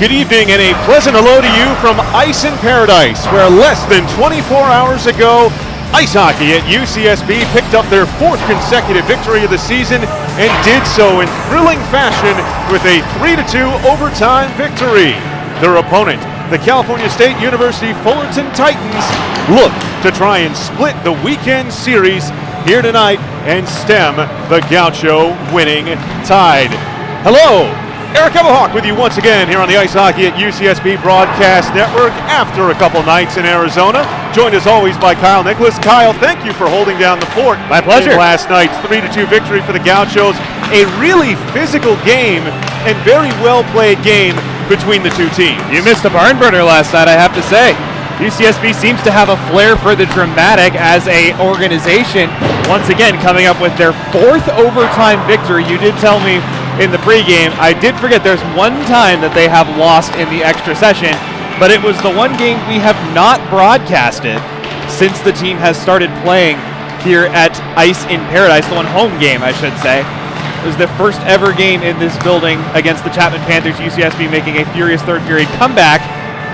Good evening and a pleasant hello to you from Ice in Paradise, where less than 24 hours ago, ice hockey at UCSB picked up their fourth consecutive victory of the season and did so in thrilling fashion with a 3-2 overtime victory. Their opponent, the California State University Fullerton Titans, look to try and split the weekend series here tonight and stem the Gaucho winning tide. Hello, Eric Evelhoch with you once again here on the Ice Hockey at UCSB Broadcast Network after a couple nights in Arizona. Joined as always by Kyle Nicolas. Kyle, thank you for holding down the fort. My pleasure. In last night's 3-2 victory for the Gauchos. A really physical game and very well played game between the two teams. You missed a barn burner last night, I have to say. UCSB seems to have a flair for the dramatic as a organization. Once again, coming up with their fourth overtime victory. You did tell me in the pregame, I did forget there's one time that they have lost in the extra session, but it was the one game we have not broadcasted since the team has started playing here at Ice in Paradise, the one home game, I should say. It was the first ever game in this building against the Chapman Panthers, UCSB making a furious third period comeback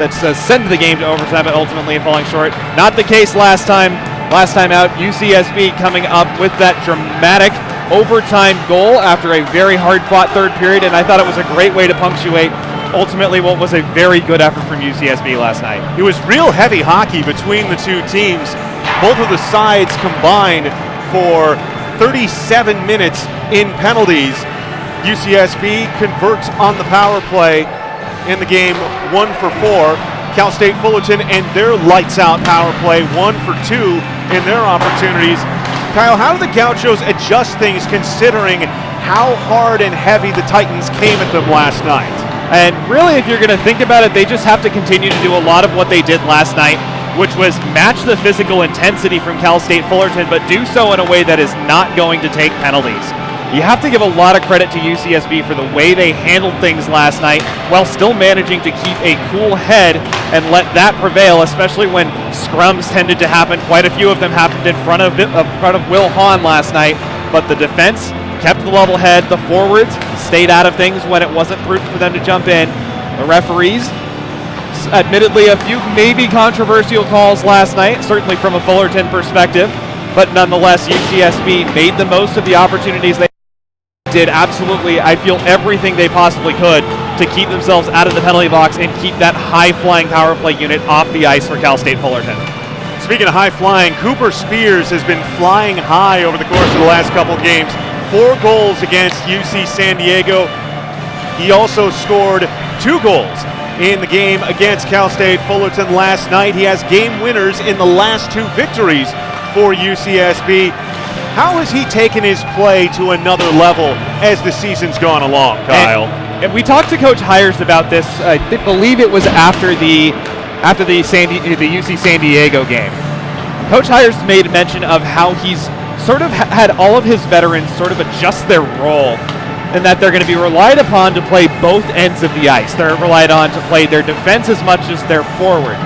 that sent the game to overtime, but ultimately falling short. Not the case last time. Last time out, UCSB coming up with that dramatic overtime goal after a very hard-fought third period, and I thought it was a great way to punctuate ultimately what was a very good effort from UCSB last night. It was real heavy hockey between the two teams. Both of the sides combined for 37 minutes in penalties. UCSB converts on the power play in the game 1 for 4. Cal State Fullerton and their lights-out power play 1 for 2 in their opportunities. Kyle, how do the Gauchos adjust things considering how hard and heavy the Titans came at them last night? And really, if you're going to think about it, they just have to continue to do a lot of what they did last night, which was match the physical intensity from Cal State Fullerton, but do so in a way that is not going to take penalties. You have to give a lot of credit to UCSB for the way they handled things last night while still managing to keep a cool head and let that prevail, especially when scrums tended to happen. Quite a few of them happened in front of Will Hahn last night, but the defense kept the level head. The forwards stayed out of things when it wasn't prudent for them to jump in. The referees, admittedly a few maybe controversial calls last night, certainly from a Fullerton perspective, but nonetheless UCSB made the most of the opportunities they did. Absolutely, I feel everything they possibly could to keep themselves out of the penalty box and keep that high-flying power play unit off the ice for Cal State Fullerton. Speaking of high-flying, Cooper Spears has been flying high over the course of the last couple of games. 4 goals against UC San Diego. He also scored 2 goals in the game against Cal State Fullerton last night. He has game winners in the last 2 victories for UCSB. How has he taken his play to another level as the season's gone along, Kyle? And we talked to Coach Hires about this. I believe it was after the UC San Diego game. Coach Hires made mention of how he's sort of had all of his veterans sort of adjust their role, and that they're going to be relied upon to play both ends of the ice. They're relied on to play their defense as much as their forward.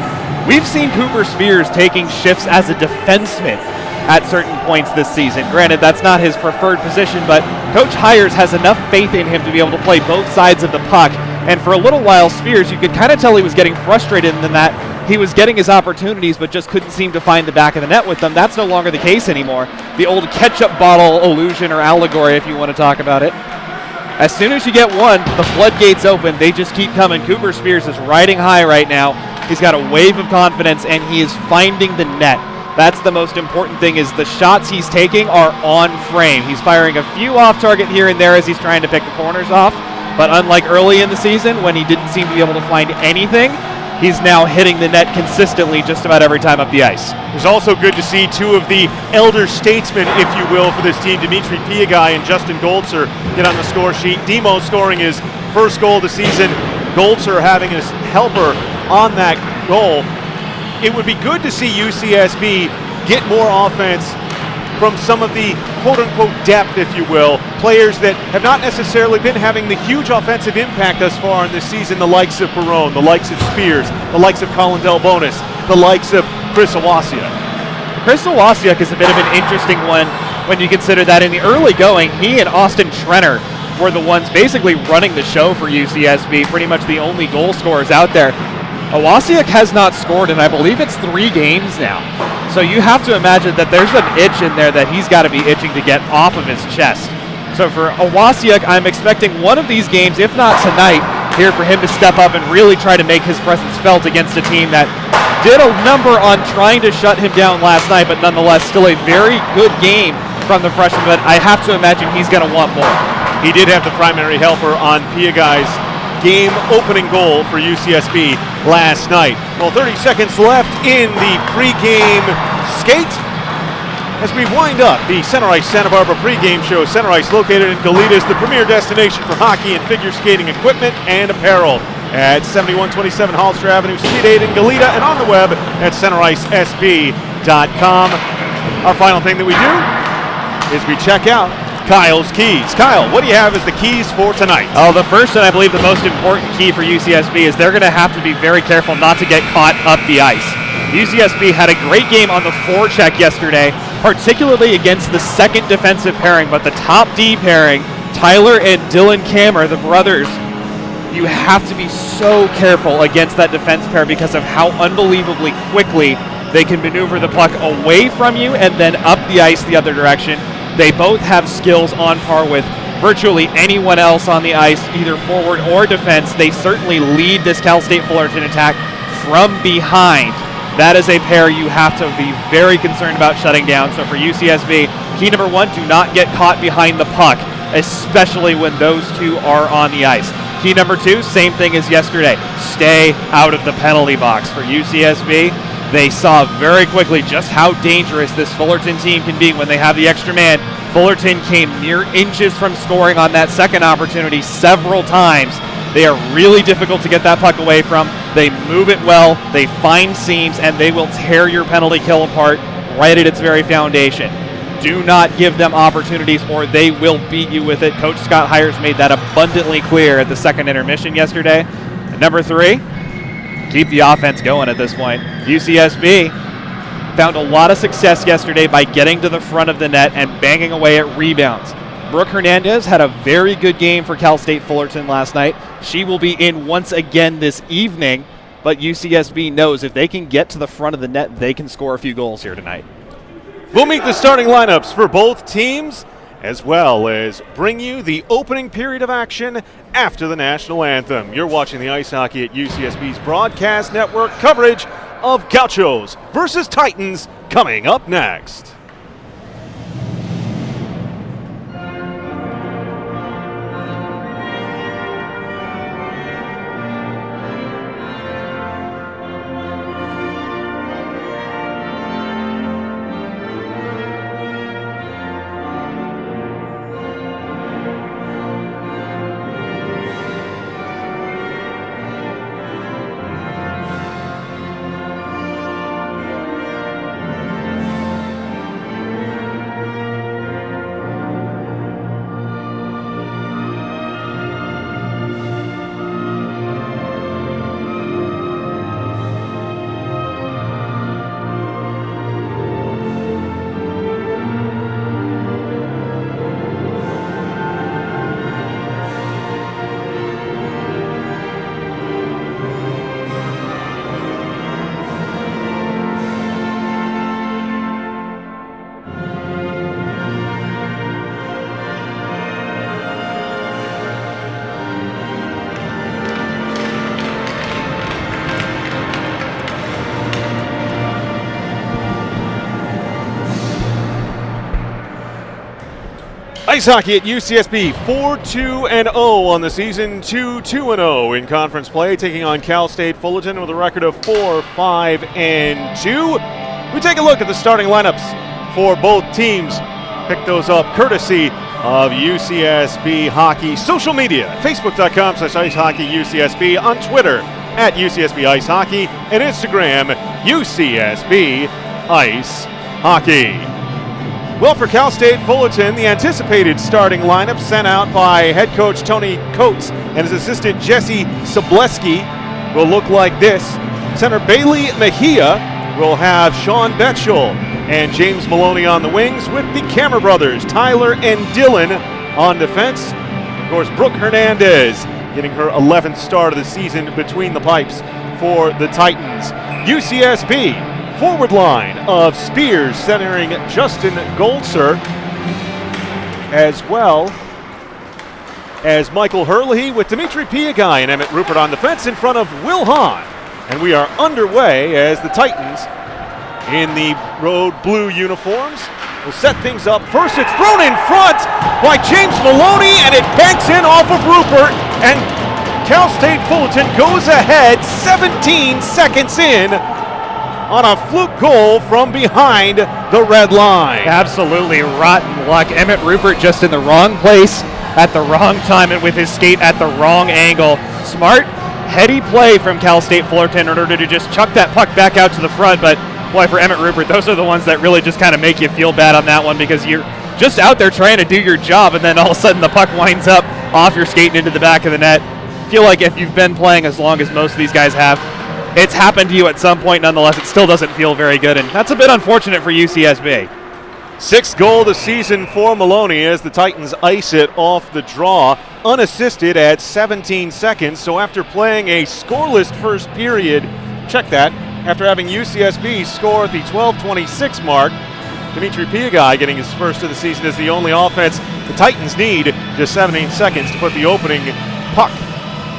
We've seen Cooper Spears taking shifts as a defenseman at certain points this season. Granted, that's not his preferred position, but Coach Hires has enough faith in him to be able to play both sides of the puck. And for a little while, Spears, you could kind of tell he was getting frustrated in that he was getting his opportunities but just couldn't seem to find the back of the net with them. That's no longer the case anymore. The old ketchup bottle illusion or allegory, if you want to talk about it. As soon as you get one, the floodgates open. They just keep coming. Cooper Spears is riding high right now. He's got a wave of confidence, and he is finding the net. That's the most important thing, is the shots he's taking are on frame. He's firing a few off target here and there as he's trying to pick the corners off, but unlike early in the season when he didn't seem to be able to find anything, he's now hitting the net consistently just about every time up the ice. It was also good to see 2 of the elder statesmen, if you will, for this team, Dimitri Piagai and Justin Goltzer, get on the score sheet. Demo scoring his first goal of the season, Goltzer having his helper on that goal. It would be good to see UCSB get more offense from some of the quote-unquote depth, if you will, players that have not necessarily been having the huge offensive impact thus far in this season, the likes of Barone, the likes of Spears, the likes of Colin Delbonis, the likes of Chris Owasiuk. Chris Owasiuk is a bit of an interesting one when you consider that in the early going, he and Austin Trenner were the ones basically running the show for UCSB, pretty much the only goal scorers out there. Owasiak has not scored in, I believe it's 3 games now. So you have to imagine that there's an itch in there that he's got to be itching to get off of his chest. So for Owasiak, I'm expecting one of these games, if not tonight, here for him to step up and really try to make his presence felt against a team that did a number on trying to shut him down last night, but nonetheless still a very good game from the freshman, but I have to imagine he's going to want more. He did have the primary helper on Piagai's game-opening goal for UCSB last night. Well, 30 seconds left in the pregame skate. As we wind up the Center Ice Santa Barbara pregame show, Center Ice located in Goleta is the premier destination for hockey and figure skating equipment and apparel at 7127 Hollister Avenue, Suite 8 in Goleta, and on the web at centericesb.com. Our final thing that we do is we check out Kyle's keys. Kyle, what do you have as the keys for tonight? Oh, the first and I believe the most important key for UCSB is they're going to have to be very careful not to get caught up the ice. UCSB had a great game on the forecheck yesterday, particularly against the second defensive pairing, but the top D pairing, Tyler and Dylan Kammer, the brothers, you have to be so careful against that defense pair because of how unbelievably quickly they can maneuver the puck away from you and then up the ice the other direction. They both have skills on par with virtually anyone else on the ice, either forward or defense. They certainly lead this Cal State Fullerton attack from behind. That is a pair you have to be very concerned about shutting down. So for UCSB, key number 1, do not get caught behind the puck, especially when those two are on the ice. Key number 2, same thing as yesterday. Stay out of the penalty box. For UCSB, they saw very quickly just how dangerous this Fullerton team can be when they have the extra man. Fullerton came mere inches from scoring on that second opportunity several times. They are really difficult to get that puck away from. They move it well, they find seams, and they will tear your penalty kill apart right at its very foundation. Do not give them opportunities or they will beat you with it. Coach Scott Hires made that abundantly clear at the second intermission yesterday. And number 3, keep the offense going at this point. UCSB found a lot of success yesterday by getting to the front of the net and banging away at rebounds. Brooke Hernandez had a very good game for Cal State Fullerton last night. She will be in once again this evening, but UCSB knows if they can get to the front of the net, they can score a few goals here tonight. We'll meet the starting lineups for both teams, as well as bring you the opening period of action after the national anthem. You're watching the ice hockey at UCSB's broadcast network coverage of Gauchos versus Titans coming up next. Ice hockey at UCSB 4-2-0 on the season, 2-2-0 in conference play, taking on Cal State Fullerton with a record of 4-5-2. We take a look at the starting lineups for both teams. Pick those up courtesy of UCSB Hockey social media, facebook.com/icehockeyUCSB, on Twitter at UCSB Ice Hockey, and Instagram UCSB Ice Hockey. Well, for Cal State Fullerton, the anticipated starting lineup sent out by head coach Tony Coates and his assistant Jesse Sobleski will look like this. Center Bailey Mejia will have Sean Betchel and James Maloney on the wings, with the Kammer brothers, Tyler and Dylan, on defense. course, Brooke Hernandez getting her 11th start of the season between the pipes for the Titans. UCSB forward line of Spears centering Justin Goldser, as well as Michael Herlihy with Dimitri Piagai and Emmett Rupert on defense in front of Will Hahn. And we are underway as the Titans in the road blue uniforms will set things up. First, it's thrown in front by James Maloney, and it banks in off of Rupert, and Cal State Fullerton goes ahead 17 seconds in on a fluke goal from behind the red line. Absolutely rotten luck. Emmett Rupert just in the wrong place at the wrong time and with his skate at the wrong angle. Smart, heady play from Cal State Fullerton in order to just chuck that puck back out to the front, but boy, for Emmett Rupert, those are the ones that really just kind of make you feel bad on that one, because you're just out there trying to do your job, and then all of a sudden the puck winds up off your skate and into the back of the net. I feel like if you've been playing as long as most of these guys have, it's happened to you at some point. Nonetheless, it still doesn't feel very good, and that's a bit unfortunate for UCSB. Sixth goal of the season for Maloney as the Titans ice it off the draw, unassisted at 17 seconds. So after playing a scoreless first period, check that, after having UCSB score at the 12:26 mark, Dimitri Piagai getting his first of the season as the only offense. The Titans need just 17 seconds to put the opening puck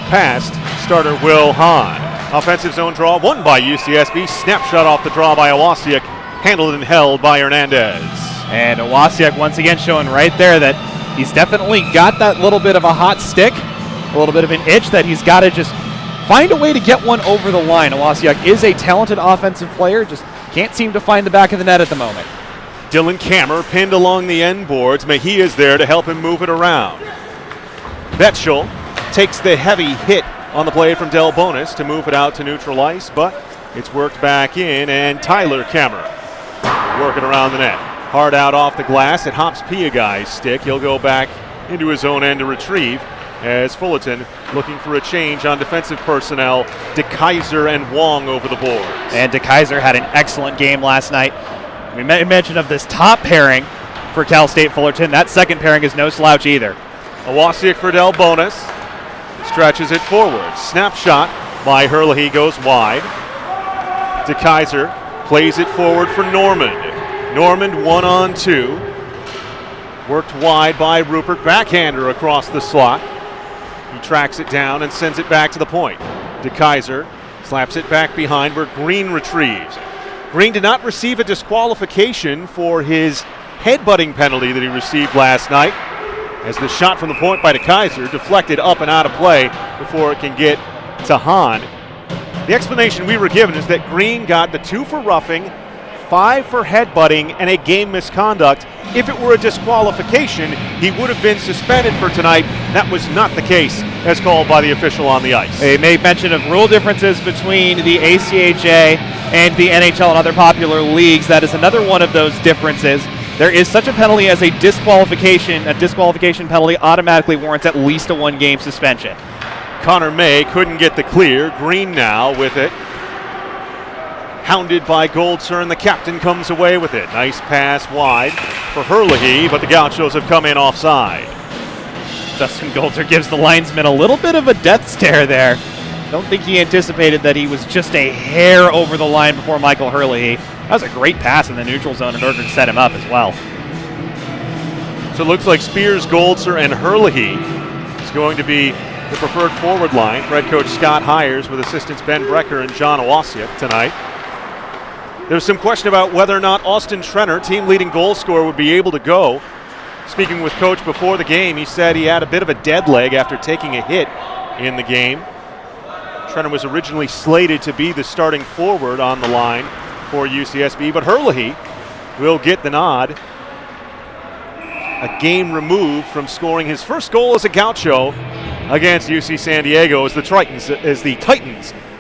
past starter Will Hahn. Offensive zone draw won by UCSB. Snapshot off the draw by Owasiak, handled and held by Hernandez. And Owasiak once again showing right there that he's definitely got that little bit of a hot stick, a little bit of an itch that he's got to just find a way to get one over the line. Owasiak is a talented offensive player, just can't seem to find the back of the net at the moment. Dylan Kammer pinned along the end boards. Mejia is there to help him move it around. Betchel takes the heavy hit on the play from Del Bonis to move it out to neutral ice, but it's worked back in, and Tyler Kammer working around the net. Hard out off the glass. It hops Piagai's stick. He'll go back into his own end to retrieve as Fullerton looking for a change on defensive personnel. DeKaiser and Wong over the boards. And DeKaiser had an excellent game last night. We mentioned of this top pairing for Cal State Fullerton. That second pairing is no slouch either. Owasiak for Del Bonis. Stretches it forward. Snapshot by Herlihy goes wide. DeKaiser plays it forward for Normand. Normand 1-on-2. Worked wide by Rupert. Backhander across the slot. He tracks it down and sends it back to the point. DeKaiser slaps it back behind where Green retrieves. Green did not receive a disqualification for his headbutting penalty that he received last night, as the shot from the point by DeKaiser deflected up and out of play before it can get to Hahn. The explanation we were given is that Green got the 2 for roughing, 5 for headbutting, and a game misconduct. If it were a disqualification, he would have been suspended for tonight. That was not the case, as called by the official on the ice. They made mention of rule differences between the ACHA and the NHL and other popular leagues. That is another one of those differences. There is such a penalty as a disqualification. A disqualification penalty automatically warrants at least a 1-game suspension. Connor May couldn't get the clear. Green now with it. Hounded by Goldser, and the captain comes away with it. Nice pass wide for Herlihy, but the Gauchos have come in offside. Justin Goldser gives the linesman a little bit of a death stare there. Don't think he anticipated that he was just a hair over the line before Michael Herlihy. That was a great pass in the neutral zone in order to set him up as well. So it looks like Spears, Goldser, and Herlihy is going to be the preferred forward line for head coach Scott Hires, with assistants Ben Brecker and John Owasiak tonight. There's some question about whether or not Austin Trenner, team leading goal scorer, would be able to go. Speaking with coach before the game, he said he had a bit of a dead leg after taking a hit in the game. Trenner was originally slated to be the starting forward on the line for UCSB, but Herlihy will get the nod. A game removed from scoring his first goal as a Gaucho against UC San Diego as the Titans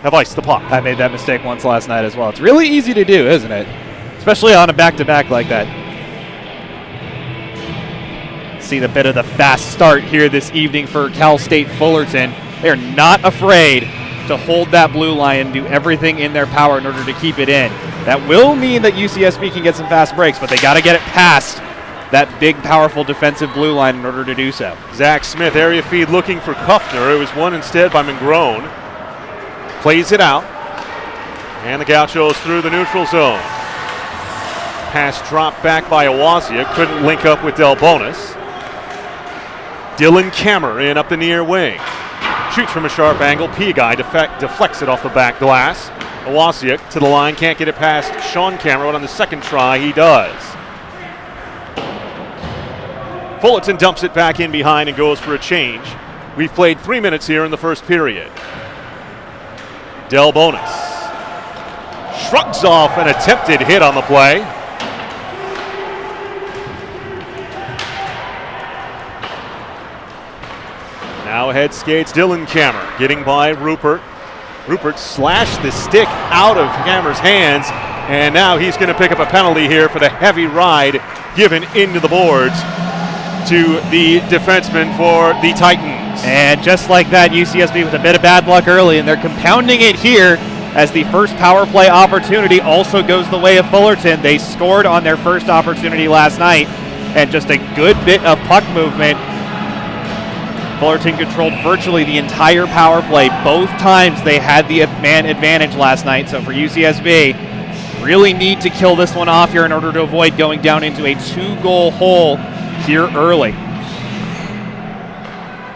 have iced the puck. I made that mistake once last night as well. It's really easy to do, isn't it? Especially on a back-to-back like that. See the bit of the fast start here this evening for Cal State Fullerton. They're not afraid to hold that blue line and do everything in their power in order to keep it in. That will mean that UCSB can get some fast breaks, but they got to get it past that big, powerful defensive blue line in order to do so. Zach Smith, area feed looking for Kuffner. It was won instead by Mangrone. Plays it out. And the Gauchos through the neutral zone. Pass dropped back by Awazia. Couldn't link up with Delbonis. Dylan Kammer in up the near wing. Shoots from a sharp angle. Piagai deflects it off the back glass. Awazia to the line. Can't get it past Sean Kammer, but on the second try, he does. Fullerton dumps it back in behind and goes for a change. We've played 3 minutes here in the first period. Delbonis shrugs off an attempted hit on the play. Now ahead skates Dylan Kammer, getting by Rupert. Rupert slashed the stick out of Kammer's hands, and now he's going to pick up a penalty here for the heavy ride given into the boards to the defenseman for the Titans. And just like that, UCSB with a bit of bad luck early, and they're compounding it here as the first power play opportunity also goes the way of Fullerton. They scored on their first opportunity last night, and just a good bit of puck movement. Fullerton controlled virtually the entire power play. Both times they had the man advantage last night, so for UCSB, really need to kill this one off here in order to avoid going down into a 2-goal hole here early.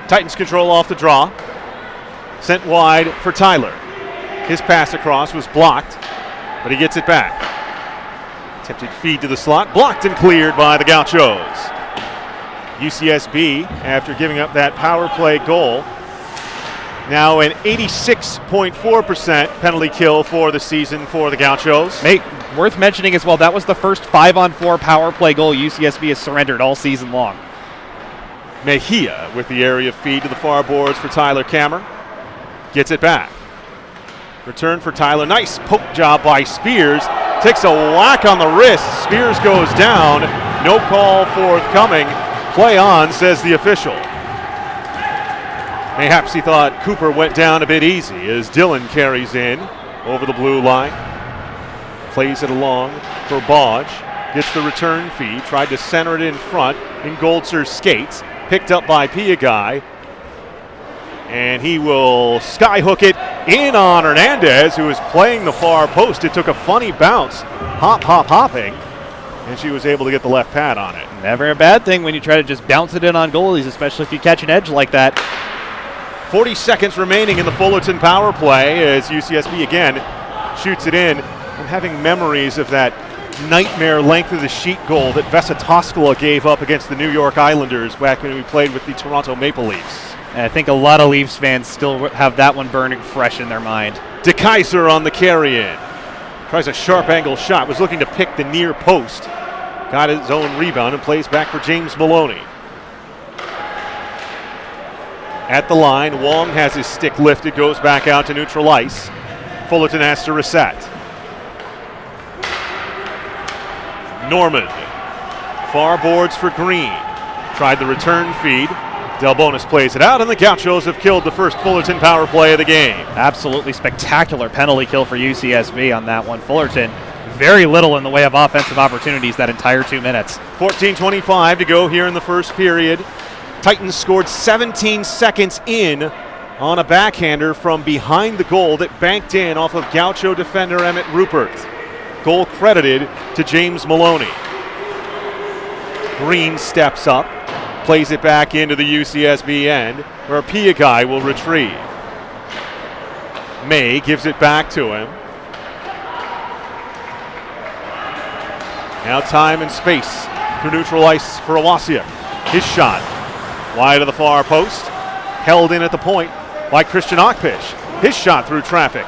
Titans control off the draw. Sent wide for Tyler. His pass across was blocked, but he gets it back. Attempted feed to the slot, blocked and cleared by the Gauchos. UCSB, after giving up that power play goal, now an 86.4% penalty kill for the season for the Gauchos. Worth mentioning as well, that was the first 5-on-4 power play goal UCSB has surrendered all season long. Mejia with the area feed to the far boards for Tyler Kammer. Gets it back. Return for Tyler. Nice poke job by Spears. Takes a whack on the wrist. Spears goes down. No call forthcoming. Play on, says the official. Mayhaps he thought Cooper went down a bit easy as Dylan carries in over the blue line. Plays it along for Bodge. Gets the return feed. Tried to center it in front. In Goldser's skates. Picked up by Piagai. And he will skyhook it in on Hernandez, who is playing the far post. It took a funny bounce. Hopping. And she was able to get the left pad on it. Never a bad thing when you try to just bounce it in on goalies, especially if you catch an edge like that. 40 seconds remaining in the Fullerton power play as UCSB again shoots it in. I'm having memories of that nightmare length of the sheet goal that Vesa Toskala gave up against the New York Islanders back when we played with the Toronto Maple Leafs. And I think a lot of Leafs fans still have that one burning fresh in their mind. DeKaiser on the carry-in. Tries a sharp angle shot, was looking to pick the near post. Got his own rebound and plays back for James Maloney. At the line, Wong has his stick lifted, goes back out to neutral ice. Fullerton has to reset. Norman, far boards for Green. Tried the return feed. Delbonis plays it out, and the Gauchos have killed the first Fullerton power play of the game. Absolutely spectacular penalty kill for UCSB on that one. Fullerton, very little in the way of offensive opportunities that entire 2 minutes. 14:25 to go here in the first period. Titans scored 17 seconds in on a backhander from behind the goal that banked in off of Gaucho defender Emmett Rupert. Goal credited to James Maloney. Green steps up, plays it back into the UCSB end, where Piagai will retrieve. May gives it back to him. Now time and space through neutral ice for Awazia. His shot wide of the far post, held in at the point by Christian Okpish. His shot through traffic.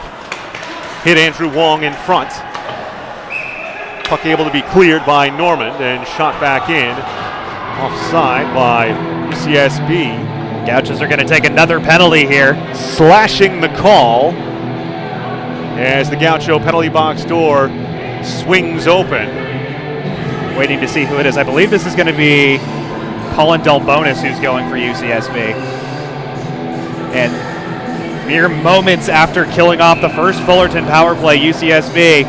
Hit Andrew Wong in front. Puck able to be cleared by Norman and shot back in. Offside by UCSB. Gauchos are going to take another penalty here. Slashing the call as the Gaucho penalty box door swings open. Waiting to see who it is. I believe this is going to be Colin Delbonis who's going for UCSB. And mere moments after killing off the first Fullerton power play, UCSB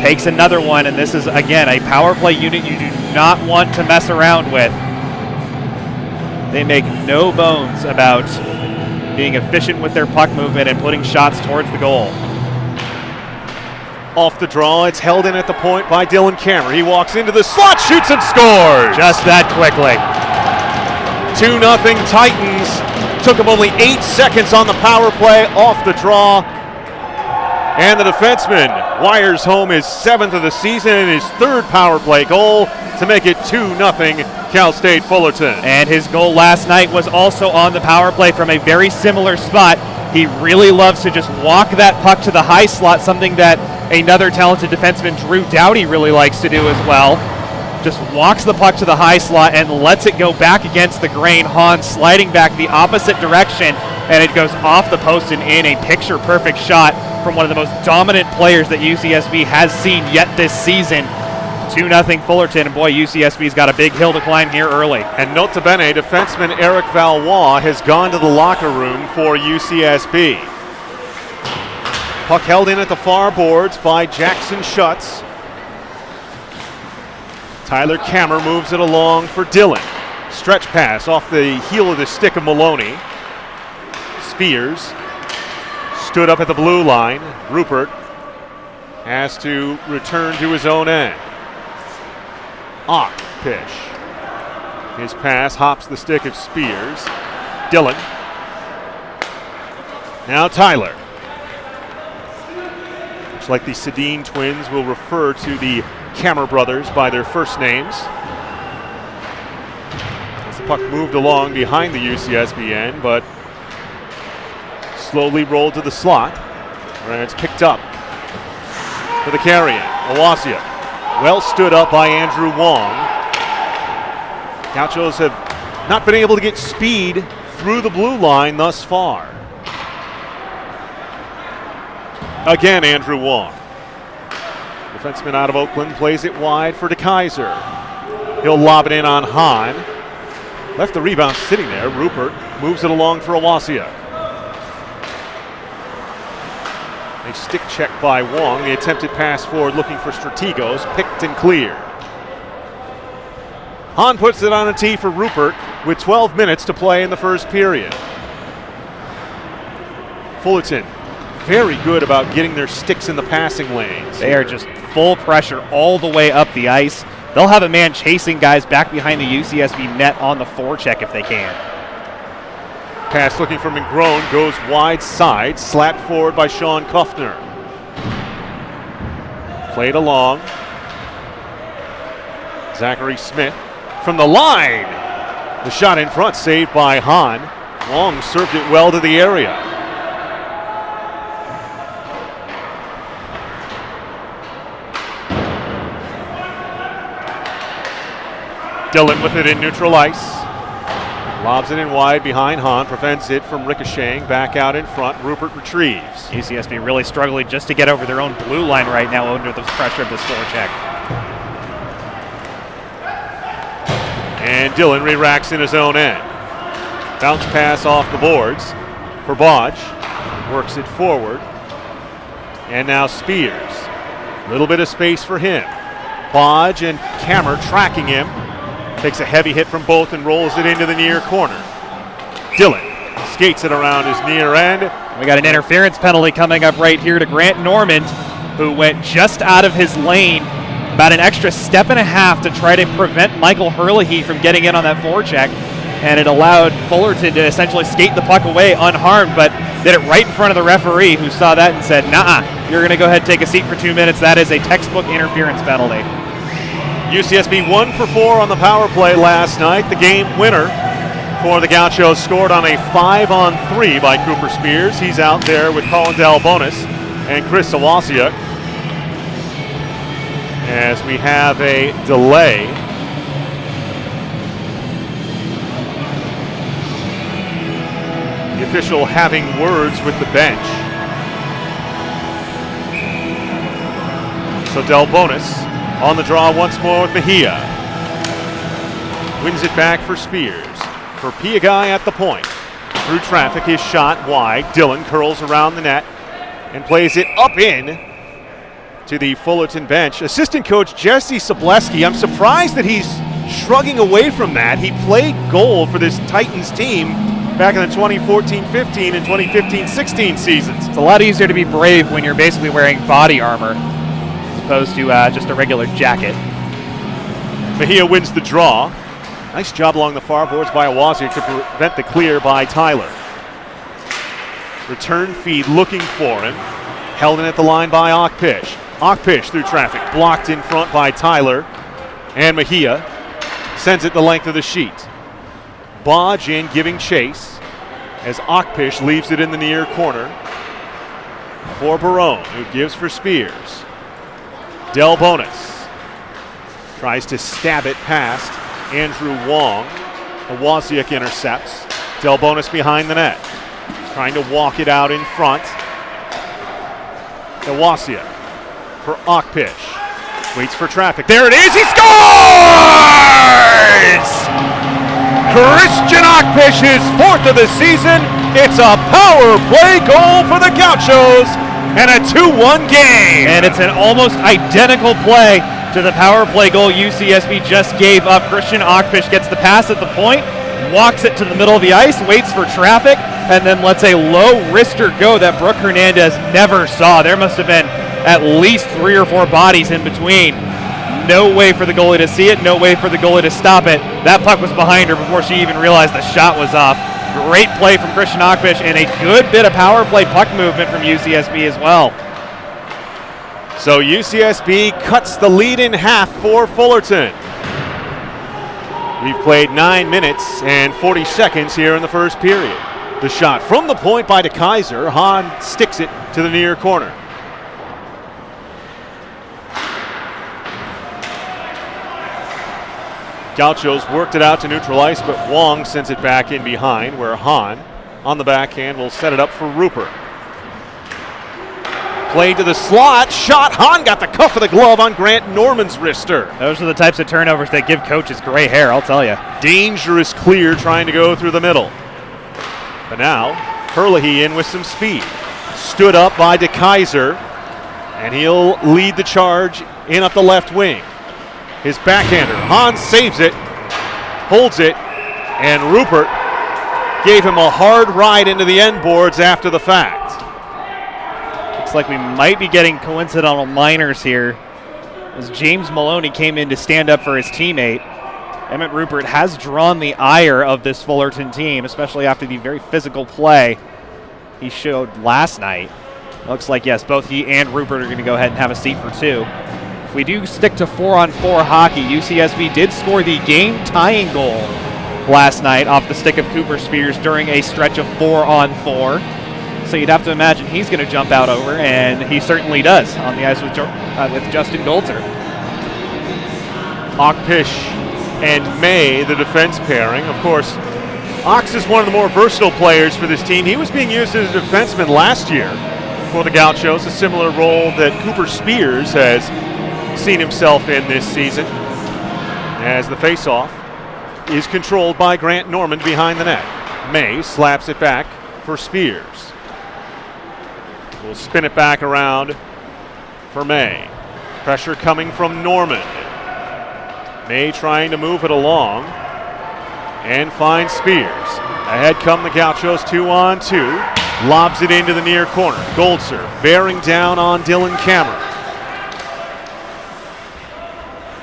Takes another one, and this is, again, a power play unit you do not want to mess around with. They make no bones about being efficient with their puck movement and putting shots towards the goal. Off the draw, it's held in at the point by Dylan Cameron. He walks into the slot, shoots and scores! Just that quickly. 2-0 Titans. Took him only 8 seconds on the power play off the draw. And the defenseman wires home his 7th of the season and his 3rd power play goal to make it 2-0 Cal State Fullerton. And his goal last night was also on the power play from a very similar spot. He really loves to just walk that puck to the high slot, something that another talented defenseman, Drew Doughty, really likes to do as well. Just walks the puck to the high slot and lets it go back against the grain. Hahn sliding back the opposite direction, and it goes off the post and in. A picture-perfect shot from one of the most dominant players that UCSB has seen yet this season. 2-0 Fullerton, and boy, UCSB's got a big hill to climb here early. And nota bene, defenseman Eric Valois has gone to the locker room for UCSB. Puck held in at the far boards by Jackson Schutz. Tyler Kammer moves it along for Dylan. Stretch pass off the heel of the stick of Maloney. Spears stood up at the blue line. Rupert has to return to his own end. Pish. His pass hops the stick of Spears. Dylan. Now Tyler. Much like the Sedin twins will refer to the Kammer brothers by their first names. As the puck moved along behind the UCSB end, but slowly rolled to the slot, where it's picked up for the carry-in. Awasiak, well stood up by Andrew Wong. Gauchos have not been able to get speed through the blue line thus far. Again, Andrew Wong. Defenseman out of Oakland plays it wide for DeKaiser. He'll lob it in on Hahn. Left the rebound sitting there. Rupert moves it along for Awasiak. A stick check by Wong. The attempted pass forward looking for Strategos. Picked and cleared. Hahn puts it on a tee for Rupert with 12 minutes to play in the first period. Fullerton very good about getting their sticks in the passing lanes. They are just full pressure all the way up the ice. They'll have a man chasing guys back behind the UCSB net on the forecheck if they can. Pass looking for McGrone goes wide side, slapped forward by Sean Kuffner. Played along. Zachary Smith from the line. The shot in front saved by Hahn. Wong served it well to the area. Dylan with it in neutral ice. Lobs it in wide behind Hahn, prevents it from ricocheting back out in front. Rupert retrieves. UCSB really struggling just to get over their own blue line right now under the pressure of this forecheck. And Dylan re-racks in his own end. Bounce pass off the boards for Bodge. Works it forward. And now Spears. Little bit of space for him. Bodge and Kammer tracking him. Takes a heavy hit from both and rolls it into the near corner. Dylan skates it around his near end. We got an interference penalty coming up right here to Grant Normand, who went just out of his lane, about an extra step and a half to try to prevent Michael Herlihy from getting in on that forecheck, and it allowed Fullerton to essentially skate the puck away unharmed, but did it right in front of the referee, who saw that and said, "Nah, you're going to go ahead and take a seat for 2 minutes. That is a textbook interference penalty." UCSB 1 for 4 on the power play last night. The game winner for the Gauchos scored on a 5-on-3 by Cooper Spears. He's out there with Colin Delbonis and Chris Awasiak. As we have a delay. The official having words with the bench. So Delbonis on the draw once more with Mejia. Wins it back for Spears. For Piagai at the point. Through traffic, his shot wide. Dylan curls around the net and plays it up in to the Fullerton bench. Assistant coach Jesse Sobleski, I'm surprised that he's shrugging away from that. He played goal for this Titans team back in the 2014-15 and 2015-16 seasons. It's a lot easier to be brave when you're basically wearing body armor as opposed to just a regular jacket. Mejia wins the draw. Nice job along the far boards by Awaziak to prevent the clear by Tyler. Return feed looking for him. Held in at the line by Achpish. Achpish through traffic, blocked in front by Tyler. And Mejia sends it the length of the sheet. Bodge in giving chase as Achpish leaves it in the near corner for Barone, who gives for Spears. Del Bonis tries to stab it past Andrew Wong. Awaziak intercepts. Del Bonis behind the net, trying to walk it out in front. Awaziak for Achpish. Waits for traffic. There it is. He scores! Christian Achpish, his 4th of the season. It's a power play goal for the Gauchos and a 2-1 game. And it's an almost identical play to the power play goal UCSB just gave up. Christian Achpish gets the pass at the point, walks it to the middle of the ice, waits for traffic, and then lets a low wrister go that Brooke Hernandez never saw. There must have been at least 3 or 4 bodies in between. No way for the goalie to see it, no way for the goalie to stop it. That puck was behind her before she even realized the shot was off. Great play from Christian Achpish and a good bit of power play puck movement from UCSB as well. So UCSB cuts the lead in half for Fullerton. We've played 9 minutes and 40 seconds here in the first period. The shot from the point by DeKaiser. Hahn sticks it to the near corner. Gauchos worked it out to neutral ice, but Wong sends it back in behind, where Hahn on the backhand will set it up for Rupert. Played to the slot, shot. Hahn got the cuff of the glove on Grant Norman's wrister. Those are the types of turnovers that give coaches gray hair, I'll tell you. Dangerous clear trying to go through the middle. But now, Herlihy in with some speed. Stood up by DeKaiser, and he'll lead the charge in up the left wing. His backhander, Hahn saves it, holds it, and Rupert gave him a hard ride into the end boards after the fact. Looks like we might be getting coincidental minors here as James Maloney came in to stand up for his teammate. Emmett Rupert has drawn the ire of this Fullerton team, especially after the very physical play he showed last night. Looks like, yes, both he and Rupert are going to go ahead and have a seat for 2. If we do stick to 4-on-4 hockey, UCSB did score the game-tying goal last night off the stick of Cooper Spears during a stretch of 4-on-4. So you'd have to imagine he's going to jump out over, and he certainly does on the ice with Justin Golter. Achpish and May, the defense pairing. Of course, Ox is one of the more versatile players for this team. He was being used as a defenseman last year for the Gauchos, a similar role that Cooper Spears has seen himself in this season, as the faceoff is controlled by Grant Norman behind the net. May slaps it back for Spears. We'll spin it back around for May. Pressure coming from Norman. May trying to move it along and finds Spears. Ahead come the Gauchos, 2-on-2. Lobs it into the near corner. Goldser bearing down on Dylan Cameron.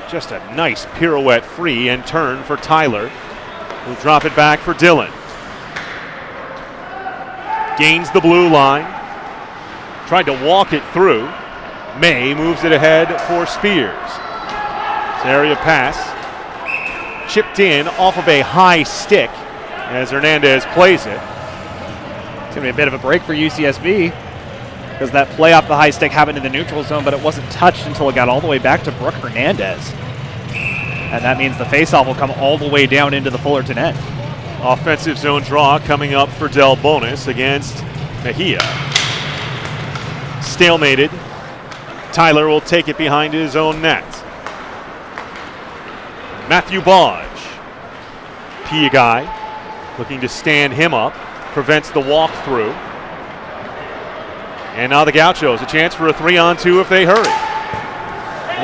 Just a nice pirouette free and turn for Tyler. We'll drop it back for Dylan. Gains the blue line. Tried to walk it through. May moves it ahead for Spears. It's an area pass. Chipped in off of a high stick as Hernandez plays it. It's going to be a bit of a break for UCSB because that play off the high stick happened in the neutral zone, but it wasn't touched until it got all the way back to Brooke Hernandez. And that means the faceoff will come all the way down into the Fullerton end. Offensive zone draw coming up for Del Bonis against Mejia. Stalemated. Tyler will take it behind his own net. Matthew Bodge. Piagai looking to stand him up. Prevents the walk through. And now the Gauchos, a chance for a 3-on-2 if they hurry.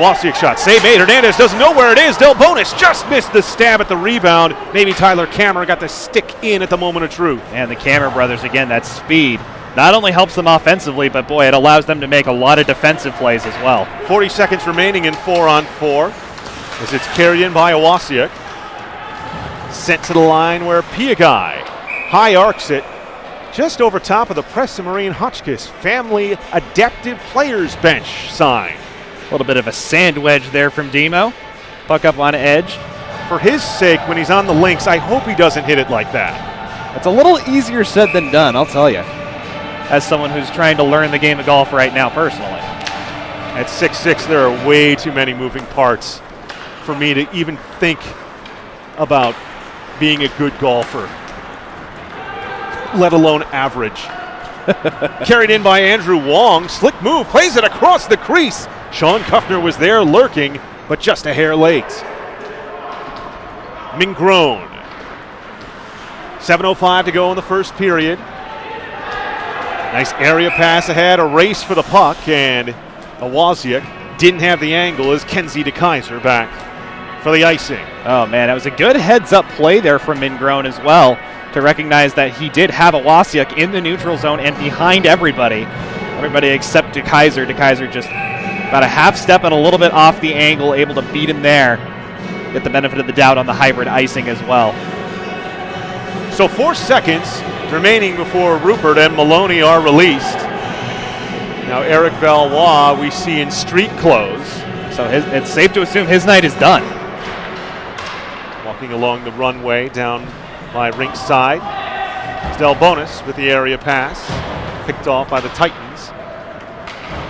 Wasiak shot, save made. Hernandez doesn't know where it is. Del Bonis just missed the stab at the rebound. Maybe Tyler Cameron got the stick in at the moment of truth. And the Cameron brothers, again, that speed not only helps them offensively, but boy, it allows them to make a lot of defensive plays as well. 40 seconds remaining in 4-on-4 as it's carried in by Wasiak. Sent to the line where Piagai high arcs it just over top of the Preston Marine Hotchkiss Family Adaptive Players Bench sign. A little bit of a sand wedge there from Demo. Puck up on edge. For his sake, when he's on the links, I hope he doesn't hit it like that. It's a little easier said than done, I'll tell you, as someone who's trying to learn the game of golf right now personally. At 6'6", there are way too many moving parts for me to even think about being a good golfer, let alone average. Carried in by Andrew Wong. Slick move, plays it across the crease. Sean Kuffner was there lurking, but just a hair late. Mingrone. 7:05 to go in the first period. Nice area pass ahead, a race for the puck, and Wasiak didn't have the angle as Kenzie DeKaiser back for the icing. Oh man, that was a good heads-up play there from Mingrone as well to recognize that he did have Wasiak in the neutral zone and behind everybody. Everybody except DeKaiser. DeKaiser just about a half step and a little bit off the angle, able to beat him there. Get the benefit of the doubt on the hybrid icing as well. So 4 seconds remaining before Rupert and Maloney are released. Now Eric Valois we see in street clothes. So it's safe to assume his night is done. Walking along the runway down by rink side. Del Bonis with the area pass. Picked off by the Titans.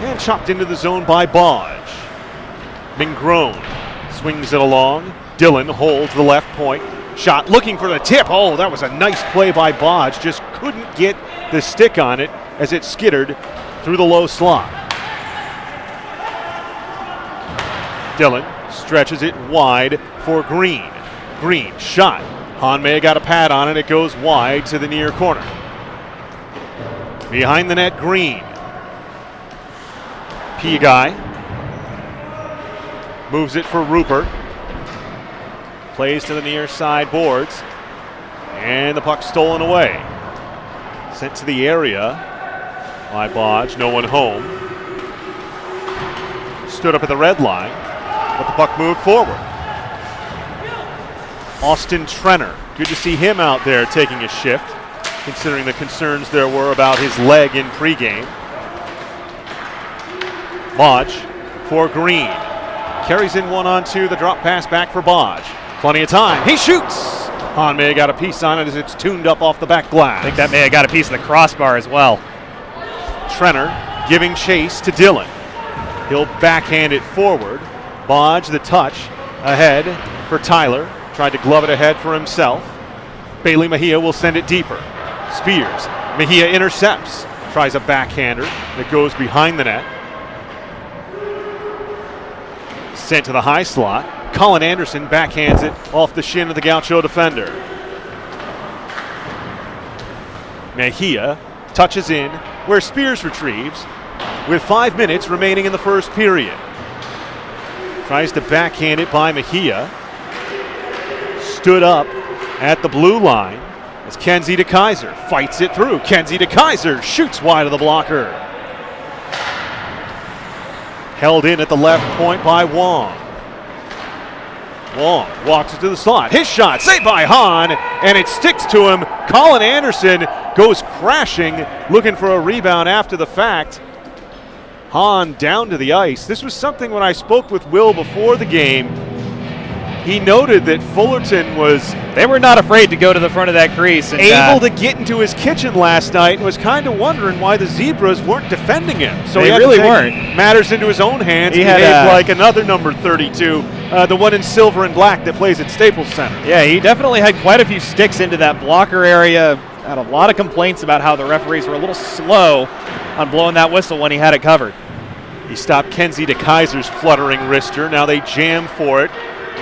And chopped into the zone by Bodge. Mingrone swings it along. Dillon holds the left point. Shot looking for the tip. Oh, that was a nice play by Bodge. Just couldn't get the stick on it as it skittered through the low slot. Dillon stretches it wide for Green. Green shot. Hanmei got a pad on it. It goes wide to the near corner. Behind the net, Green. Piagai moves it for Rupert. Plays to the near side boards. And the puck stolen away. Sent to the area by Bodge. No one home. Stood up at the red line, but the puck moved forward. Austin Trenner. Good to see him out there taking a shift, considering the concerns there were about his leg in pregame. Bodge for Green. Carries in 1-on-2. The drop pass back for Bodge. Plenty of time. He shoots. Hanmei got a piece on it as it's tuned up off the back glass. I think that may have got a piece of the crossbar as well. Trenner giving chase to Dillon. He'll backhand it forward. Bodge the touch ahead for Tyler. Tried to glove it ahead for himself. Bailey Mejia will send it deeper. Spears. Mejia intercepts. Tries a backhander that goes behind the net. Sent to the high slot. Colin Anderson backhands it off the shin of the Gaucho defender. Mejia touches in where Spears retrieves with 5 minutes remaining in the first period. Tries to backhand it by Mejia. Stood up at the blue line as Kenzie DeKaiser fights it through. Kenzie DeKaiser shoots wide of the blocker. Held in at the left point by Wong. Wong walks it to the slot. His shot saved by Hahn, and it sticks to him. Colin Anderson goes crashing, looking for a rebound after the fact. Hahn down to the ice. This was something when I spoke with Will before the game. He noted that Fullerton was They were not afraid to go to the front of that crease. And, able to get into his kitchen last night and was kind of wondering why the Zebras weren't defending him. So they he had really to take weren't. Matters into his own hands. He behaved like another number 32, the one in silver and black that plays at Staples Center. Yeah, he definitely had quite a few sticks into that blocker area. Had a lot of complaints about how the referees were a little slow on blowing that whistle when he had it covered. He stopped Kenzie DeKaiser's fluttering wrister. Now they jam for it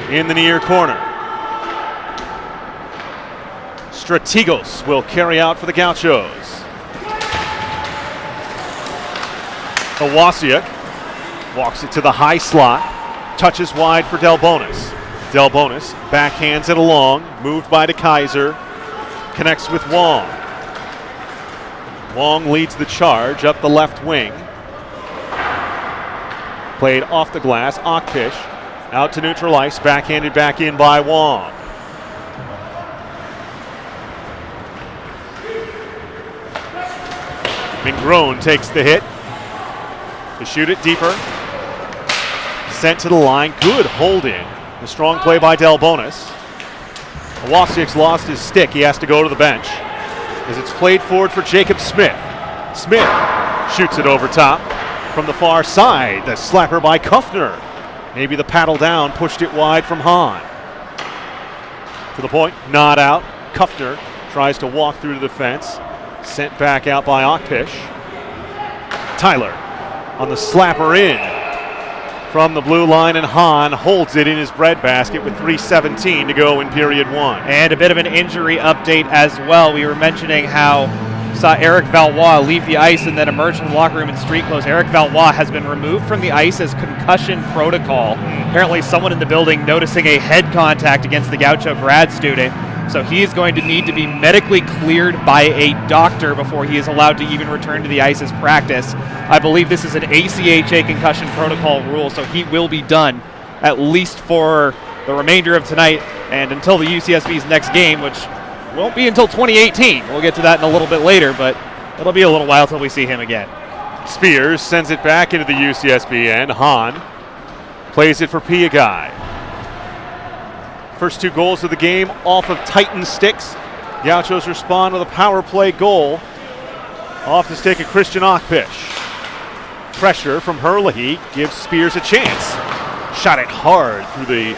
in the near corner. Strategos will carry out for the Gauchos. Wasiak walks it to the high slot. Touches wide for Delbonis. Delbonis backhands it along, moved by DeKaiser, connects with Wong. Wong leads the charge up the left wing. Played off the glass, Akpish out to neutral ice, backhanded back in by Wong. Mingrone takes the hit to shoot it deeper. Sent to the line, good hold in. The strong play by Delbonis. Owasiek's lost his stick, he has to go to the bench. As it's played forward for Jacob Smith. Smith shoots it over top from the far side. The slapper by Kuffner. Maybe the paddle down pushed it wide from Hahn. To the point, not out. Kuffner tries to walk through the defense. Sent back out by Akpish. Tyler on the slapper in from the blue line, and Hahn holds it in his breadbasket with 3:17 to go in period one. And a bit of an injury update as well. We were mentioning how saw Eric Valois leave the ice and then emerge from the locker room in street clothes. Eric Valois has been removed from the ice as concussion protocol. Apparently someone in the building noticing a head contact against the Gaucho grad student. So he is going to need to be medically cleared by a doctor before he is allowed to even return to the ice as practice. I believe this is an ACHA concussion protocol rule, so he will be done at least for the remainder of tonight and until the UCSB's next game, which won't be until 2018. We'll get to that in a little bit later, but it'll be a little while till we see him again. Spears sends it back into the UCSB end. Hahn plays it for Piagai. First two goals of the game off of Titan sticks. Gauchos respond with a power play goal off the stick of Christian Akpish. Pressure from Evelhoch gives Spears a chance. Shot it hard through the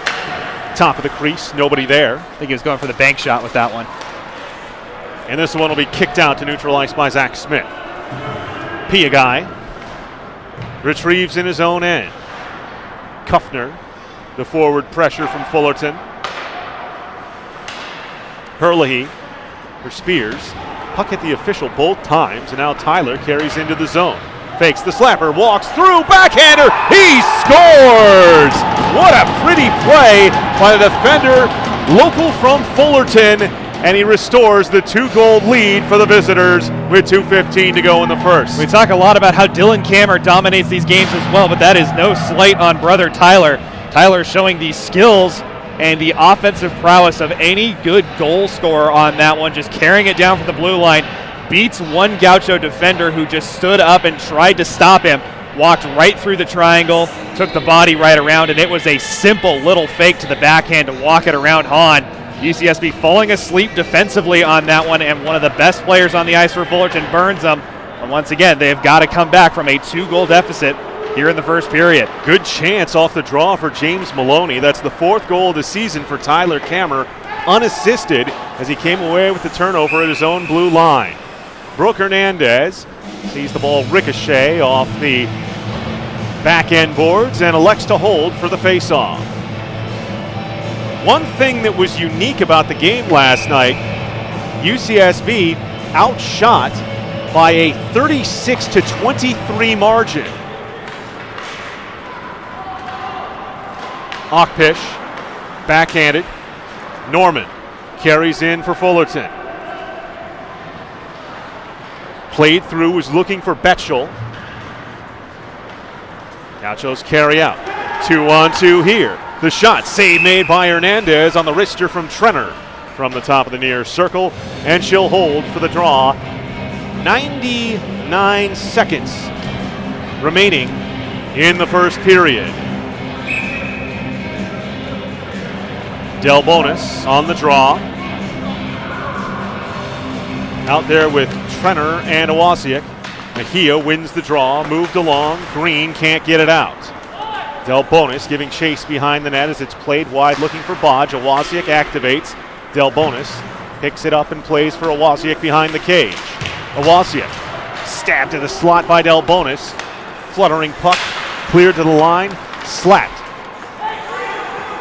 top of the crease. Nobody there. I think he was going for the bank shot with that one. And this one will be kicked out to neutral ice by Zach Smith. Piagai retrieves in his own end. Kuffner, the forward pressure from Fullerton. Evelhoch for Spears. Puck at the official both times, and now Tyler carries into the zone. Fakes the slapper, walks through, backhander, he scores! What a pretty play by the defender, local from Fullerton, and he restores the 2-goal lead for the visitors with 2:15 to go in the first. We talk a lot about how Dylan Kammer dominates these games as well, but that is no slight on brother Tyler. Tyler showing the skills and the offensive prowess of any good goal scorer on that one, just carrying it down from the blue line, beats one Gaucho defender who just stood up and tried to stop him, walked right through the triangle, took the body right around, and it was a simple little fake to the backhand to walk it around Hahn. UCSB falling asleep defensively on that one, and one of the best players on the ice for Fullerton burns them. And once again, they have got to come back from a 2-goal deficit here in the first period. Good chance off the draw for James Maloney. That's the 4th goal of the season for Tyler Kammer, unassisted as he came away with the turnover at his own blue line. Brooke Hernandez sees the ball ricochet off the back end boards and elects to hold for the faceoff. One thing that was unique about the game last night, UCSB outshot by a 36-23 margin. Akpish, backhanded. Norman carries in for Fullerton. Played through, was looking for Betchel. Gauchos carry out. 2-on-2 here. The shot, save made by Hernandez on the wrister from Trenner from the top of the near circle, and she'll hold for the draw. 99 seconds remaining in the first period. Delbonis on the draw. Out there with Trenner and Owasiek. Mejia wins the draw, moved along. Green can't get it out. Delbonis giving chase behind the net as it's played wide, looking for Bodge. Owasiek activates. Delbonis picks it up and plays for Owasiek behind the cage. Owasiek stabbed to the slot by Delbonis. Fluttering puck, cleared to the line, slapped.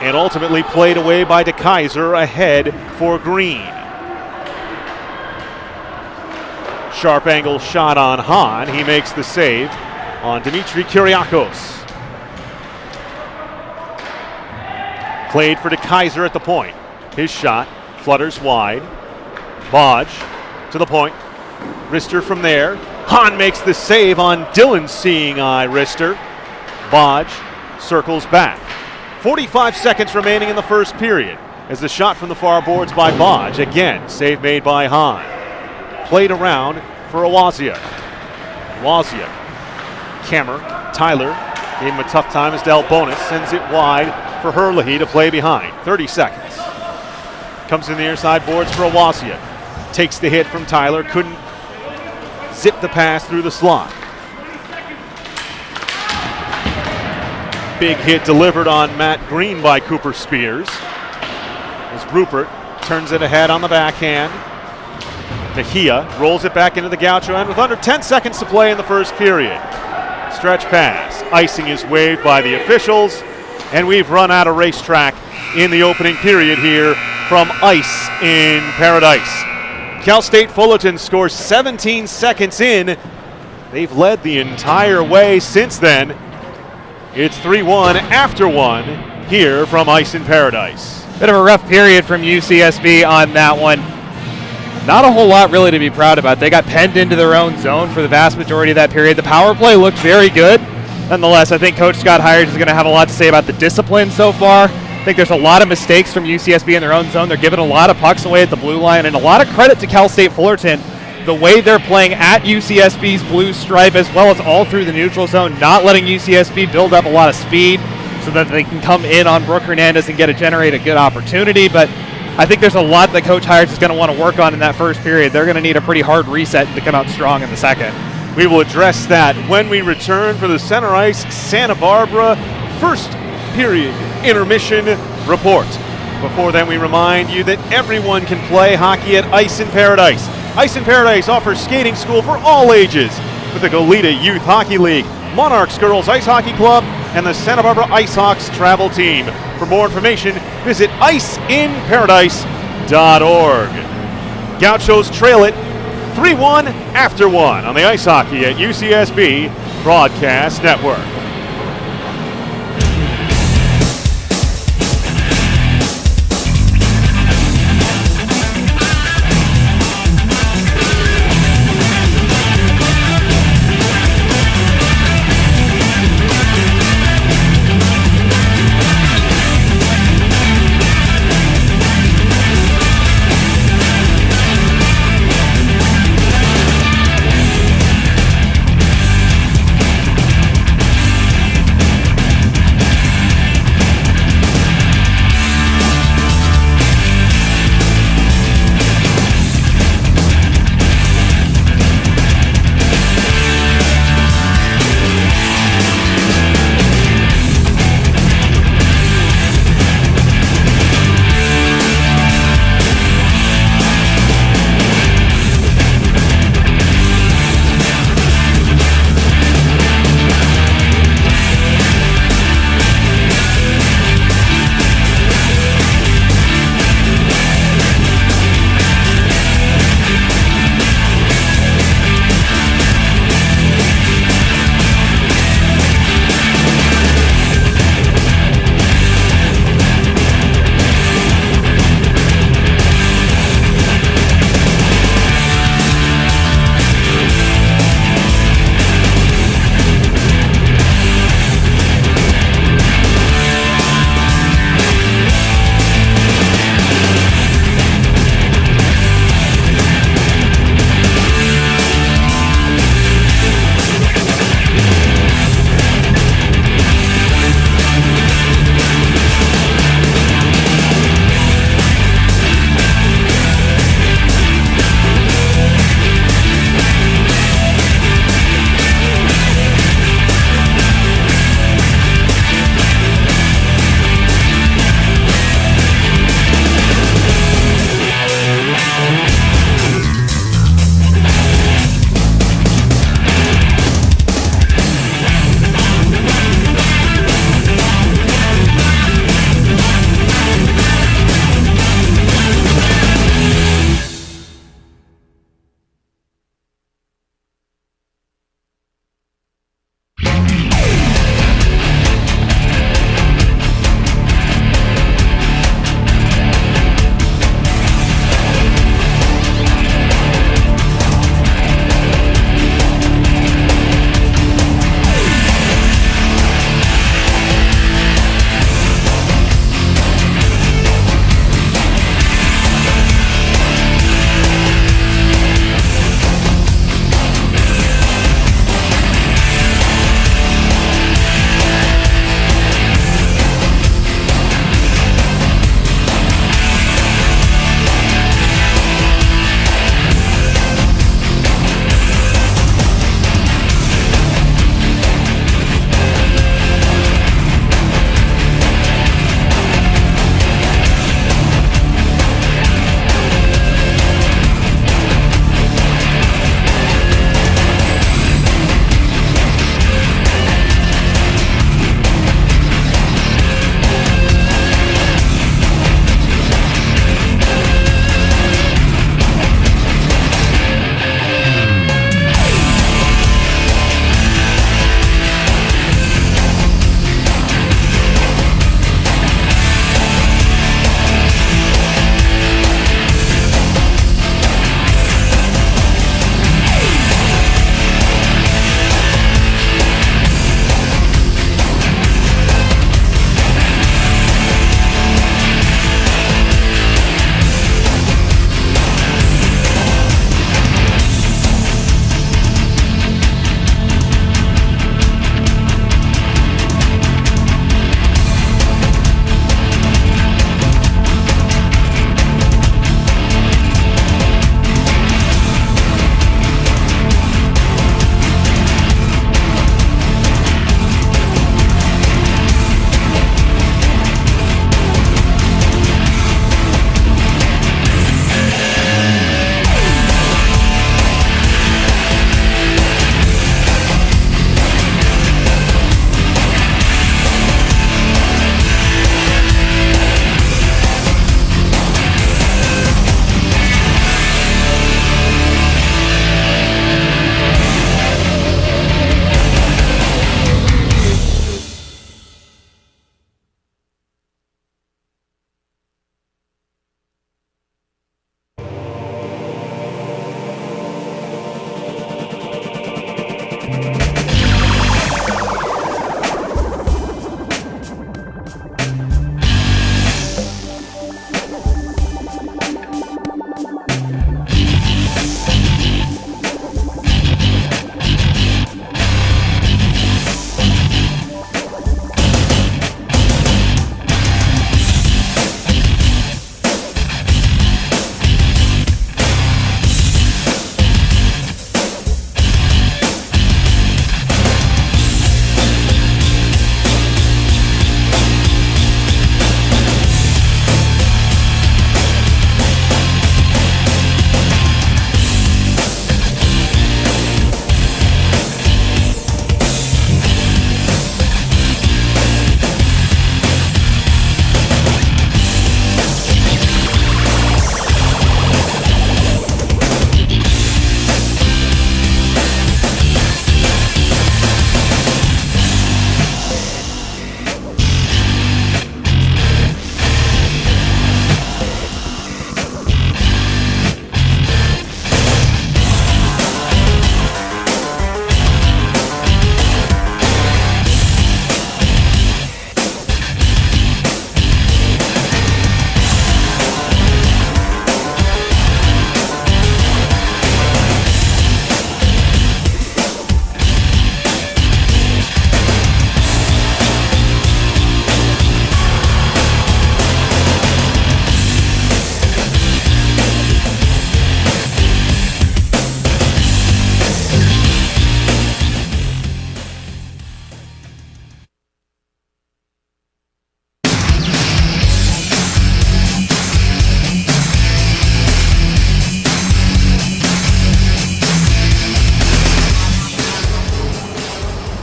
And ultimately played away by DeKaiser ahead for Green. Sharp angle shot on Hahn. He makes the save on Dmitry Kyriakos. Played for DeKaiser at the point. His shot flutters wide. Bodge to the point. Rister from there. Hahn makes the save on Dylan's seeing eye Rister. Bodge circles back. 45 seconds remaining in the first period as the shot from the far boards by Bodge. Again, save made by Hahn. Played around for Awazia. Awazia. Kammer. Tyler gave him a tough time as Del Bonus sends it wide for Herlihy to play behind. 30 seconds. Comes in the near side boards for Awazia. Takes the hit from Tyler. Couldn't zip the pass through the slot. Big hit delivered on Matt Green by Cooper Spears. As Rupert turns it ahead on the backhand. Mejia rolls it back into the Gaucho end with under 10 seconds to play in the first period. Stretch pass. Icing is waved by the officials, and we've run out of racetrack in the opening period here from Ice in Paradise. Cal State Fullerton scores 17 seconds in. They've led the entire way since then. It's 3-1 after one here from Ice in Paradise. Bit of a rough period from UCSB on that one. Not a whole lot really to be proud about. They got penned into their own zone for the vast majority of that period. The power play looked very good. Nonetheless, I think Coach Scott Hires is going to have a lot to say about the discipline so far. I think there's a lot of mistakes from UCSB in their own zone. They're giving a lot of pucks away at the blue line, and a lot of credit to Cal State Fullerton. The way they're playing at UCSB's blue stripe as well as all through the neutral zone, not letting UCSB build up a lot of speed so that they can come in on Brooke Hernandez and generate a good opportunity. But I think there's a lot that Coach Hires is going to want to work on in that first period. They're going to need a pretty hard reset to come out strong in the second. We will address that when we return for the Center Ice Santa Barbara first period intermission report. Before then, we remind you that everyone can play hockey at Ice in Paradise. Ice in Paradise offers skating school for all ages with the Goleta Youth Hockey League, Monarchs Girls Ice Hockey Club, and the Santa Barbara Ice Hawks travel team. For more information, visit iceinparadise.org. Gauchos trail it 3-1 after one on the Ice Hockey at UCSB Broadcast Network.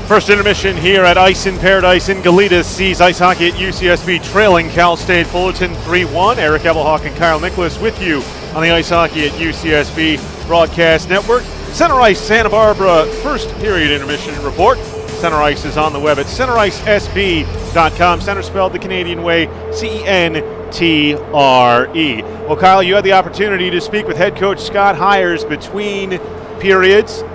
First intermission here at Ice in Paradise in Goleta sees ice hockey at UCSB trailing Cal State Fullerton 3-1. Eric Evelhoch and Kyle Nicolas with you on the Ice Hockey at UCSB Broadcast Network. Center Ice Santa Barbara first period intermission report. Center Ice is on the web at centericesb.com. Center spelled the Canadian way, Centre. Well, Kyle, you had the opportunity to speak with head coach Scott Hires between periods.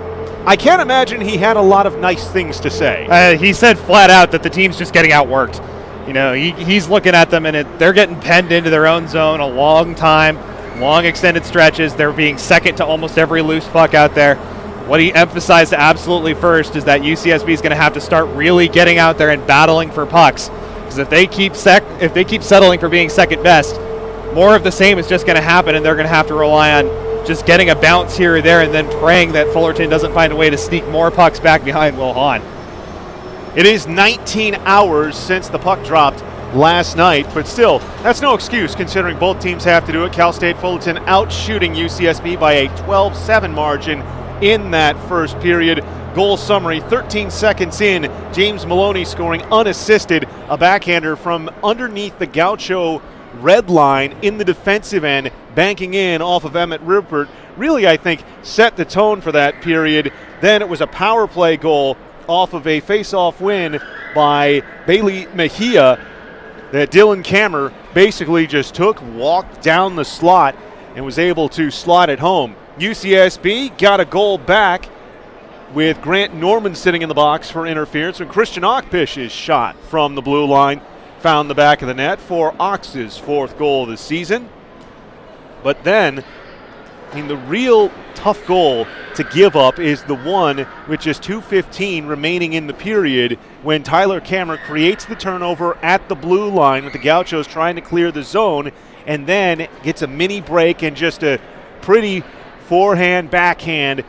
I can't imagine he had a lot of nice things to say. He said flat out that the team's just getting outworked. You know, he's looking at them, and they're getting penned into their own zone a long time, long extended stretches. They're being second to almost every loose puck out there. What he emphasized absolutely first is that UCSB is going to have to start really getting out there and battling for pucks. Because if they keep settling for being second best, more of the same is just going to happen, and they're going to have to rely on just getting a bounce here or there and then praying that Fullerton doesn't find a way to sneak more pucks back behind Will Hahn. It is 19 hours since the puck dropped last night, but still, that's no excuse considering both teams have to do it. Cal State Fullerton out shooting UCSB by a 12-7 margin in that first period. Goal summary, 13 seconds in, James Maloney scoring unassisted, a backhander from underneath the Gaucho red line in the defensive end, banking in off of Emmett Rupert. Really, I think, set the tone for that period. Then it was a power play goal off of a face-off win by Bailey Mejia that Dylan Kammer basically just walked down the slot and was able to slot it home. UCSB got a goal back with Grant Norman sitting in the box for interference when Christian Ockpish's shot from the blue line found the back of the net for Ox's fourth goal of the season. But then, the real tough goal to give up is the one with just 2:15 remaining in the period when Tyler Kammer creates the turnover at the blue line with the Gauchos trying to clear the zone, and then gets a mini break and just a pretty forehand, backhand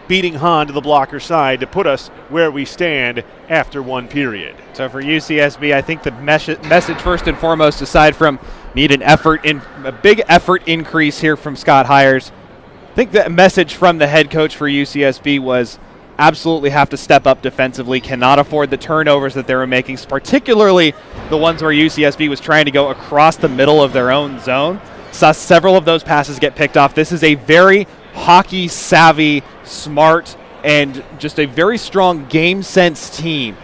beating Hahn to the blocker side to put us where we stand after one period. So for UCSB, I think the message first and foremost, aside from need a big effort increase here from Scott Hires, I think the message from the head coach for UCSB was absolutely have to step up defensively, cannot afford the turnovers that they were making, particularly the ones where UCSB was trying to go across the middle of their own zone. Saw several of those passes get picked off. This is a very hockey savvy, smart, and just a very strong game sense team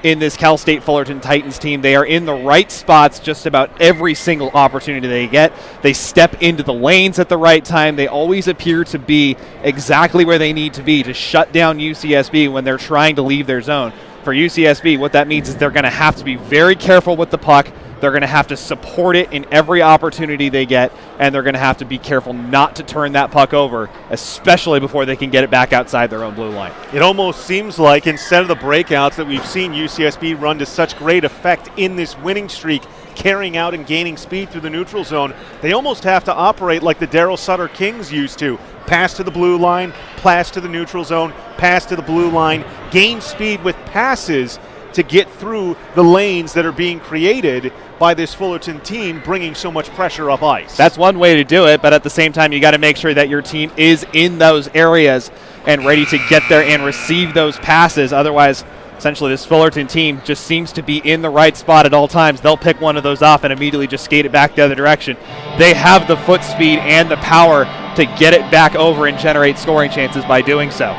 in this Cal State Fullerton Titans team. They are in the right spots just about every single opportunity they get. They step into the lanes at the right time. They always appear to be exactly where they need to be to shut down UCSB when they're trying to leave their zone. For UCSB, what that means is they're going to have to be very careful with the puck. They're going to have to support it in every opportunity they get, and they're going to have to be careful not to turn that puck over, especially before they can get it back outside their own blue line. It almost seems like instead of the breakouts that we've seen UCSB run to such great effect in this winning streak, carrying out and gaining speed through the neutral zone, they almost have to operate like the Daryl Sutter Kings used to. Pass to the blue line, pass to the neutral zone, pass to the blue line, gain speed with passes to get through the lanes that are being created by this Fullerton team, bringing so much pressure up ice. That's one way to do it, but at the same time, you got to make sure that your team is in those areas and ready to get there and receive those passes. Otherwise, essentially, this Fullerton team just seems to be in the right spot at all times. They'll pick one of those off and immediately just skate it back the other direction. They have the foot speed and the power to get it back over and generate scoring chances by doing so.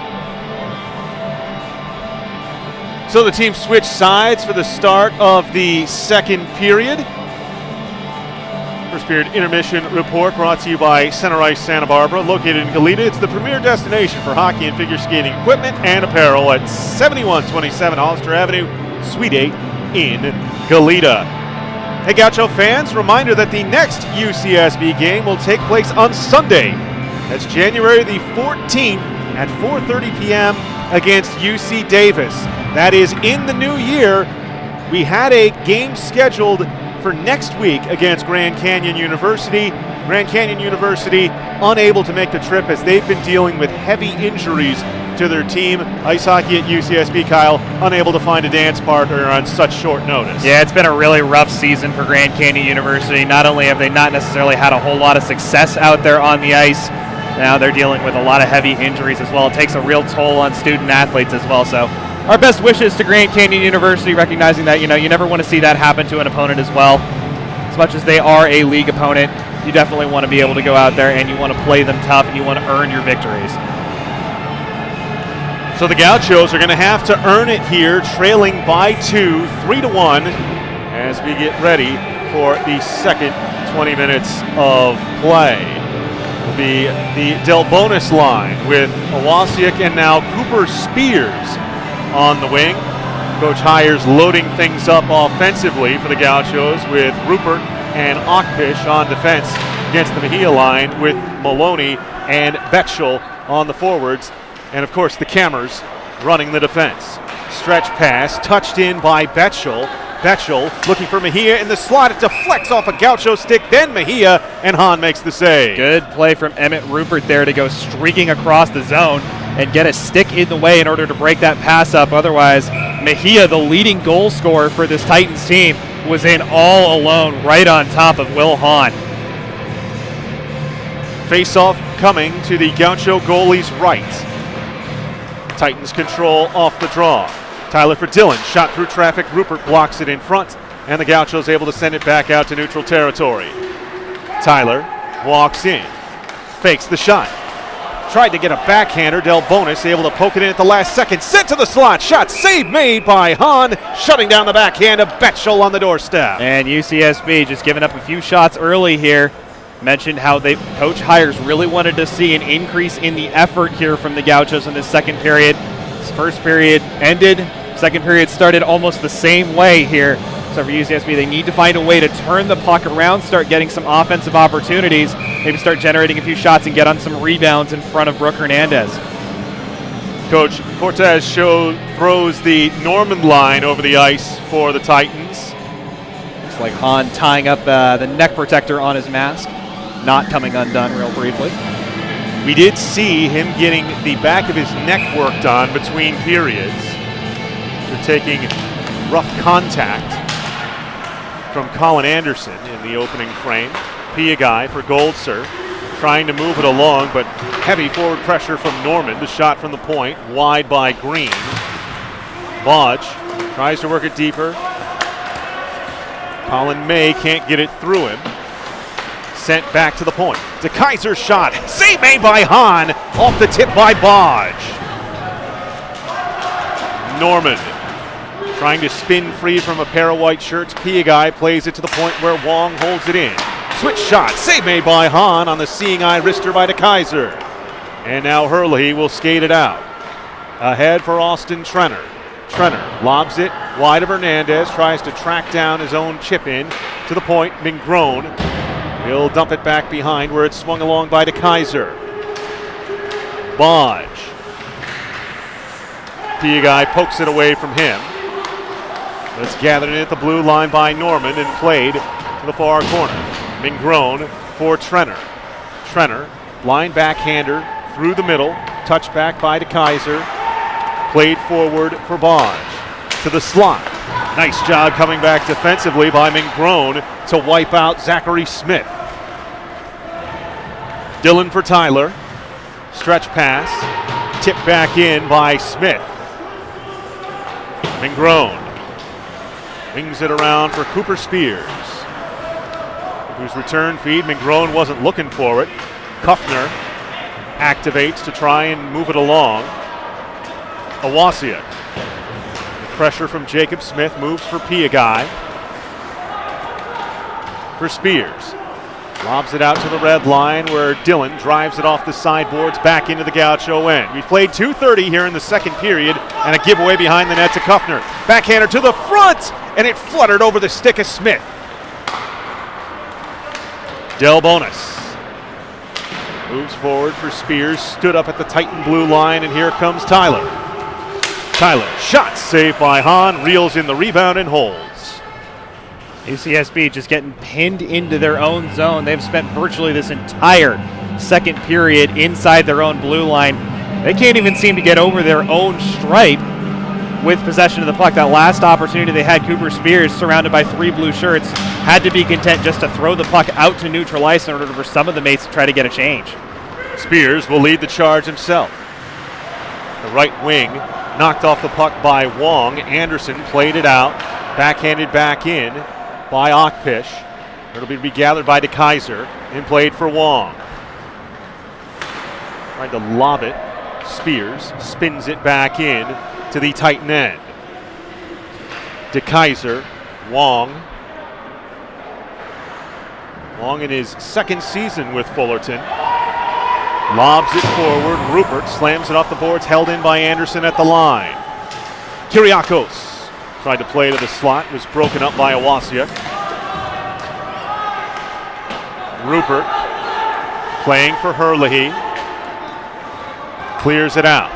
So the team switched sides for the start of the second period. First period intermission report brought to you by Center Ice Santa Barbara, located in Goleta. It's the premier destination for hockey and figure skating equipment and apparel at 7127 Hollister Avenue, Suite 8 in Goleta. Hey Gaucho fans, reminder that the next UCSB game will take place on Sunday. That's January the 14th at 4:30 p.m. against UC Davis. That is in the new year. We had a game scheduled for next week against Grand Canyon University. Grand Canyon University unable to make the trip as they've been dealing with heavy injuries to their team. Ice hockey at UCSB, Kyle, unable to find a dance partner on such short notice. Yeah, it's been a really rough season for Grand Canyon University. Not only have they not necessarily had a whole lot of success out there on the ice, now they're dealing with a lot of heavy injuries as well. It takes a real toll on student athletes as well. So our best wishes to Grand Canyon University, recognizing that, you never want to see that happen to an opponent as well. As much as they are a league opponent, you definitely want to be able to go out there and you want to play them tough and you want to earn your victories. So the Gauchos are going to have to earn it here, trailing by 2, 3-1, as we get ready for the second 20 minutes of play. The Del Bonus line with Owasiak and now Cooper Spears on the wing. Coach Hires loading things up offensively for the Gauchos with Rupert and Ockpish on defense against the Mejia line with Maloney and Betschel on the forwards. And, of course, the Cammers running the defense. Stretch pass, touched in by Betschel. Betschel looking for Mejia in the slot. It deflects off a Gaucho stick, then Mejia, and Hahn makes the save. Good play from Emmett Rupert there to go streaking across the zone and get a stick in the way in order to break that pass up. Otherwise, Mejia, the leading goal scorer for this Titans team, was in all alone right on top of Will Hahn. Face-off coming to the Gaucho goalie's right. Titans control off the draw. Tyler for Dillon, shot through traffic. Rupert blocks it in front, and the Gauchos able to send it back out to neutral territory. Tyler walks in, fakes the shot. Tried to get a backhander. Del Bonus able to poke it in at the last second. Sent to the slot. Shot save made by Hahn, shutting down the backhand of Betschel on the doorstep. And UCSB just giving up a few shots early here. Mentioned how Coach Hires really wanted to see an increase in the effort here from the Gauchos in this second period. This first period ended. Second period started almost the same way here. So for UCSB, they need to find a way to turn the puck around, start getting some offensive opportunities, maybe start generating a few shots and get on some rebounds in front of Brooke Hernandez. Coach Cortez throws the Norman line over the ice for the Titans. Looks like Hahn tying up the neck protector on his mask, not coming undone real briefly. We did see him getting the back of his neck worked on between periods. They're taking rough contact from Colin Anderson in the opening frame. Pia guy for Goldser, trying to move it along, but heavy forward pressure from Norman. The shot from the point, wide by Green. Bodge tries to work it deeper. Colin May can't get it through him. Sent back to the point. To Kaiser's shot. Save made by Hahn. Off the tip by Bodge. Norman trying to spin free from a pair of white shirts. Piagai plays it to the point where Wong holds it in. Switch shot. Save made by Hahn on the seeing eye wrister by DeKaiser. And now Hurley will skate it out. Ahead for Austin Trenner. Trenner lobs it wide of Hernandez. Tries to track down his own chip in. To the point. Mingrone. He'll dump it back behind where it's swung along by DeKaiser. Bodge. Piagai pokes it away from him. It's gathered in at the blue line by Norman and played to the far corner. Mingrone for Trenner. Trenner, line backhander through the middle. Touchback by DeKaiser. Played forward for Bodge. To the slot. Nice job coming back defensively by Mingrone to wipe out Zachary Smith. Dillon for Tyler. Stretch pass. Tipped back in by Smith. Mingrone wings it around for Cooper Spears, whose return feed, Mingrone wasn't looking for it. Kuffner activates to try and move it along. Owasiak. Pressure from Jacob Smith, moves for Piagai. For Spears. Lobs it out to the red line where Dillon drives it off the sideboards back into the Gaucho end. We've played 2:30 here in the second period and a giveaway behind the net to Kuffner. Backhander to the front, and it fluttered over the stick of Smith. Del Bonus moves forward for Spears, stood up at the Titan blue line, and here comes Tyler. Tyler, shot saved by Hahn, reels in the rebound and holds. UCSB just getting pinned into their own zone. They've spent virtually this entire second period inside their own blue line. They can't even seem to get over their own stripe with possession of the puck. That last opportunity they had, Cooper Spears, surrounded by three blue shirts, had to be content just to throw the puck out to neutral ice in order for some of the mates to try to get a change. Spears will lead the charge himself. The right wing Knocked off the puck by Wong. Anderson played it out. Backhanded back in by Achpish. It'll be gathered by DeKaiser and played for Wong. Tried to lob it. Spears spins it back in to the Titan end. DeKaiser, Wong. Wong in his second season with Fullerton. Lobs it forward. Rupert slams it off the boards, held in by Anderson at the line. Kyriakos tried to play to the slot, was broken up by Awasiak. Rupert playing for Herlihy. Clears it out.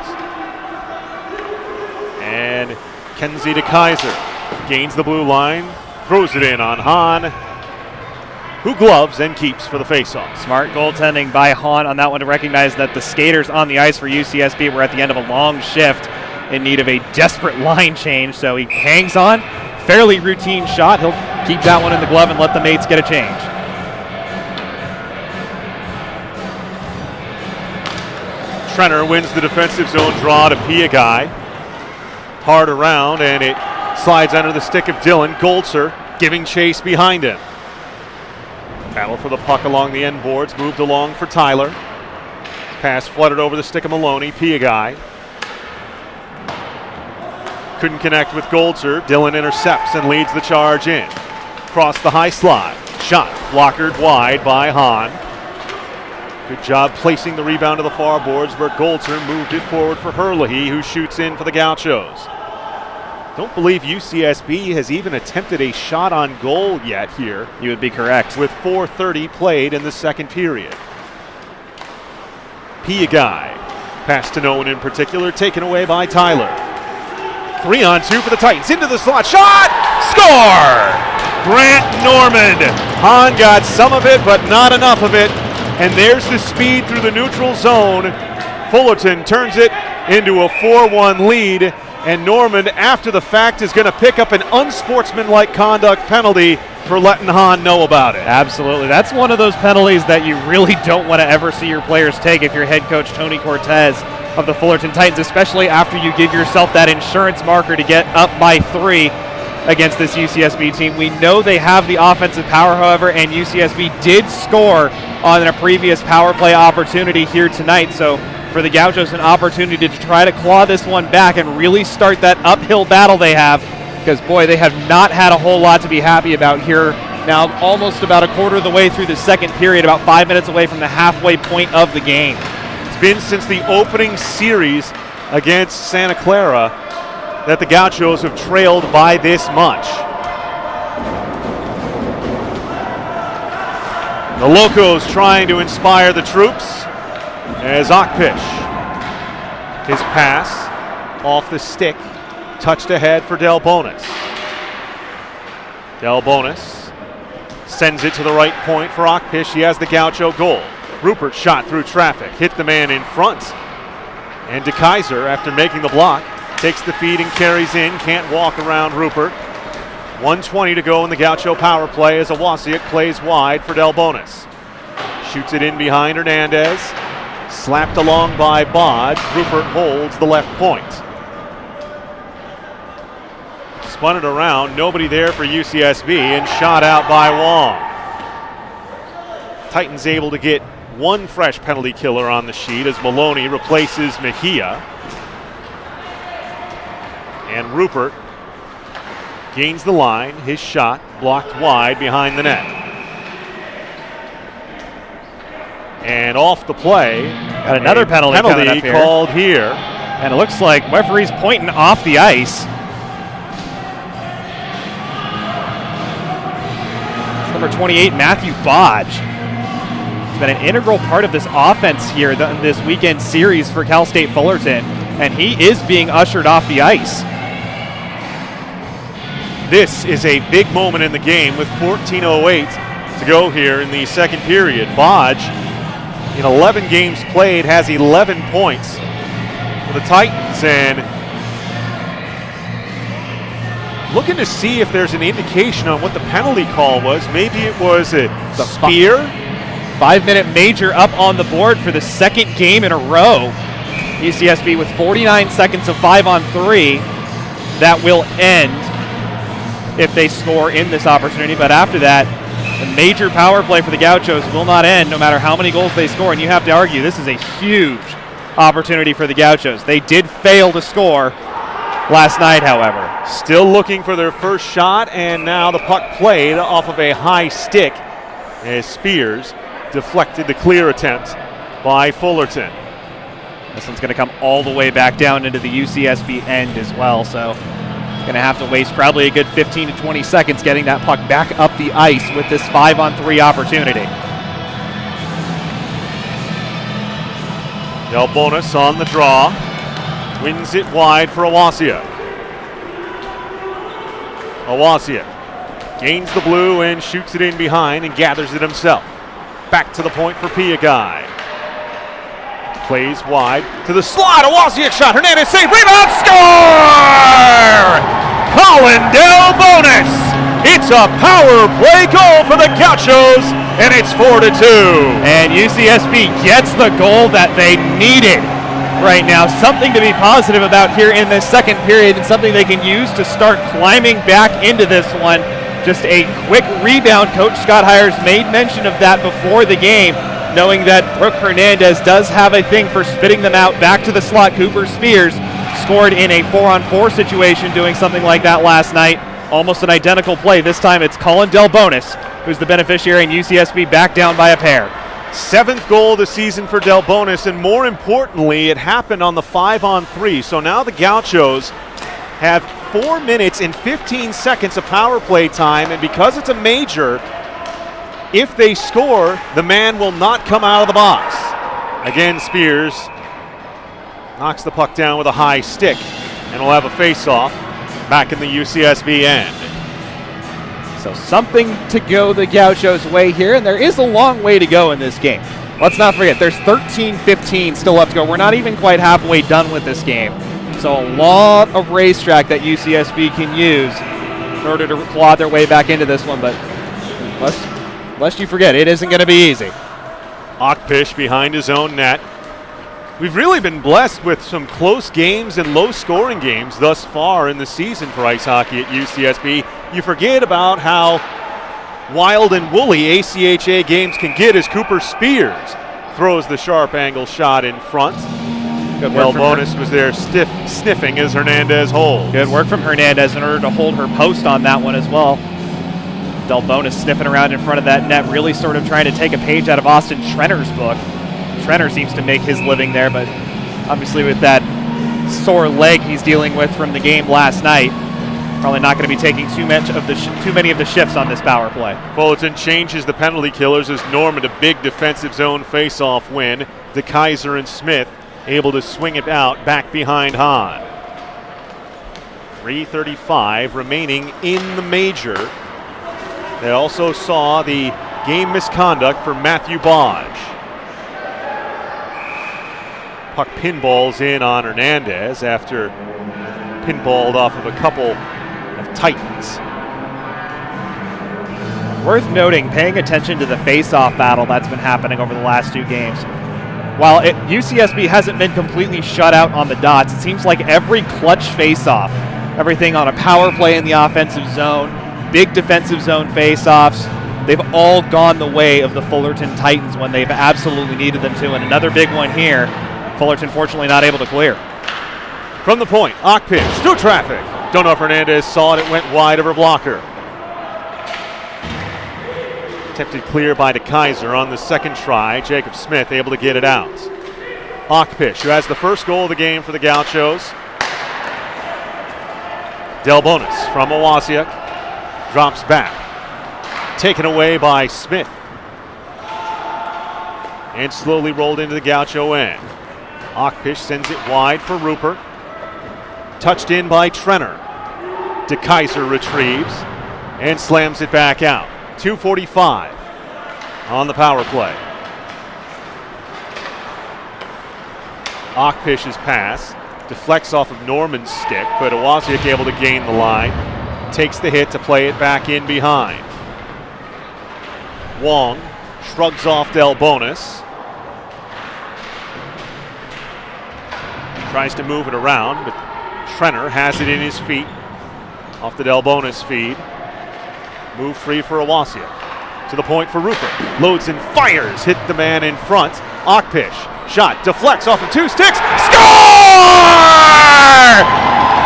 And Kenzie DeKaiser gains the blue line, throws it in on Hahn, who gloves and keeps for the faceoff. Smart goaltending by Hahn on that one to recognize that the skaters on the ice for UCSB were at the end of a long shift in need of a desperate line change, so he hangs on. Fairly routine shot. He'll keep that one in the glove and let the mates get a change. Trenner wins the defensive zone draw to Piagai. Hard around, and it slides under the stick of Dylan. Goltzer giving chase behind him. Battle for the puck along the end boards, moved along for Tyler. Pass flooded over the stick of Maloney. Piagai couldn't connect with Goltzer. Dylan intercepts and leads the charge in. Across the high slot. Shot blockered wide by Hahn. Good job placing the rebound to the far boards where Goltzer moved it forward for Herlihy, who shoots in for the Gauchos. Don't believe UCSB has even attempted a shot on goal yet here. You would be correct. With 4:30 played in the second period. Piagai, pass to no one in particular, taken away by Tyler. 3-on-2 for the Titans, into the slot, shot, score! Grant Normand. Hahn got some of it, but not enough of it. And there's the speed through the neutral zone. Fullerton turns it into a 4-1 lead. And Normand, after the fact, is going to pick up an unsportsmanlike conduct penalty for letting Hahn know about it. Absolutely. That's one of those penalties that you really don't want to ever see your players take if you're head coach Tony Cortez of the Fullerton Titans, especially after you give yourself that insurance marker to get up by 3 against this UCSB team. We know they have the offensive power, however, and UCSB did score on a previous power play opportunity here tonight. So for the Gauchos, an opportunity to try to claw this one back and really start that uphill battle they have, because boy, they have not had a whole lot to be happy about here. Now almost about a quarter of the way through the second period, about 5 minutes away from the halfway point of the game. It's been since the opening series against Santa Clara that the Gauchos have trailed by this much. The Locos trying to inspire the troops as Achpish. His pass off the stick, touched ahead for Delbonis. Delbonis sends it to the right point for Achpish. He has the Gaucho goal. Rupert shot through traffic, hit the man in front. And DeKaiser, after making the block, takes the feed and carries in. Can't walk around Rupert. 1:20 to go in the Gaucho power play as Awasiak plays wide for Delbonis. Shoots it in behind Hernandez. Slapped along by Bodge. Rupert holds the left point. Spun it around. Nobody there for UCSB and shot out by Wong. Titans able to get one fresh penalty killer on the sheet as Maloney replaces Mejia. And Rupert gains the line. His shot blocked wide behind the net. And off the play, got another penalty called here. And it looks like referee's pointing off the ice. It's number 28, Matthew Bodge. He's been an integral part of this offense here in this weekend series for Cal State Fullerton, and he is being ushered off the ice. This is a big moment in the game with 14:08 to go here in the second period. Bodge, in 11 games played, has 11 points for the Titans, and looking to see if there's an indication on what the penalty call was. Maybe it was a spear. 5-minute major up on the board for the second game in a row UCSB with 49 seconds of 5-on-3. That will end if they score in this opportunity, but after that, a major power play for the Gauchos will not end no matter how many goals they score, and you have to argue this is a huge opportunity for the Gauchos. They did fail to score last night, however. Still looking for their first shot, and now the puck played off of a high stick as Spears deflected the clear attempt by Fullerton. This one's going to come all the way back down into the UCSB end as well, so going to have to waste probably a good 15 to 20 seconds getting that puck back up the ice with this 5-on-3 opportunity. Delbonis on the draw. Wins it wide for Awasiak. Awasiak gains the blue and shoots it in behind and gathers it himself. Back to the point for Piagai. Plays wide to the slot. Awasiak shot. Hernandez save. Rebound. Score! Colin Delbonis. It's a power play goal for the Gauchos, and it's 4-2. And UCSB gets the goal that they needed right now. Something to be positive about here in this second period, and something they can use to start climbing back into this one. Just a quick rebound. Coach Scott Hires made mention of that before the game, knowing that Brooke Hernandez does have a thing for spitting them out back to the slot. Cooper Spears scored in a 4-on-4 situation doing something like that last night. Almost an identical play. This time it's Colin Delbonis who's the beneficiary, and UCSB back down by a pair. 7th goal of the season for Delbonis, and more importantly, it happened on the 5-on-3. So now the Gauchos have 4 minutes and 15 seconds of power play time, and because it's a major, if they score, the man will not come out of the box. Again, Spears knocks the puck down with a high stick, and we'll have a face-off back in the UCSB end. So something to go the Gauchos' way here, and there is a long way to go in this game. Let's not forget, there's 13-15 still left to go. We're not even quite halfway done with this game. So a lot of racetrack that UCSB can use in order to claw their way back into this one, but lest you forget, it isn't going to be easy. Achpish behind his own net. We've really been blessed with some close games and low-scoring games thus far in the season for ice hockey at UCSB. You forget about how wild and woolly ACHA games can get as Cooper Spears throws the sharp angle shot in front. Delbonis was there sniffing as Hernandez holds. Good work from Hernandez in order to hold her post on that one as well. Delbonis sniffing around in front of that net, really sort of trying to take a page out of Austin Trenner's book. Trenner seems to make his living there, but obviously with that sore leg he's dealing with from the game last night, probably not going to be taking too many of the shifts on this power play. Fullerton changes the penalty killers as Norman, a big defensive zone face-off win. DeKaiser and Smith able to swing it out back behind Hahn. 3:35 remaining in the major. They also saw the game misconduct for Matthew Bodge. Puck pinballs in on Hernandez after pinballed off of a couple of Titans. Worth noting, paying attention to the face-off battle that's been happening over the last 2 games. While UCSB hasn't been completely shut out on the dots, it seems like every clutch face-off, everything on a power play in the offensive zone, big defensive zone face-offs, they've all gone the way of the Fullerton Titans when they've absolutely needed them to. And another big one here, Fullerton fortunately not able to clear. From the point, Achpish through traffic. Don't know if Hernandez saw it. It went wide of her blocker. Attempted clear by DeKaiser on the second try. Jacob Smith able to get it out. Achpish, who has the first goal of the game for the Gauchos. Delbonis from Awasiak. Drops back. Taken away by Smith. And slowly rolled into the Gaucho end. Achpish sends it wide for Rupert. Touched in by Trenner. DeKaiser retrieves and slams it back out. 2:45 on the power play. Achpish's pass deflects off of Norman's stick, but Awasiak able to gain the line. Takes the hit to play it back in behind. Wong shrugs off Delbonis. Tries to move it around, but Trenner has it in his feet. Off the Delbonis feed. Move free for Awasiak. To the point for Rupert. Loads and fires. Hit the man in front. Akpish. Shot. Deflects off of 2 sticks. Score!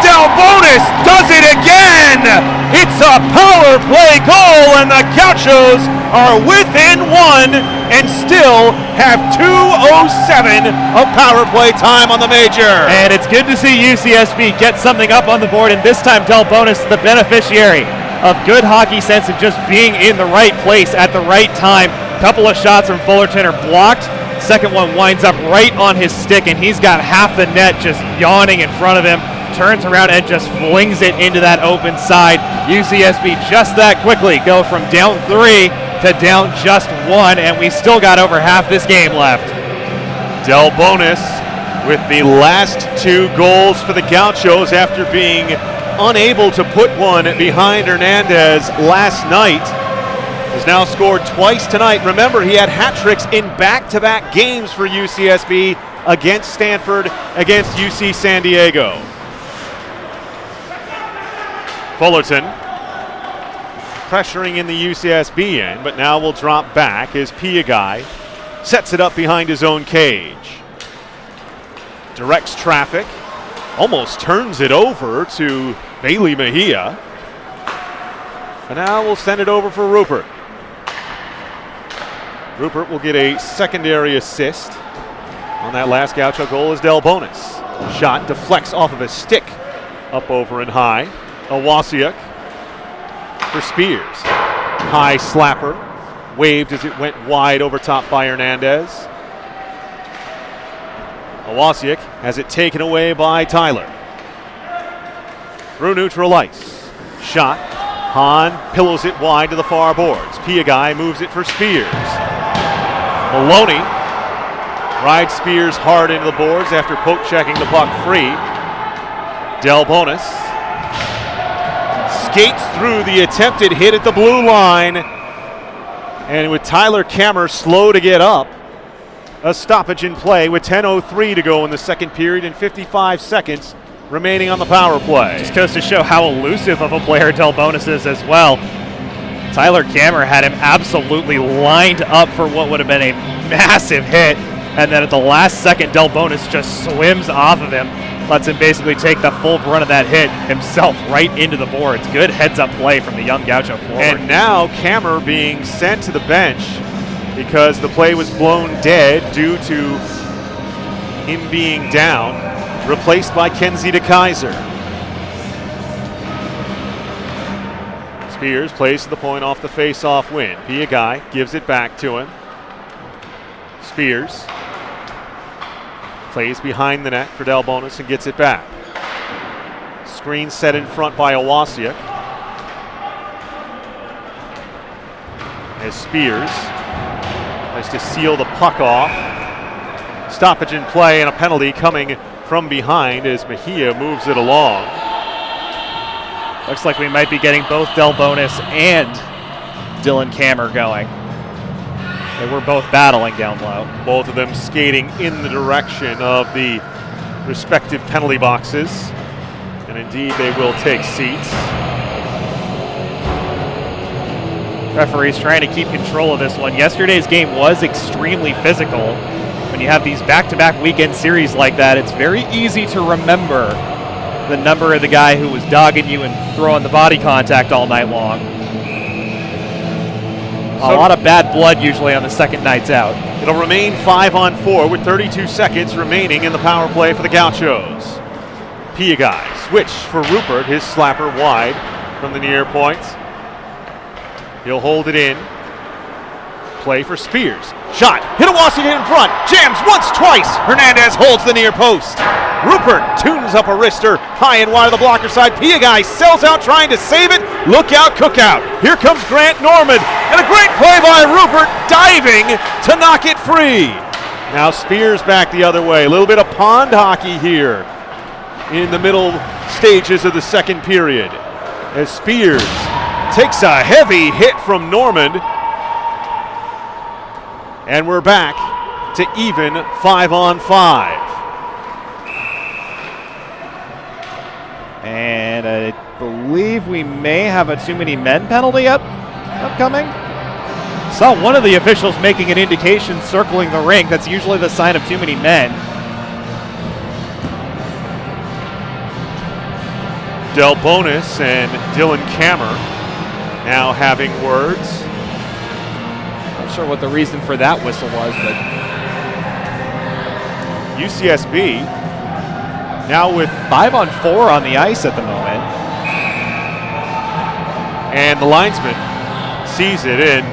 Delbonis does it again! It's a power play goal, and the Gauchos are within 1 and still have 2:07 of power play time on the major. And it's good to see UCSB get something up on the board, and this time Delbonis the beneficiary of good hockey sense and just being in the right place at the right time. Couple of shots from Fullerton are blocked. Second one winds up right on his stick, and he's got half the net just yawning in front of him. Turns around and just flings it into that open side. UCSB just that quickly go from down 3 to down just 1, and we still got over half this game left. Delbonis with the last 2 goals for the Gauchos after being unable to put one behind Hernandez last night. Has now scored twice tonight. Remember, he had hat tricks in back-to-back games for UCSB against Stanford, against UC San Diego. Fullerton pressuring in the UCSB end, but now will drop back as Piagai sets it up behind his own cage. Directs traffic, almost turns it over to Bailey Mejia. And now we'll send it over for Rupert. Rupert will get a secondary assist on that last Gaucho goal as Delbonis. Shot deflects off of a stick up over and high. Awasiak for Spears. High slapper. Waved as it went wide over top by Hernandez. Awasiak has it taken away by Tyler. Through neutral ice. Shot. Hahn pillows it wide to the far boards. Piagai moves it for Spears. Maloney rides Spears hard into the boards after poke checking the puck free. Delbonis skates through the attempted hit at the blue line. And with Tyler Kammer slow to get up, a stoppage in play with 10:03 to go in the second period and 55 seconds remaining on the power play. Just goes to show how elusive of a player Delbonis is as well. Tyler Kammer had him absolutely lined up for what would have been a massive hit, and then at the last second Delbonis just swims off of him, lets him basically take the full brunt of that hit himself right into the boards. Good heads-up play from the young Gaucho forward. And now Kammer being sent to the bench because the play was blown dead due to him being down, replaced by Kenzie DeKaiser. Spears plays to the point off the face-off win. Piagai gives it back to him. Spears plays behind the net for Delbonis and gets it back. Screen set in front by Awasiak. As Spears tries to seal the puck off. Stoppage in play and a penalty coming from behind as Mejia moves it along. Looks like we might be getting both Delbonis and Dylan Kammer going. They were both battling down low. Both of them skating in the direction of the respective penalty boxes. And indeed, they will take seats. Referee's trying to keep control of this one. Yesterday's game was extremely physical. When you have these back-to-back weekend series like that, it's very easy to remember the number of the guy who was dogging you and throwing the body contact all night long. A lot of bad blood usually on the second nights out. It'll remain 5-on-4 with 32 seconds remaining in the power play for the Gauchos. Piagai switch for Rupert, his slapper wide from the near point. He'll hold it in. Play for Spears. Shot. Hit Awasiak in front. Jams once, twice. Hernandez holds the near post. Rupert tunes up a wrister. High and wide of the blocker side. Piagai sells out trying to save it. Look out, Cookout. Here comes Grant Norman. And a great play by Rupert diving to knock it free. Now Spears back the other way. A little bit of pond hockey here in the middle stages of the second period. As Spears takes a heavy hit from Norman. And we're back to even 5-on-5. And I believe we may have a too many men penalty upcoming. Saw one of the officials making an indication circling the rink. That's usually the sign of too many men. Delbonis and Dylan Kammer now having words. Not sure what the reason for that whistle was, but UCSB now with 5 on 4 on the ice at the moment. And the linesman sees it and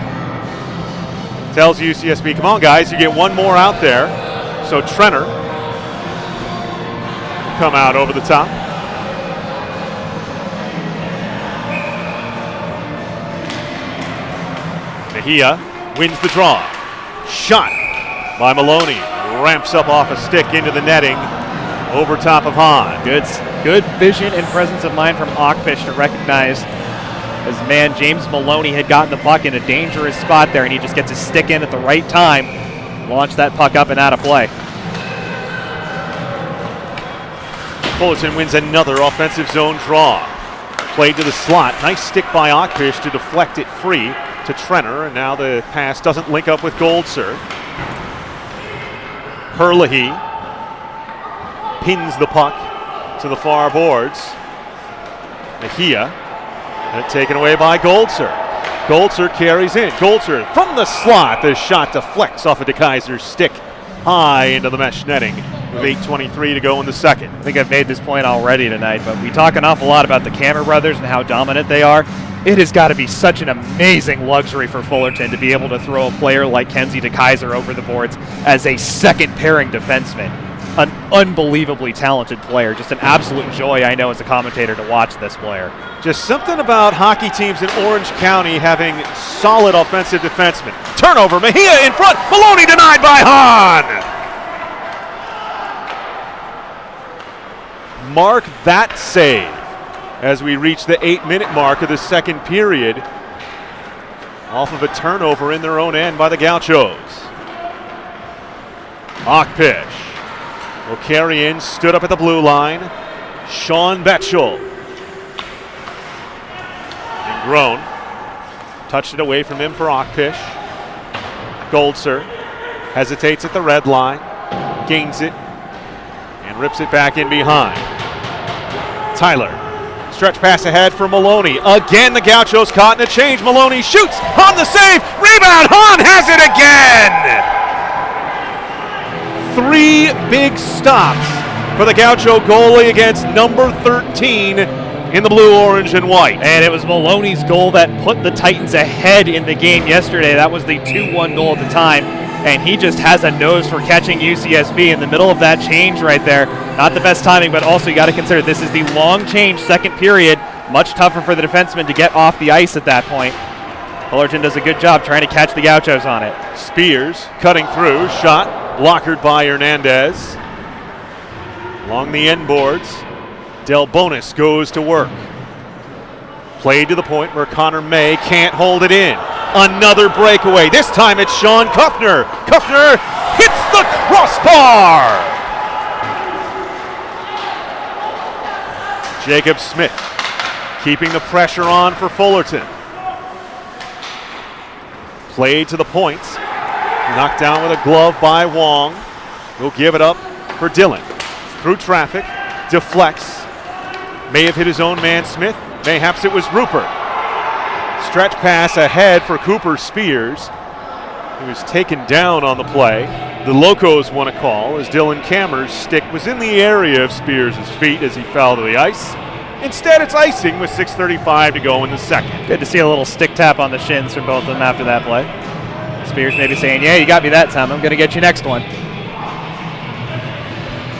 tells UCSB, come on guys, you get one more out there. So Trenner come out over the top. Mejia wins the draw. Shot by Maloney. Ramps up off a stick into the netting over top of Hahn. Good vision and presence of mind from Achpish to recognize his man James Maloney had gotten the puck in a dangerous spot there, and he just gets his stick in at the right time. Launch that puck up and out of play. Fullerton wins another offensive zone draw. Played to the slot. Nice stick by Achpish to deflect it free to Trenner, and now the pass doesn't link up with Goldser. Herlihy pins the puck to the far boards. Mejia, and taken away by Goldser. Goldser carries in. Goldser from the slot. The shot deflects off of DeKaiser's stick high into the mesh netting with 8:23 to go in the second. I think I've made this point already tonight, but we talk an awful lot about the Kammer brothers and how dominant they are. It has got to be such an amazing luxury for Fullerton to be able to throw a player like Kenzie DeKaiser over the boards as a second pairing defenseman. An unbelievably talented player. Just an absolute joy, I know, as a commentator to watch this player. Just something about hockey teams in Orange County having solid offensive defensemen. Turnover, Mejia in front, Maloney denied by Hahn. Mark that save as we reach the 8-minute mark of the second period off of a turnover in their own end by the Gauchos. Achpish will carry in, stood up at the blue line. Sean Betchel. And Grown touched it away from him for Achpish. Goldser hesitates at the red line, gains it, and rips it back in behind. Tyler, stretch pass ahead for Maloney. Again, the Gauchos caught in a change. Maloney shoots on the save. Rebound, Hahn has it again! 3 big stops for the Gaucho goalie against number 13 in the blue, orange, and white. And it was Maloney's goal that put the Titans ahead in the game yesterday. That was the 2-1 goal at the time. And he just has a nose for catching UCSB in the middle of that change right there. Not the best timing, but also you got to consider this is the long change, second period. Much tougher for the defenseman to get off the ice at that point. Fullerton does a good job trying to catch the Gauchos on it. Spears cutting through, shot blockered by Hernandez. Along the end boards, Delbonis goes to work. Played to the point where Connor May can't hold it in. Another breakaway. This time it's Sean Kuffner. Kuffner hits the crossbar. Jacob Smith keeping the pressure on for Fullerton. Played to the point. Knocked down with a glove by Wong. We'll give it up for Dillon. Through traffic, deflects. May have hit his own man Smith. Mayhaps it was Rupert. Stretch pass ahead for Cooper Spears. He was taken down on the play. The Locos won a call as Dylan Kammer's stick was in the area of Spears' feet as he fell to the ice. Instead, it's icing with 6:35 to go in the second. Good to see a little stick tap on the shins from both of them after that play. Spears maybe saying, yeah, you got me that time. I'm going to get you next one.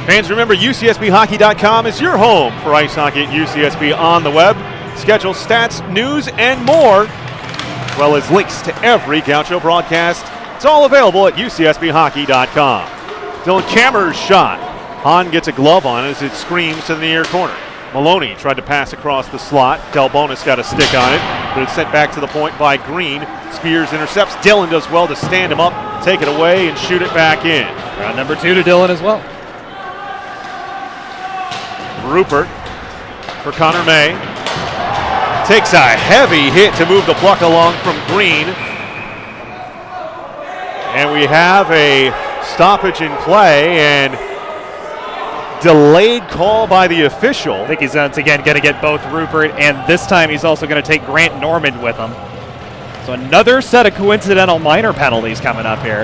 Fans, remember UCSBHockey.com is your home for ice hockey at UCSB on the web. Schedule, stats, news, and more, as well as links to every Gaucho broadcast. It's all available at UCSBHockey.com. Dylan Kammer's shot. Hahn gets a glove on as it screams to the near corner. Maloney tried to pass across the slot. Delbonis got a stick on it, but it's sent back to the point by Green. Spears intercepts. Dillon does well to stand him up, take it away, and shoot it back in. Round number 2 to Dillon as well. Rupert for Connor May. Takes a heavy hit to move the puck along from Green. And we have a stoppage in play and delayed call by the official. I think he's once again going to get both Rupert, and this time he's also going to take Grant Norman with him. So another set of coincidental minor penalties coming up here.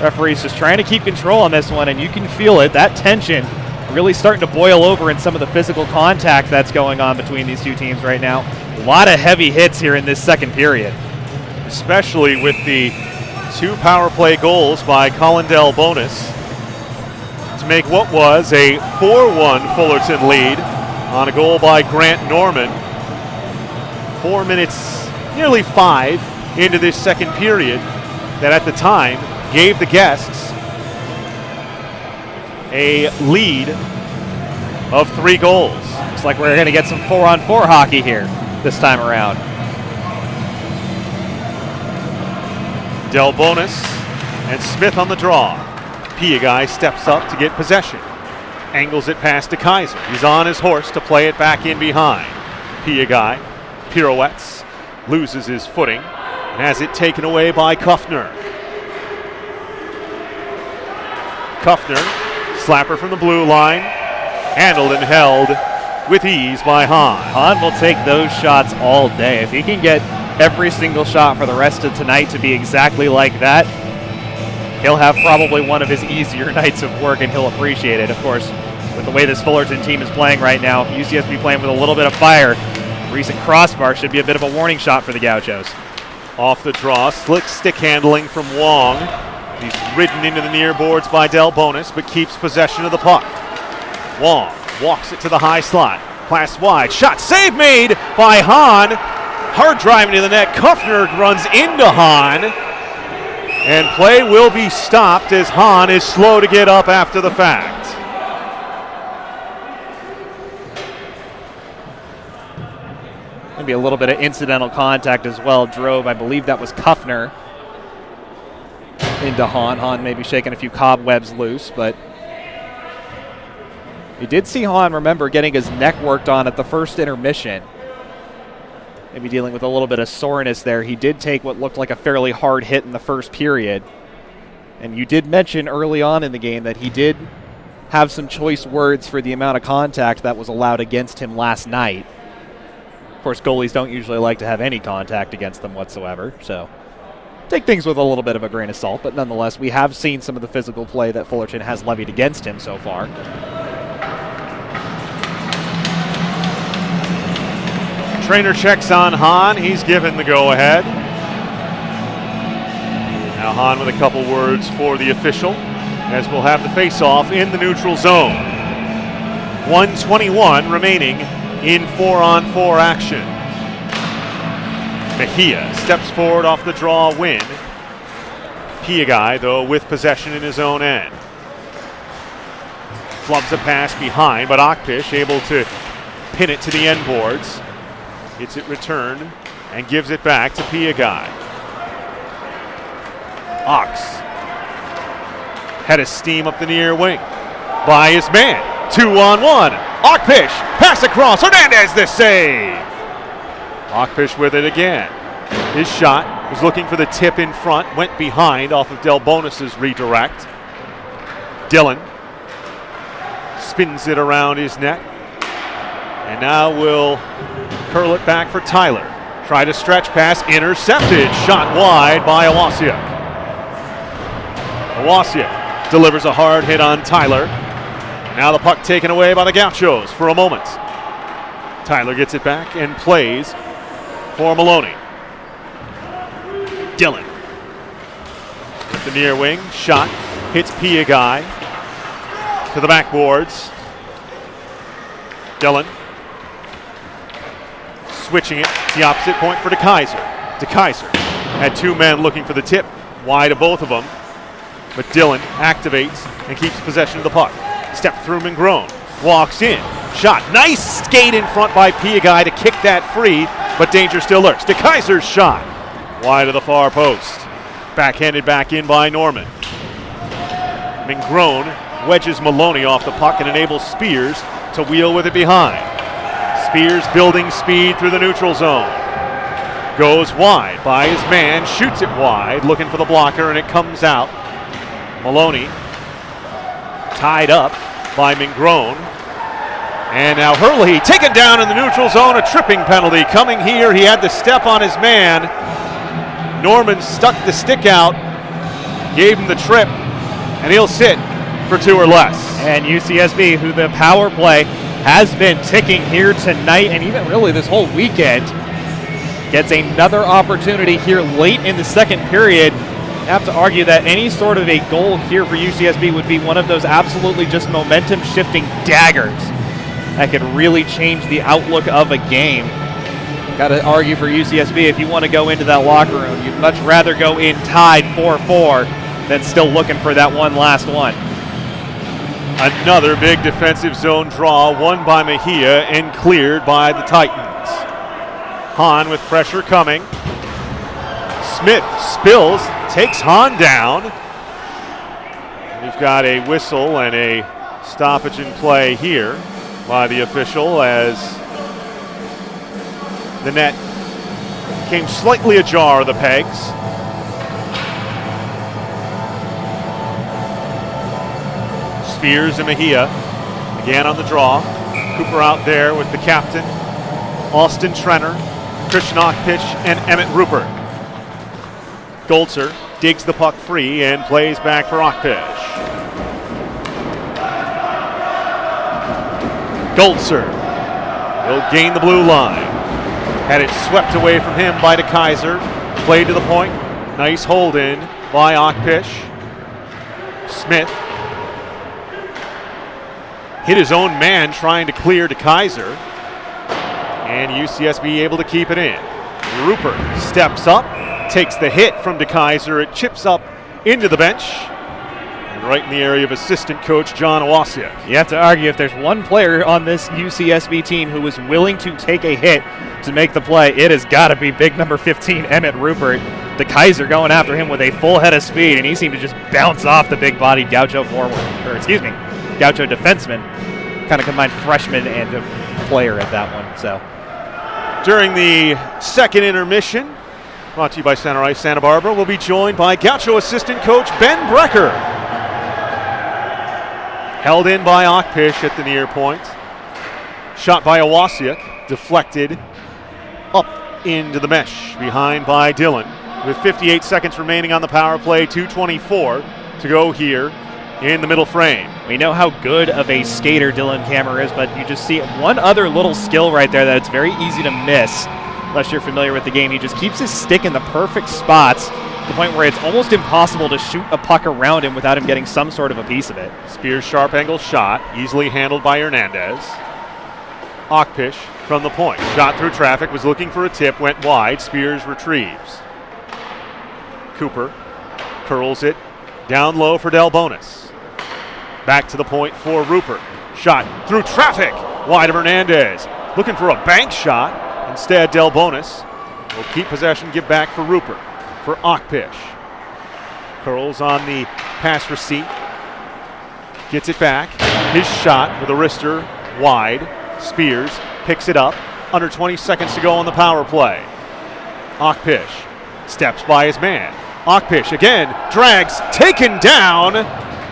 Referee's just trying to keep control on this one, and you can feel it. That tension really starting to boil over in some of the physical contact that's going on between these two teams right now. A lot of heavy hits here in this second period. Especially with the 2 power play goals by Colin Delbonis to make what was a 4-1 Fullerton lead on a goal by Grant Norman. 4 minutes, nearly 5 into this second period that at the time gave the guests a lead of 3 goals. Looks like we're going to get some 4-on-4 hockey here this time around. Delbonis and Smith on the draw. Piagai steps up to get possession. Angles it past to Kaiser. He's on his horse to play it back in behind. Piagai pirouettes, loses his footing, and has it taken away by Kuffner. Kuffner, slapper from the blue line, handled and held with ease by Hahn. Hahn will take those shots all day. If he can get every single shot for the rest of tonight to be exactly like that, he'll have probably one of his easier nights of work, and he'll appreciate it. Of course, with the way this Fullerton team is playing right now, UCSB playing with a little bit of fire. Recent crossbar should be a bit of a warning shot for the Gauchos. Off the draw, slick stick handling from Wong. He's ridden into the near boards by Delbonis, but keeps possession of the puck. Wong walks it to the high slot. Pass wide, shot save made by Hahn. Hard driving to the net. Kuffner runs into Hahn. And play will be stopped as Hahn is slow to get up after the fact. Maybe a little bit of incidental contact as well. Drove, I believe that was Kuffner, into Hahn. Hahn maybe shaking a few cobwebs loose, but you did see Hahn, remember, getting his neck worked on at the first intermission. Maybe dealing with a little bit of soreness there. He did take what looked like a fairly hard hit in the first period. And you did mention early on in the game that he did have some choice words for the amount of contact that was allowed against him last night. Of course, goalies don't usually like to have any contact against them whatsoever, so take things with a little bit of a grain of salt, but nonetheless, we have seen some of the physical play that Fullerton has levied against him so far. Trainer checks on Hahn. He's given the go-ahead. Now Hahn with a couple words for the official as we'll have the face-off in the neutral zone. 1:21 remaining in 4-on-4 action. Mejia steps forward off the draw win. Piagai, though, with possession in his own end. Flubs a pass behind, but Akpish able to pin it to the end boards. Gets it returned and gives it back to Piagai. Ox had a steam up the near wing by his man. 2-on-1. Akpish, pass across. Hernandez the save. Akpish with it again. His shot was looking for the tip in front, went behind off of Delbonis' redirect. Dillon spins it around his net. And now will curl it back for Tyler. Try to stretch pass, intercepted. Shot wide by Awasiuk. Awasiuk delivers a hard hit on Tyler. Now the puck taken away by the Gauchos for a moment. Tyler gets it back and plays for Maloney. Dillon with the near wing. Shot hits Piagai to the backboards. Dillon switching it to the opposite point for DeKaiser. DeKaiser had 2 men looking for the tip, wide of both of them. But Dillon activates and keeps possession of the puck. Step through Mangrone, walks in, shot. Nice skate in front by Piagai to kick that free, but danger still lurks. DeKaiser's shot, wide of the far post. Backhanded back in by Norman. Mangrone wedges Maloney off the puck and enables Spears to wheel with it behind. Spears building speed through the neutral zone. Goes wide by his man, shoots it wide, looking for the blocker, and it comes out. Maloney tied up by Mingrone. And now Hurley taken down in the neutral zone, a tripping penalty coming here. He had to step on his man. Norman stuck the stick out, gave him the trip, and he'll sit for 2 or less. And UCSB, who the power play has been ticking here tonight and even really this whole weekend, gets another opportunity here late in the second period. I have to argue that any sort of a goal here for UCSB would be one of those absolutely just momentum-shifting daggers that could really change the outlook of a game. Got to argue for UCSB, if you want to go into that locker room, you'd much rather go in tied 4-4 than still looking for that one last one. Another big defensive zone draw, won by Mejia and cleared by the Titans. Hahn with pressure coming. Smith spills, takes Hahn down. We've got a whistle and a stoppage in play here by the official as the net came slightly ajar of the pegs. Spears and Mejia again on the draw. Cooper out there with the captain, Austin Trenner, Christian Ockpitch, and Emmett Rupert. Goltzer digs the puck free and plays back for Ockpitch. Goltzer will gain the blue line. Had it swept away from him by DeKaiser. Played to the point. Nice hold in by Ockpitch. Smith hit his own man trying to clear DeKaiser. And UCSB able to keep it in. Rupert steps up, takes the hit from DeKaiser. It chips up into the bench. And right in the area of assistant coach John Owasiak. You have to argue if there's one player on this UCSB team who is willing to take a hit to make the play, it has got to be big number 15, Emmett Rupert. DeKaiser going after him with a full head of speed, and he seemed to just bounce off the big-bodied Gaucho Gaucho defenseman. Kind of combined freshman and a player at that one. So during the second intermission, brought to you by Center Ice Santa Barbara, we'll be joined by Gaucho assistant coach Ben Brecker. Held in by Ockpitch at the near point. Shot by Owasiak, deflected up into the mesh, behind by Dillon. With 58 seconds remaining on the power play, 2:24 to go here in the middle frame. We know how good of a skater Dylan Kammer is, but you just see one other little skill right there that it's very easy to miss unless you're familiar with the game. He just keeps his stick in the perfect spots to the point where it's almost impossible to shoot a puck around him without him getting some sort of a piece of it. Spears' sharp angle shot, easily handled by Hernandez. Ockpitch from the point. Shot through traffic, was looking for a tip, went wide. Spears retrieves. Cooper curls it down low for Delbonis. Back to the point for Rupert. Shot through traffic, wide of Hernandez. Looking for a bank shot. Instead, Delbonis will keep possession, give back for Rupert. For Ockpitch. Curls on the pass receipt. Gets it back. His shot with a wrister wide. Spears picks it up. Under 20 seconds to go on the power play. Ockpitch steps by his man. Ockpitch again drags, taken down.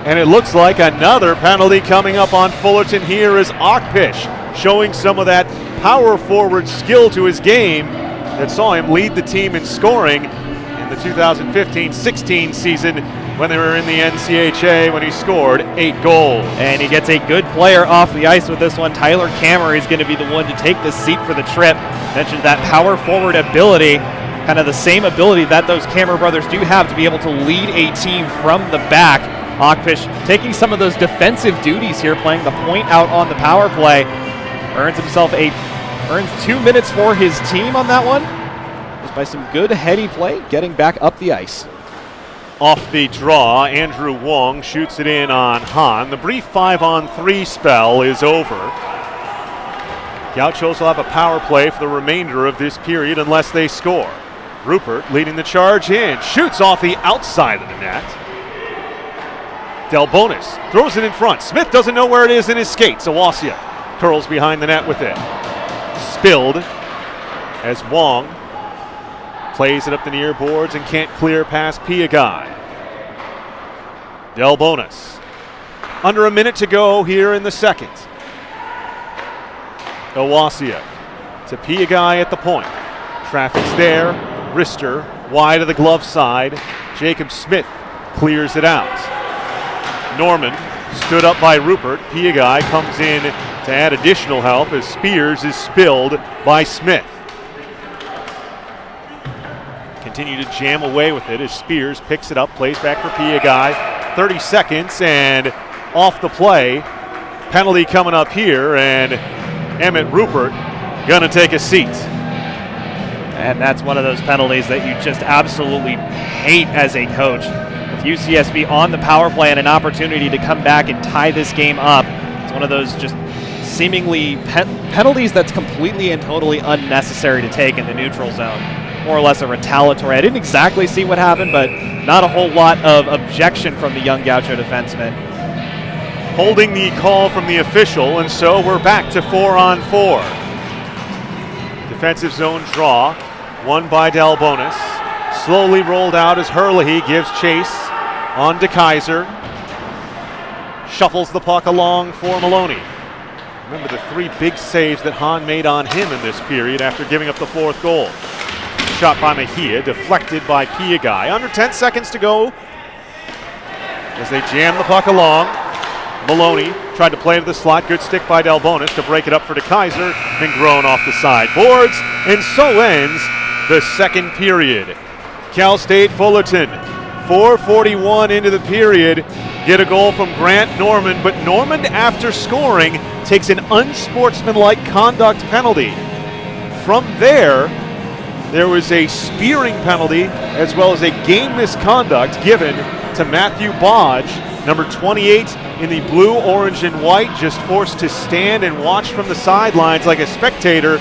And it looks like another penalty coming up on Fullerton here as Ockpitch showing some of that power forward skill to his game that saw him lead the team in scoring in the 2015-16 season when they were in the NCHA when he scored 8 goals. And he gets a good player off the ice with this one. Tyler Kammer is going to be the one to take the seat for the trip. Mentioned that power forward ability, kind of the same ability that those Kammer brothers do have to be able to lead a team from the back. Ockpitch taking some of those defensive duties here, playing the point out on the power play. Earns 2 minutes for his team on that one. Just by some good heady play, getting back up the ice. Off the draw, Andrew Wong shoots it in on Hahn. The brief 5-on-3 spell is over. Gauchos will have a power play for the remainder of this period unless they score. Rupert leading the charge in, shoots off the outside of the net. Delbonis throws it in front. Smith doesn't know where it is in his skates. Owasiak curls behind the net with it. Spilled as Wong plays it up the near boards and can't clear past Piagai. Delbonis. Under a minute to go here in the second. Owasiak to Piagai at the point. Traffic's there. Rister wide of the glove side. Jacob Smith clears it out. Norman stood up by Rupert. Piagai comes in to add additional help as Spears is spilled by Smith. Continue to jam away with it as Spears picks it up, plays back for Piagai. 30 seconds and off the play. Penalty coming up here, and Emmett Rupert gonna take a seat. And that's one of those penalties that you just absolutely hate as a coach. With UCSB on the power play and an opportunity to come back and tie this game up, it's one of those just seemingly penalties that's completely and totally unnecessary to take in the neutral zone. More or less a retaliatory. I didn't exactly see what happened, but not a whole lot of objection from the young Gaucho defenseman. Holding the call from the official, and so we're back to 4-on-4. Defensive zone draw, won by Delbonis. Slowly rolled out as Herlihy gives chase on DeKaiser. Shuffles the puck along for Maloney. Remember the 3 big saves that Hahn made on him in this period after giving up the 4th goal. Shot by Mejia, deflected by Piagai. Under 10 seconds to go as they jam the puck along. Maloney tried to play to the slot. Good stick by Delbonis to break it up for DeKaiser. Then Grown off the sideboards. And so ends the second period. Cal State Fullerton, 4:41 into the period, get a goal from Grant Norman. But Norman, after scoring, takes an unsportsmanlike conduct penalty. From there was a spearing penalty as well as a game misconduct given to Matthew Bodge, number 28 in the blue, orange, and white, just forced to stand and watch from the sidelines like a spectator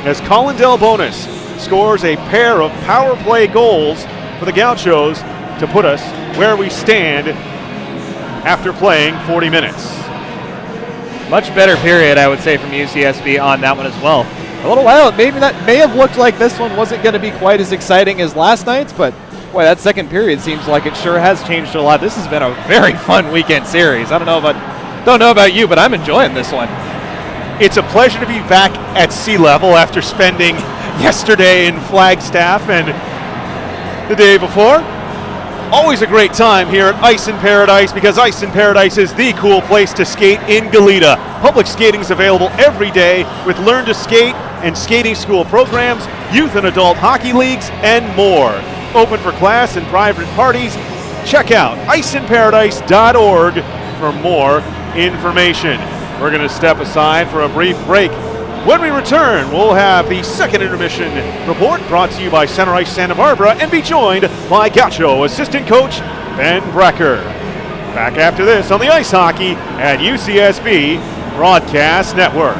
as Colin Delbonis scores a pair of power play goals for the Gauchos to put us where we stand after playing 40 minutes. Much better period, I would say, from UCSB on that one as well. A little while, maybe that may have looked like this one wasn't going to be quite as exciting as last night's, but boy, that second period seems like it sure has changed a lot. This has been a very fun weekend series. I don't know about you, but I'm enjoying this one. It's a pleasure to be back at sea level after spending yesterday in Flagstaff and the day before. Always a great time here at Ice in Paradise, because Ice in Paradise is the cool place to skate in Goleta. Public skating is available every day with Learn to Skate and skating school programs, youth and adult hockey leagues, and more. Open for class and private parties. Check out iceinparadise.org for more information. We're going to step aside for a brief break. When we return, we'll have the second intermission report brought to you by Center Ice Santa Barbara and be joined by Gaucho assistant coach Ben Brecker. Back after this on the Ice Hockey at UCSB Broadcast Network.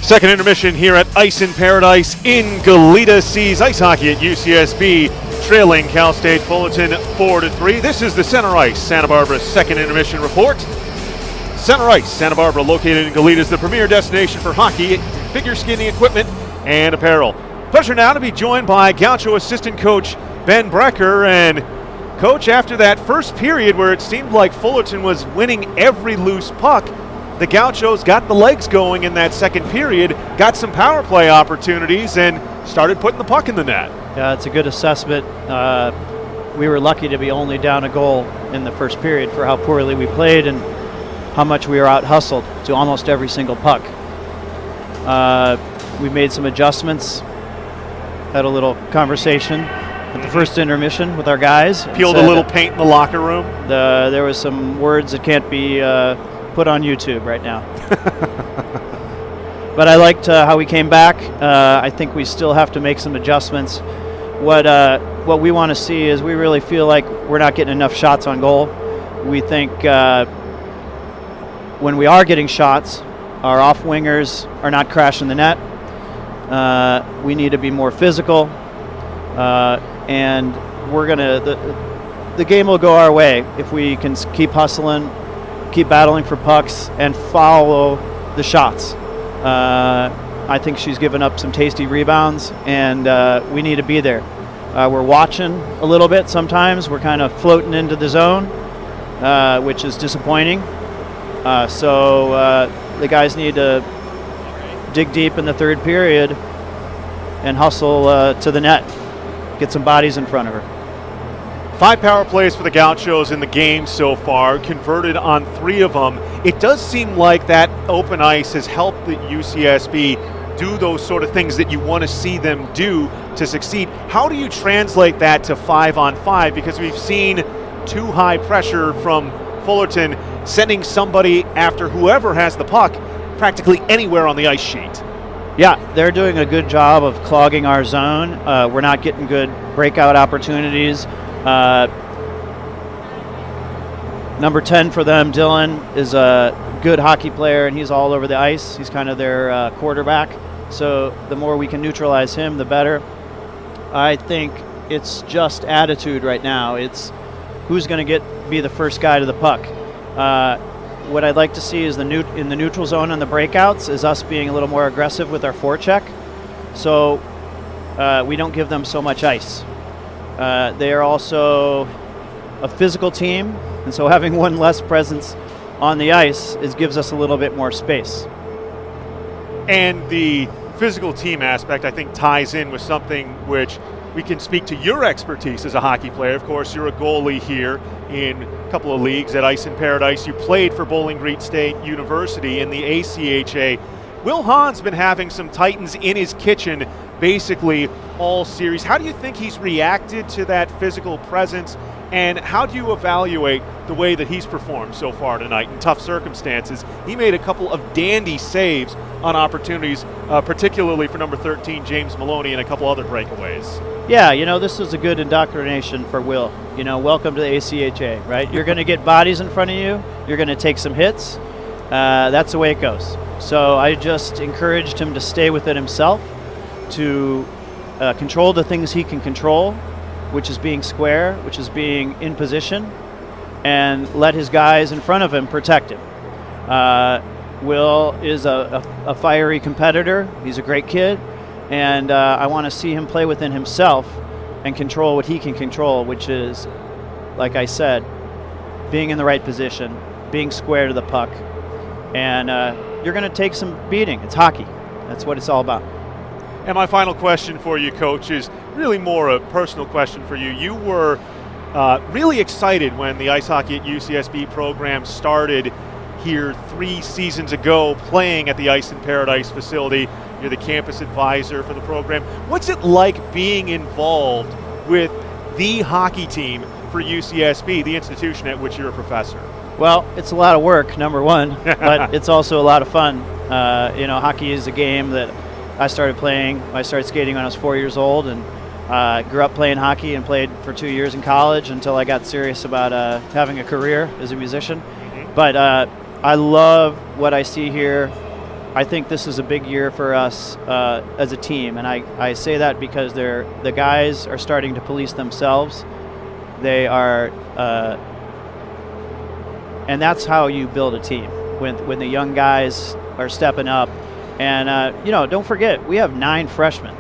Second intermission here at Ice in Paradise in Goleta sees ice hockey at UCSB trailing Cal State Fullerton 4-3. This is the Center Ice Santa Barbara second intermission report. Center Ice Santa Barbara, located in Goleta, is the premier destination for hockey, figure skating equipment, and apparel. Pleasure now to be joined by Gaucho assistant coach Ben Brecker. And coach, after that first period where it seemed like Fullerton was winning every loose puck, the Gauchos got the legs going in that second period, got some power play opportunities, and started putting the puck in the net. Yeah, it's a good assessment. We were lucky to be only down a goal in the first period for how poorly we played and how much we were out-hustled to almost every single puck. We made some adjustments, had a little conversation at the first intermission with our guys. Peeled a little paint in the locker room. There was some words that can't be put on YouTube right now. But I liked how we came back. I think we still have to make some adjustments. What we want to see is we really feel like we're not getting enough shots on goal. We think when we are getting shots, our off-wingers are not crashing the net. We need to be more physical, and we're gonna. The game will go our way if we can keep hustling, keep battling for pucks, and follow the shots. I think she's given up some tasty rebounds, and we need to be there. We're watching a little bit sometimes. We're kind of floating into the zone, which is disappointing. So the guys need to dig deep in the third period and hustle to the net, get some bodies in front of her. 5 power plays for the Gauchos in the game so far, converted on 3 of them. It does seem like that open ice has helped the UCSB do those sort of things that you want to see them do to succeed. How do you translate that to 5-on-5? Because we've seen too high pressure from Fullerton, sending somebody after whoever has the puck practically anywhere on the ice sheet. Yeah, they're doing a good job of clogging our zone. We're not getting good breakout opportunities. Number 10 for them, Dylan, is a good hockey player, and he's all over the ice. He's kind of their quarterback. So the more we can neutralize him, the better. I think it's just attitude right now. It's who's going to be the first guy to the puck. What I'd like to see is in the neutral zone and the breakouts is us being a little more aggressive with our forecheck, so we don't give them so much ice. They are also a physical team, and so having one less presence on the ice gives us a little bit more space. And the physical team aspect, I think, ties in with something which we can speak to your expertise as a hockey player. Of course, you're a goalie here in a couple of leagues at Ice in Paradise. You played for Bowling Green State University in the ACHA. Will Hahn's been having some Titans in his kitchen basically all series. How do you think he's reacted to that physical presence, and how do you evaluate the way that he's performed so far tonight in tough circumstances? He made a couple of dandy saves on opportunities, particularly for number 13, James Maloney, and a couple other breakaways. Yeah, this is a good indoctrination for Will. Welcome to the ACHA, right? You're going to get bodies in front of you. You're going to take some hits. That's the way it goes. So I just encouraged him to stay within himself, to control the things he can control, which is being square, which is being in position, and let his guys in front of him protect him. Will is a fiery competitor. He's a great kid, and I want to see him play within himself and control what he can control, which is, like I said, being in the right position, being square to the puck, and you're going to take some beating. It's hockey. That's what it's all about. And my final question for you, Coach, is really more a personal question for you. You were really excited when the ice hockey at UCSB program started here 3 seasons ago, playing at the Ice in Paradise facility. You're the campus advisor for the program. What's it like being involved with the hockey team for UCSB, the institution at which you're a professor? Well, it's a lot of work, number one, but it's also a lot of fun. Hockey is a game that I started playing. I started skating when I was 4 years old, and grew up playing hockey and played for 2 years in college until I got serious about having a career as a musician. But I love what I see here. I think this is a big year for us as a team, and I say that because the guys are starting to police themselves. They are, and that's how you build a team, when the young guys are stepping up. And don't forget, we have 9 freshmen,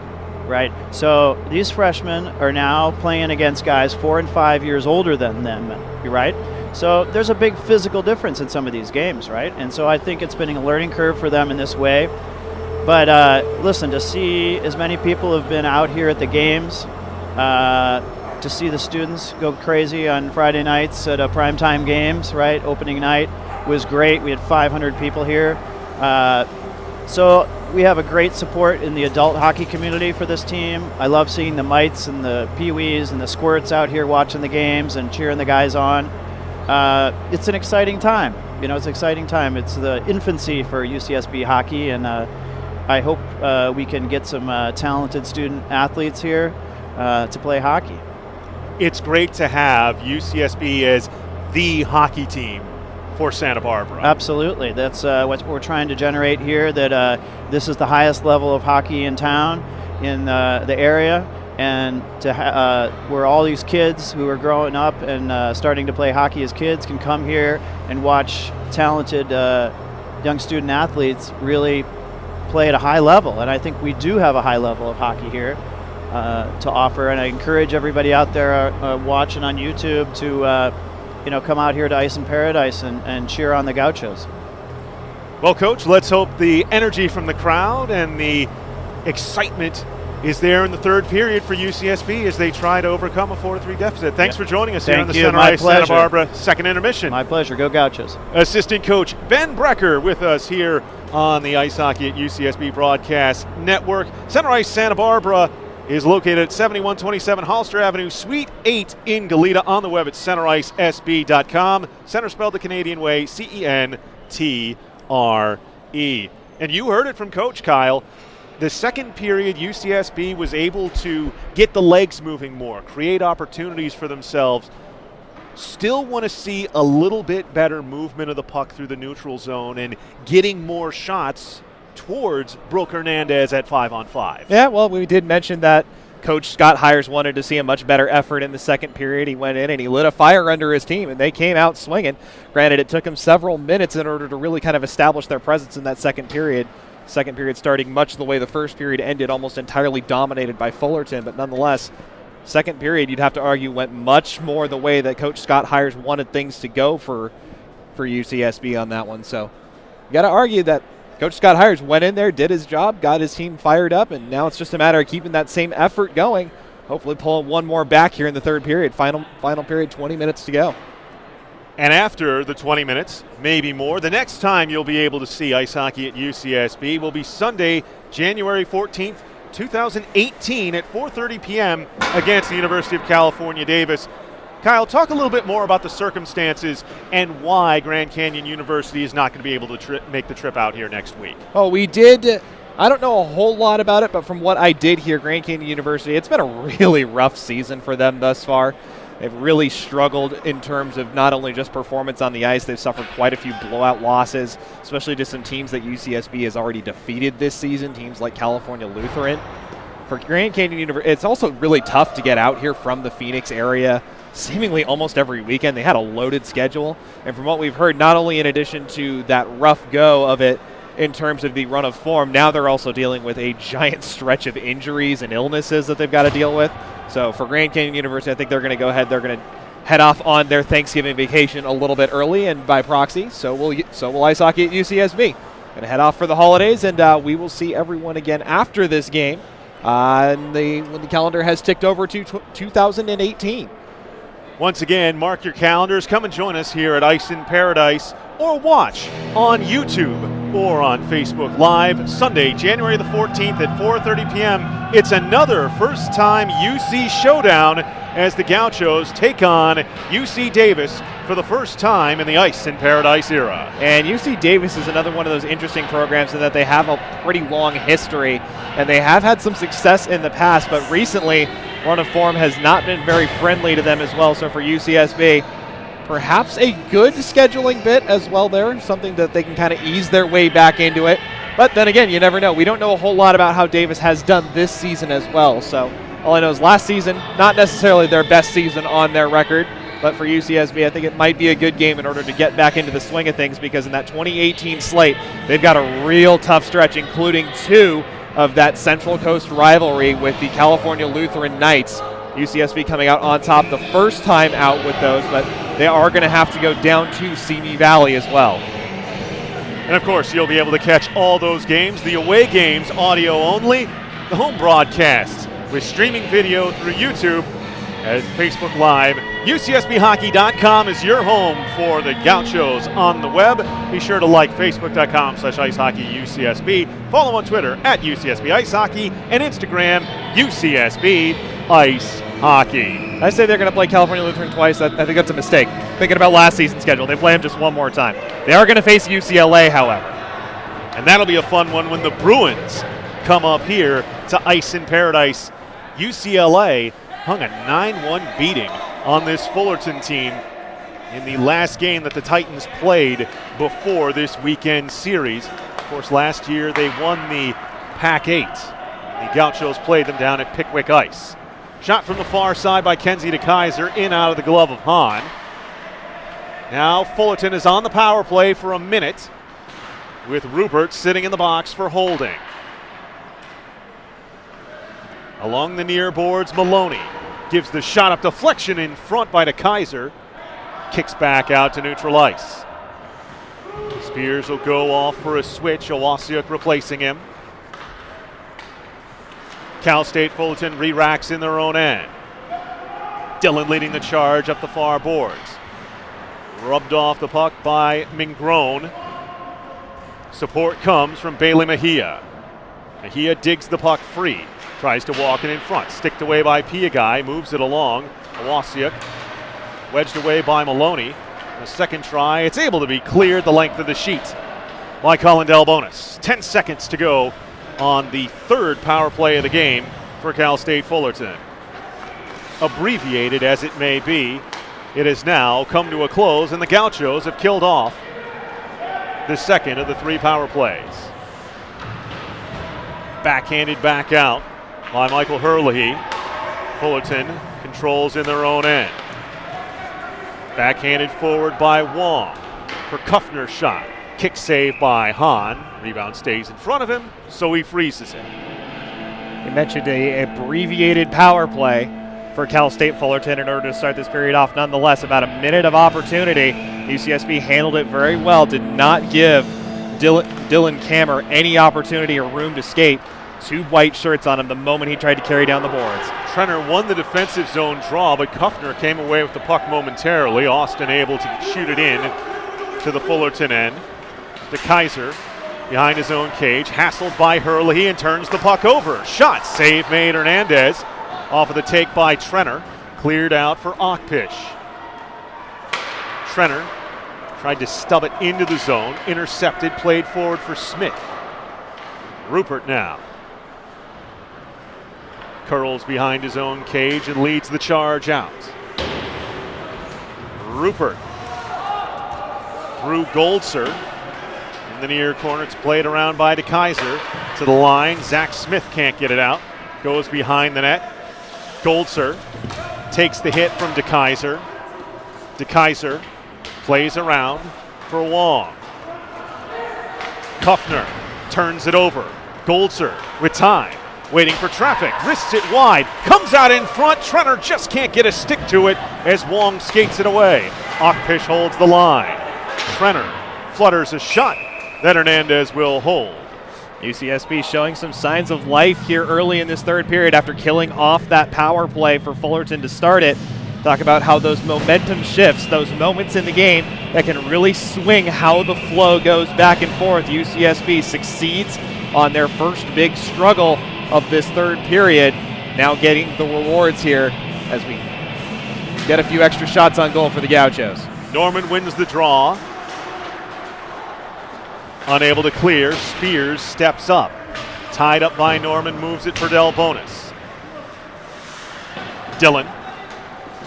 right? So these freshmen are now playing against guys 4 and 5 years older than them, right? So there's a big physical difference in some of these games, right? And so I think it's been a learning curve for them in this way. But listen, to see as many people have been out here at the games, to see the students go crazy on Friday nights at primetime games, right? Opening night was great. We had 500 people here. So we have a great support in the adult hockey community for this team. I love seeing the mites and the peewees and the squirts out here watching the games and cheering the guys on. It's an exciting time. It's an exciting time. It's the infancy for UCSB hockey, and I hope we can get some talented student athletes here to play hockey. It's great to have UCSB as the hockey team for Santa Barbara. Absolutely. That's what we're trying to generate here, that this is the highest level of hockey in town, in the area, and where all these kids who are growing up and starting to play hockey as kids can come here and watch talented young student athletes really play at a high level. And I think we do have a high level of hockey here to offer, and I encourage everybody out there watching on YouTube to come out here to Ice in Paradise and cheer on the Gauchos. Well, Coach, let's hope the energy from the crowd and the excitement is there in the third period for UCSB as they try to overcome a 4-3 deficit. Thanks for joining us here on the Center Ice Santa Barbara second intermission. My pleasure. Go Gauchos. Assistant Coach Ben Brecker with us here on the Ice Hockey at UCSB Broadcast Network. Center Ice Santa Barbara is located at 7127 Hollister Avenue, Suite 8 in Goleta. On the web at centericesb.com. Center spelled the Canadian way, CENTRE. And you heard it from Coach Kyle. The second period, UCSB was able to get the legs moving more, create opportunities for themselves. Still want to see a little bit better movement of the puck through the neutral zone and getting more shots towards Brooke Hernandez at 5-on-5. Yeah, well, we did mention that Coach Scott Hires wanted to see a much better effort in the second period. He went in and he lit a fire under his team, and they came out swinging. Granted, it took him several minutes in order to really kind of establish their presence in that second period. Second period starting much the way the first period ended, almost entirely dominated by Fullerton, but nonetheless, second period, you'd have to argue, went much more the way that Coach Scott Hires wanted things to go for UCSB on that one. So you got to argue that Coach Scott Hires went in there, did his job, got his team fired up, and now it's just a matter of keeping that same effort going. Hopefully pulling one more back here in the third period. Final period, 20 minutes to go. And after the 20 minutes, maybe more, the next time you'll be able to see ice hockey at UCSB will be Sunday, January 14th, 2018 at 4:30 p.m. against the University of California, Davis. Kyle, talk a little bit more about the circumstances and why Grand Canyon University is not going to be able to make the trip out here next week. Oh, we did. I don't know a whole lot about it, but from what I did hear, Grand Canyon University, it's been a really rough season for them thus far. They've really struggled in terms of not only just performance on the ice, they've suffered quite a few blowout losses, especially to some teams that UCSB has already defeated this season, teams like California Lutheran. For Grand Canyon University, it's also really tough to get out here from the Phoenix area seemingly almost every weekend. They had a loaded schedule, and from what we've heard, not only in addition to that rough go of it in terms of the run of form, now they're also dealing with a giant stretch of injuries and illnesses that they've got to deal with. So for Grand Canyon University, I think they're going to go ahead. They're going to head off on their Thanksgiving vacation a little bit early, and by proxy, so will ice hockey at UCSB. Going to head off for the holidays, and we will see everyone again after this game when the calendar has ticked over to 2018. Once again, mark your calendars. Come and join us here at Ice in Paradise, or watch on YouTube or on Facebook Live Sunday, January the 14th at 4:30 p.m. It's another first-time UC showdown as the Gauchos take on UC Davis for the first time in the Ice in Paradise era. And UC Davis is another one of those interesting programs in that they have a pretty long history, and they have had some success in the past, but recently run of form has not been very friendly to them as well. So for UCSB, perhaps a good scheduling bit as well there, something that they can kind of ease their way back into it. But then again, you never know. We don't know a whole lot about how Davis has done this season as well. So all I know is last season, not necessarily their best season on their record, but for UCSB, I think it might be a good game in order to get back into the swing of things, because in that 2018 slate, they've got a real tough stretch, including 2 of that Central Coast rivalry with the California Lutheran Knights. UCSB coming out on top the first time out with those, but they are going to have to go down to Simi Valley as well. And of course, you'll be able to catch all those games, the away games, audio only, the home broadcasts with streaming video through YouTube and Facebook Live. UCSBHockey.com is your home for the Gauchos on the web. Be sure to like Facebook.com/IceHockeyUCSB. Follow on Twitter at UCSB Ice Hockey and Instagram UCSB Ice Hockey. I say they're going to play California Lutheran twice. I think that's a mistake. Thinking about last season's schedule, they play them just one more time. They are going to face UCLA, however. And that'll be a fun one when the Bruins come up here to Ice in Paradise. UCLA hung a 9-1 beating on this Fullerton team in the last game that the Titans played before this weekend series. Of course, last year they won the Pac-8. The Gauchos played them down at Pickwick Ice. Shot from the far side by Kenzie DeKaiser, in out of the glove of Hahn. Now Fullerton is on the power play for a minute, with Rupert sitting in the box for holding. Along the near boards, Maloney gives the shot up, deflection in front by DeKaiser. Kicks back out to neutral ice. Spears will go off for a switch, Owasiuk replacing him. Cal State Fullerton re-racks in their own end. Dillon leading the charge up the far boards. Rubbed off the puck by Mingrone. Support comes from Bailey Mejia. Mejia digs the puck free. Tries to walk it in front. Sticked away by Piagai. Moves it along. Owasiuk wedged away by Maloney. A second try. It's able to be cleared the length of the sheet by Colin Delbonis. 10 seconds to go on the third power play of the game for Cal State Fullerton. Abbreviated as it may be, it has now come to a close, and the Gauchos have killed off the second of the 3 power plays. Backhanded back out by Michael Herlihy. Fullerton controls in their own end. Backhanded forward by Wong for Kuffner's shot. Kick save by Hahn. Rebound stays in front of him, so he freezes it. You mentioned a abbreviated power play for Cal State Fullerton in order to start this period off. Nonetheless, about a minute of opportunity. UCSB handled it very well. Did not give Dylan Kammer any opportunity or room to skate. 2 white shirts on him the moment he tried to carry down the boards. Trenner won the defensive zone draw, but Kuffner came away with the puck momentarily. Austin able to shoot it in to the Fullerton end. DeKaiser behind his own cage, hassled by Herlihy, and turns the puck over. Shot, save made Hernandez. Off of the take by Trenner. Cleared out for Ockpish. Trenner tried to stub it into the zone. Intercepted, played forward for Smith. Rupert now. Curls behind his own cage and leads the charge out. Rupert through Goldser. In the near corner, it's played around by DeKaiser. To the line, Zach Smith can't get it out. Goes behind the net. Goldser takes the hit from DeKaiser. DeKaiser plays around for Wong. Kuffner turns it over. Goldser with time, waiting for traffic, wrists it wide, comes out in front. Trenner just can't get a stick to it as Wong skates it away. Ockpish holds the line. Trenner flutters a shot that Hernandez will hold. UCSB showing some signs of life here early in this third period after killing off that power play for Fullerton to start it. Talk about how those momentum shifts, those moments in the game that can really swing how the flow goes back and forth. UCSB succeeds on their first big struggle of this third period, now getting the rewards here as we get a few extra shots on goal for the Gauchos. Norman wins the draw. Unable to clear, Spears steps up. Tied up by Norman, moves it for Delbonis. Dillon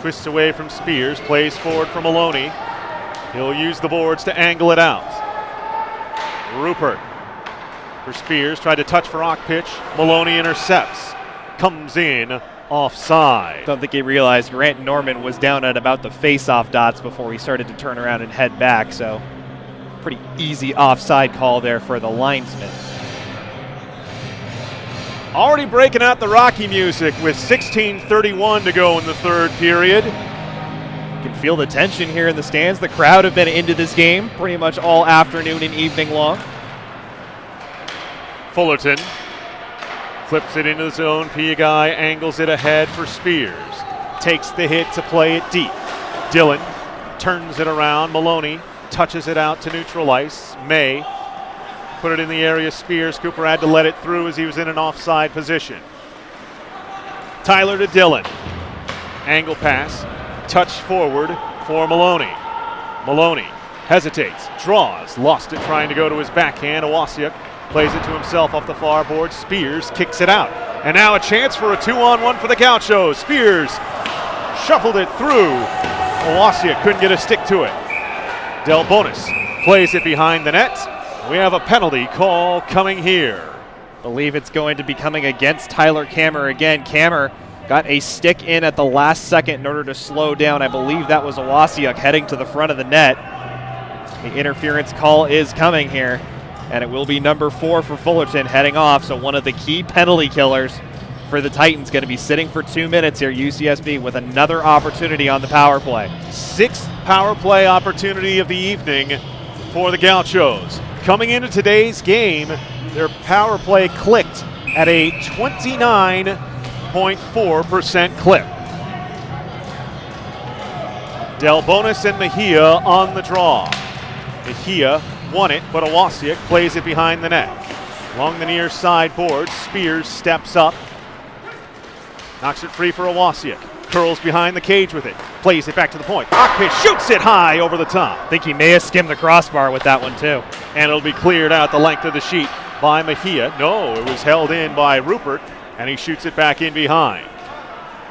twists away from Spears, plays forward for Maloney. He'll use the boards to angle it out. Rupert for Spears. Tried to touch for Pitch. Maloney intercepts. Comes in offside. Don't think he realized Grant Norman was down at about the face-off dots before he started to turn around and head back, so pretty easy offside call there for the linesman. Already breaking out the Rocky music with 16:31 to go in the third period. You can feel the tension here in the stands. The crowd have been into this game pretty much all afternoon and evening long. Fullerton flips it into the zone. Piagai angles it ahead for Spears. Takes the hit to play it deep. Dillon turns it around. Maloney touches it out to neutral ice. May put it in the area. Spears. Cooper had to let it through as he was in an offside position. Tyler to Dillon. Angle pass. Touch forward for Maloney. Maloney hesitates. Draws. Lost it trying to go to his backhand. Owasiuk plays it to himself off the far board. Spears kicks it out. And now a chance for a 2-on-1 for the Gauchos. Spears shuffled it through. Owasiuk couldn't get a stick to it. Delbonis plays it behind the net. We have a penalty call coming here. Believe it's going to be coming against Tyler Kammer again. Kammer got a stick in at the last second in order to slow down. I believe that was Owasiuk heading to the front of the net. The interference call is coming here, and it will be number 4 for Fullerton heading off. So one of the key penalty killers for the Titans going to be sitting for 2 minutes here. UCSB with another opportunity on the power play. 6th power play opportunity of the evening for the Gauchos. Coming into today's game, their power play clicked at a 29.4% clip. Delbonis and Mejia on the draw. Mejia won it, but Owasiuk plays it behind the net. Along the near side board, Spears steps up. Knocks it free for Owasiuk. Curls behind the cage with it. Plays it back to the point. Pitch shoots it high over the top. I think he may have skimmed the crossbar with that one too. And it'll be cleared out the length of the sheet by Mejia. No, it was held in by Rupert, and he shoots it back in behind.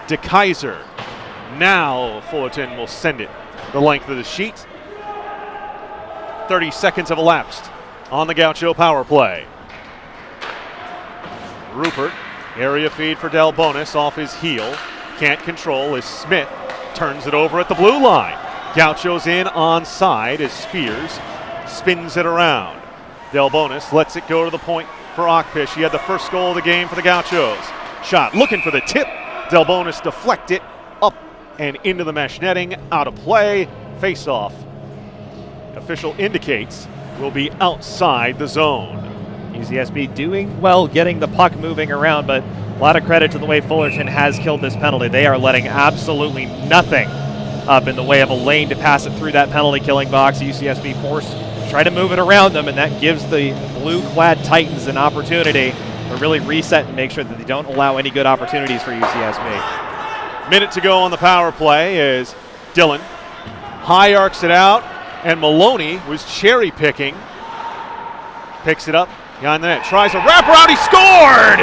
DeKaiser. Now Fullerton will send it the length of the sheet. 30 seconds have elapsed on the Gaucho power play. Rupert, area feed for Delbonis off his heel. Can't control as Smith turns it over at the blue line. Gauchos in onside as Spears spins it around. Delbonis lets it go to the point for Akpish. He had the first goal of the game for the Gauchos. Shot looking for the tip. Delbonis deflect it up and into the mesh netting. Out of play. Face off. Official indicates will be outside the zone. UCSB doing well getting the puck moving around, but a lot of credit to the way Fullerton has killed this penalty. They are letting absolutely nothing up in the way of a lane to pass it through that penalty killing box. UCSB forced to try to move it around them, and that gives the blue-clad Titans an opportunity to really reset and make sure that they don't allow any good opportunities for UCSB. Minute to go on the power play as Dillon high arcs it out, and Maloney was cherry picking. Picks it up behind the net, tries a wraparound, he scored!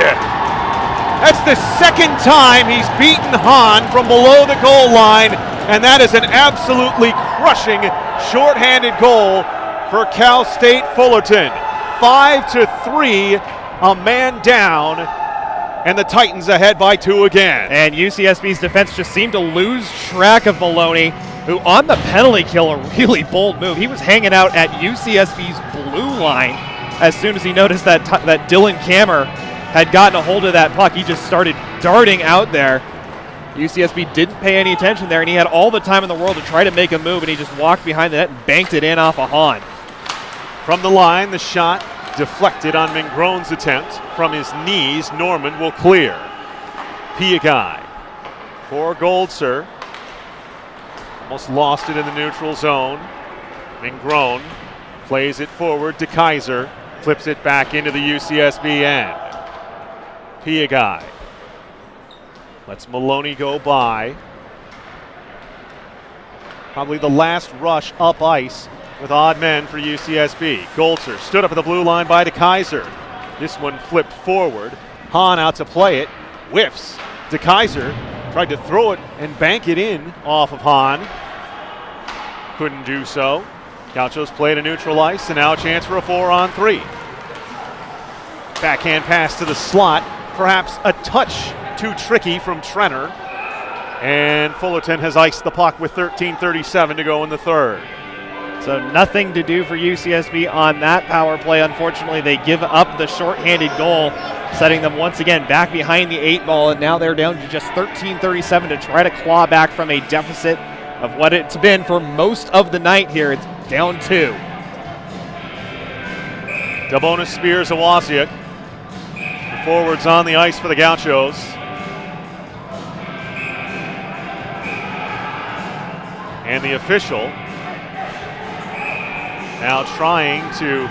That's the second time he's beaten Hahn from below the goal line, and that is an absolutely crushing shorthanded goal for Cal State Fullerton. 5-3, a man down, and the Titans ahead by 2 again. And UCSB's defense just seemed to lose track of Maloney, who on the penalty kill, a really bold move. He was hanging out at UCSB's blue line as soon as he noticed that that Dylan Kammer had gotten a hold of that puck. He just started darting out there. UCSB didn't pay any attention there, and he had all the time in the world to try to make a move, and he just walked behind the net and banked it in off of Hahn. From the line, the shot deflected on Mingron's attempt. From his knees, Norman will clear. Piagai for Goldser. Almost lost it in the neutral zone. Mingron plays it forward to Kaiser. Flips it back into the UCSB end. Piagai lets Maloney go by. Probably the last rush up ice with odd men for UCSB. Goldser stood up at the blue line by DeKaiser. This one flipped forward. Hahn out to play it. Whiffs. DeKaiser tried to throw it and bank it in off of Hahn. Couldn't do so. Gauchos played a neutral ice, and now a chance for a 4-on-3. Backhand pass to the slot, perhaps a touch too tricky from Trenner. And Fullerton has iced the puck with 13:37 to go in the third. So nothing to do for UCSB on that power play. Unfortunately, they give up the shorthanded goal, setting them once again back behind the 8 ball, and now they're down to just 13:37 to try to claw back from a deficit of what it's been for most of the night here. It's down 2. Delbonis spears Awasiuk. The forwards on the ice for the Gauchos. And the official now trying to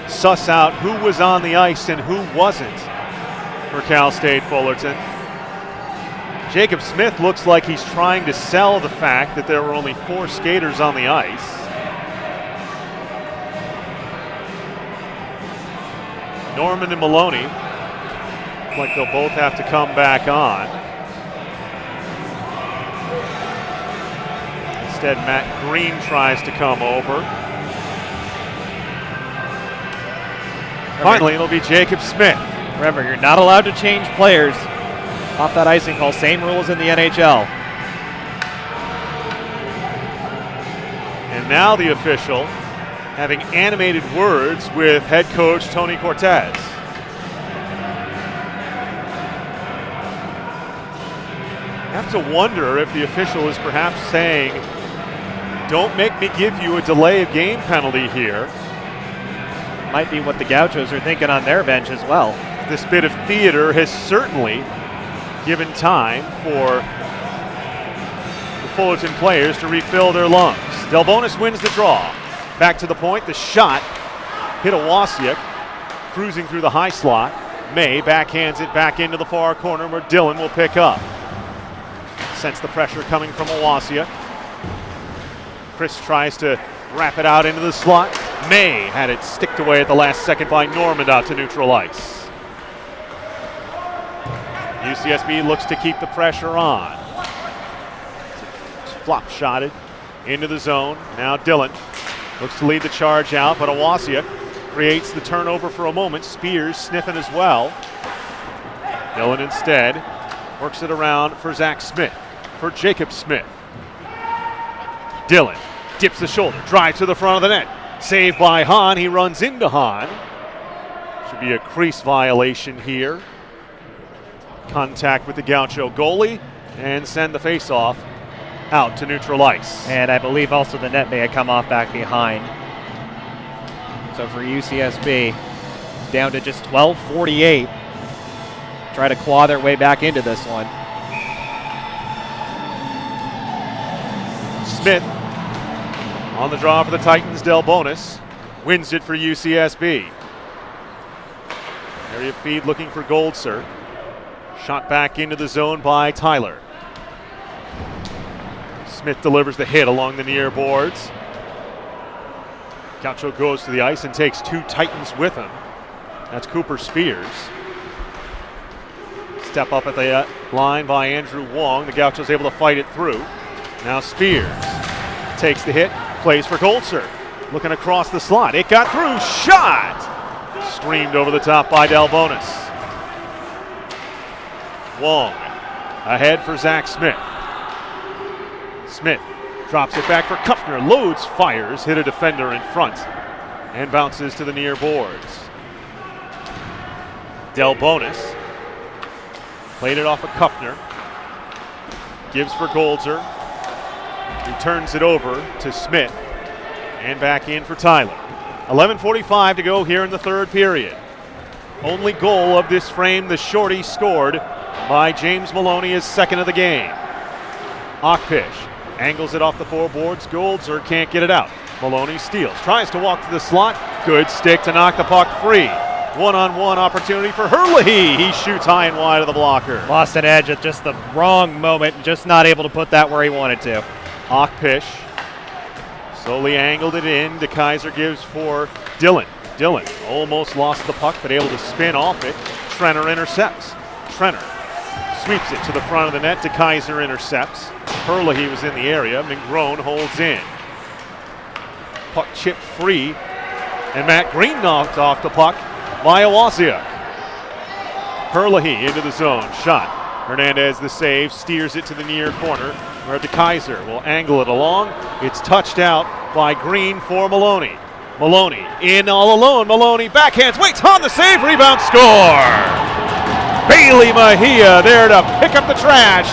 suss out who was on the ice and who wasn't for Cal State Fullerton. Jacob Smith looks like he's trying to sell the fact that there were only 4 skaters on the ice. Norman and Maloney look like they'll both have to come back on. Instead, Matt Green tries to come over. Finally, it'll be Jacob Smith. Remember, you're not allowed to change players off that icing call. Same rules in the NHL. And now the official having animated words with head coach Tony Cortez. I have to wonder if the official is perhaps saying, don't make me give you a delay of game penalty here. Might be what the Gauchos are thinking on their bench as well. This bit of theater has certainly given time for the Fullerton players to refill their lungs. Delbonis wins the draw. Back to the point, the shot hit Awasiuk, cruising through the high slot. May backhands it back into the far corner where Dylan will pick up. Sense the pressure coming from Awasiuk. Chris tries to wrap it out into the slot. May had it sticked away at the last second by Normand out to neutral ice. UCSB looks to keep the pressure on. It's flop shotted into the zone. Now Dylan looks to lead the charge out, but Awasiuk creates the turnover for a moment. Spears sniffing as well. Dylan instead works it around for Zach Smith, for Jacob Smith. Dylan dips the shoulder, drives to the front of the net. Saved by Hahn. He runs into Hahn. Should be a crease violation here. Contact with the Gaucho goalie and send the faceoff out to neutral ice. And I believe also the net may have come off back behind. So for UCSB, down to just 12:48. Try to claw their way back into this one. Smith on the draw for the Titans. Delbonis wins it for UCSB. Area feed looking for Goldser. Shot back into the zone by Tyler. Smith delivers the hit along the near boards. Gaucho goes to the ice and takes 2 Titans with him. That's Cooper Spears. Step up at the line by Andrew Wong. The Gauchos able to fight it through. Now Spears takes the hit, plays for Goldser. Looking across the slot. It got through. Shot! Streamed over the top by Delbonis. Wong ahead for Zach Smith. Smith drops it back for Kuffner. Loads, fires, hit a defender in front, and bounces to the near boards. Delbonis played it off of Kuffner. Gives for Goldser. Returns it over to Smith. And back in for Tyler. 11:45 to go here in the third period. Only goal of this frame, the shorty scored by James Maloney, his second of the game. Akpish angles it off the 4 boards. Goldser can't get it out. Maloney steals, tries to walk to the slot. Good stick to knock the puck free. One-on-one opportunity for Evelhoch. He shoots high and wide of the blocker. Lost an edge at just the wrong moment, just not able to put that where he wanted to. Akpish slowly angled it in. DeKaiser gives for Dylan. Dylan almost lost the puck, but able to spin off it. Trenner intercepts. Trenner sweeps it to the front of the net. DeKaiser intercepts. Evelhoch was in the area. McGrone holds in. Puck chipped free, and Matt Green knocked off the puck. by Awasiak. Evelhoch into the zone, shot. Hernandez the save, steers it to the near corner where DeKaiser will angle it along. It's touched out by Green for Maloney. Maloney in all alone. Maloney backhands, waits on the save, rebound, score! Bailey Mejia there to pick up the trash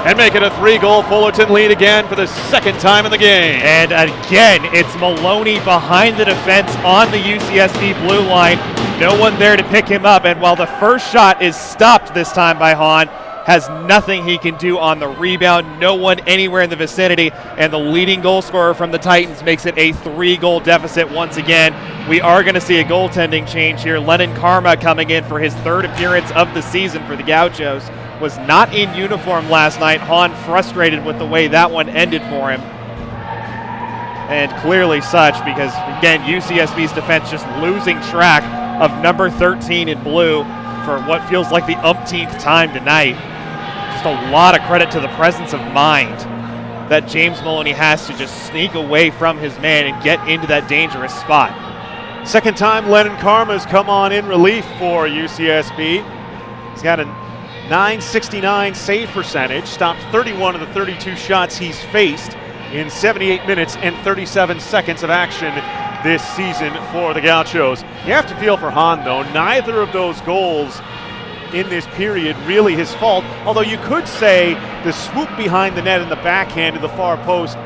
and make it a 3-goal Fullerton lead again for the second time in the game. And again, it's Maloney behind the defense on the UCSB blue line. No one there to pick him up, and while the first shot is stopped this time by Hahn, has nothing he can do on the rebound. No one anywhere in the vicinity, and the leading goal scorer from the Titans makes it a 3-goal deficit once again. We are going to see a goaltending change here. Lennon Karma coming in for his third appearance of the season for the Gauchos. Was not in uniform last night. Hahn frustrated with the way that one ended for him. And clearly such, because again, UCSB's defense just losing track of number 13 in blue for what feels like the umpteenth time tonight. Just a lot of credit to the presence of mind that James Maloney has to just sneak away from his man and get into that dangerous spot. Second time Lennon Karma's come on in relief for UCSB. He's got a .969 save percentage, stopped 31 of the 32 shots he's faced in 78 minutes and 37 seconds of action this season for the Gauchos. You have to feel for Hahn, though. Neither of those goals in this period really his fault, although you could say the swoop behind the net and the backhand to the far post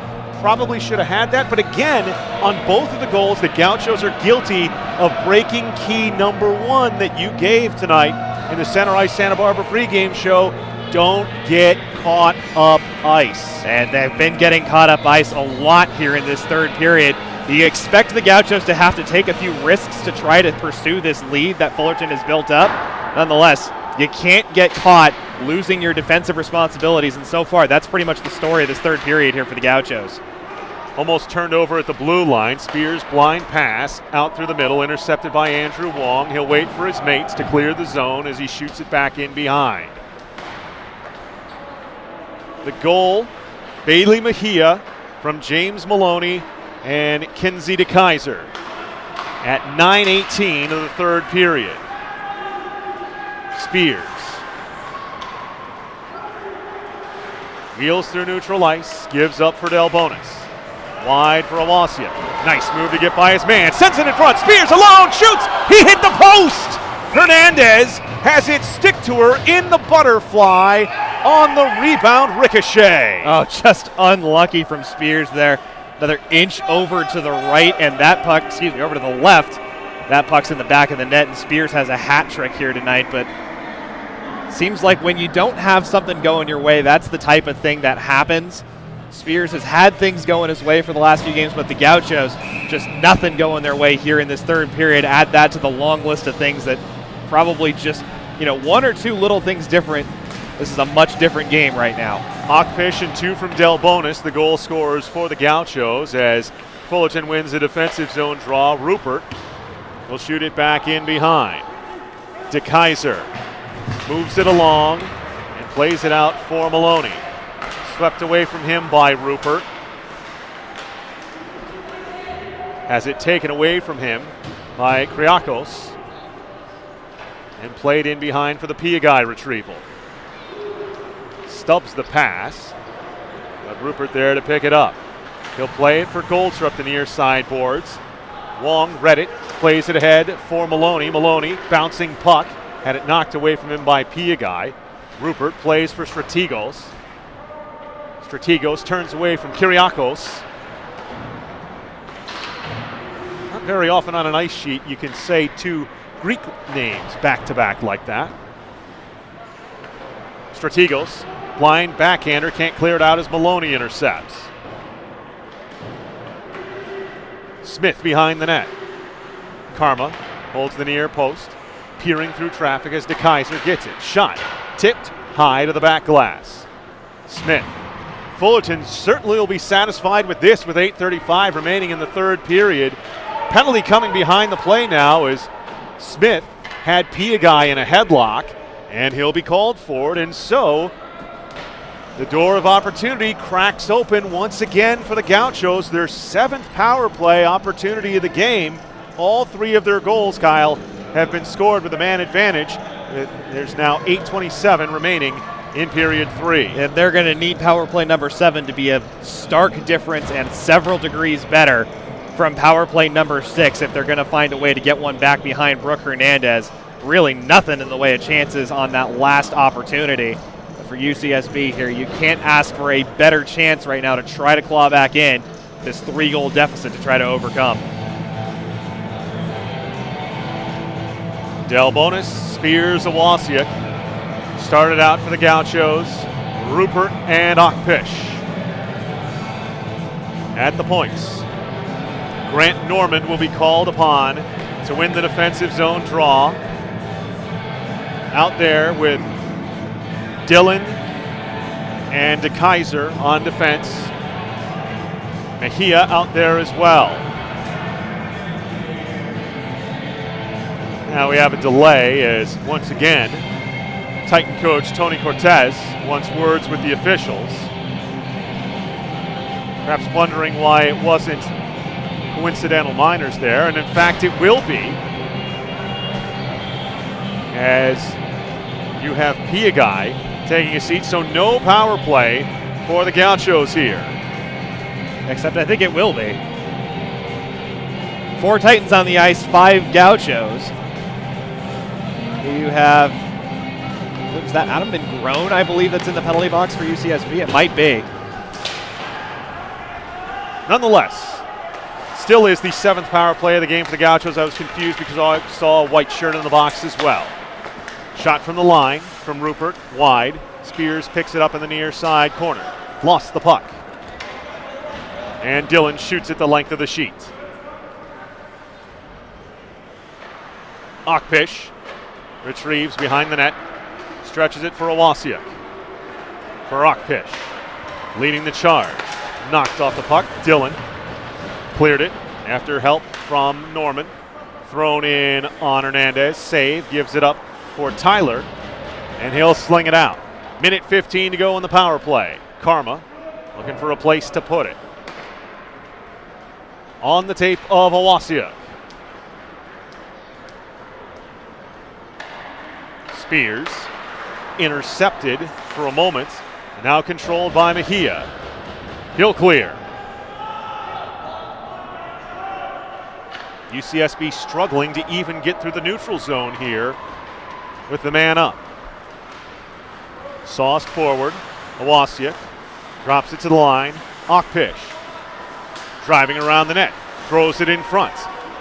probably should have had that. But again, on both of the goals, the Gauchos are guilty of breaking key number 1 that you gave tonight in the Center Ice Santa Barbara pregame show. Don't get caught up ice. And they've been getting caught up ice a lot here in this third period. You expect the Gauchos to have to take a few risks to try to pursue this lead that Fullerton has built up. Nonetheless, you can't get caught losing your defensive responsibilities, and so far that's pretty much the story of this third period here for the Gauchos. Almost turned over at the blue line. Spears blind pass out through the middle, intercepted by Andrew Wong. He'll wait for his mates to clear the zone as he shoots it back in behind. The goal, Bailey Mejia from James Maloney and Kinsey DeKaiser at 9:18 of the third period. Spears wheels through neutral ice, gives up for Delbonis. Wide for Awasiak. Nice move to get by his man. Sends it in front. Spears alone. Shoots. He hit the post. Hernandez has it stick to her in the butterfly on the rebound ricochet. Oh, just unlucky from Spears there. Another inch over to the right, and that puck, over to the left. That puck's in the back of the net, and Spears has a hat trick here tonight, but seems like when you don't have something going your way, that's the type of thing that happens. Spears has had things going his way for the last few games, but the Gauchos, just nothing going their way here in this third period. Add that to the long list of things that probably just, one or two little things different. This is a much different game right now. Hockfish and 2 from Delbonis, the goal scorers for the Gauchos, as Fullerton wins the defensive zone draw. Rupert will shoot it back in behind. DeKaiser moves it along and plays it out for Maloney. Swept away from him by Rupert. Has it taken away from him by Kriakos and played in behind for the Piagai retrieval. Stubs the pass, but Rupert there to pick it up. He'll play it for Goldstrup up the near side boards. Wong read it, plays it ahead for Maloney. Maloney bouncing puck, had it knocked away from him by Piagai. Rupert plays for Strategos. Strategos turns away from Kyriakos. Not very often on an ice sheet you can say 2 Greek names back-to-back like that. Strategos, blind backhander, can't clear it out as Maloney intercepts. Smith behind the net. Karma holds the near post, peering through traffic as DeKaiser gets it. Shot, tipped high to the back glass. Smith. Fullerton certainly will be satisfied with this with 8:35 remaining in the third period. Penalty coming behind the play now as Smith had Piagai in a headlock, and he'll be called for it, and so the door of opportunity cracks open once again for the Gauchos, their 7th power play opportunity of the game. All 3 of their goals, Kyle, have been scored with a man advantage. There's now 8:27 remaining in period 3. And they're going to need power play number 7 to be a stark difference and several degrees better from power play number 6 if they're going to find a way to get one back behind Brooke Hernandez. Really nothing in the way of chances on that last opportunity for UCSB here. You can't ask for a better chance right now to try to claw back in this 3-goal deficit to try to overcome. Delbonis, Spears, Awasiak. Started out for the Gauchos, Rupert and Akpish. At the points, Grant Norman will be called upon to win the defensive zone draw. Out there with Dillon and DeKaiser on defense. Mejia out there as well. Now we have a delay as, once again, Titan coach Tony Cortez wants words with the officials. Perhaps wondering why it wasn't coincidental minors there, and in fact it will be, as you have Piagai taking a seat, so no power play for the Gauchos here. Except I think it will be. 4 Titans on the ice, 5 Gauchos. You have, what was that, Adam Grown, I believe, that's in the penalty box for UCSB? It might be. Nonetheless, still is the 7th power play of the game for the Gauchos. I was confused because I saw a white shirt in the box as well. Shot from the line from Rupert, wide. Spears picks it up in the near side corner. Lost the puck. And Dillon shoots it the length of the sheet. Akpish retrieves behind the net. Stretches it for Awasiak. For Akpish. Leading the charge. Knocked off the puck. Dillon cleared it after help from Norman. Thrown in on Hernandez. Save. Gives it up for Tyler. And he'll sling it out. Minute 15 to go in the power play. Karma looking for a place to put it. On the tape of Awasiak. Spears intercepted for a moment. Now controlled by Mejia. He'll clear. UCSB struggling to even get through the neutral zone here with the man up. Sauced forward. Awasiak drops it to the line. Akpish driving around the net. Throws it in front.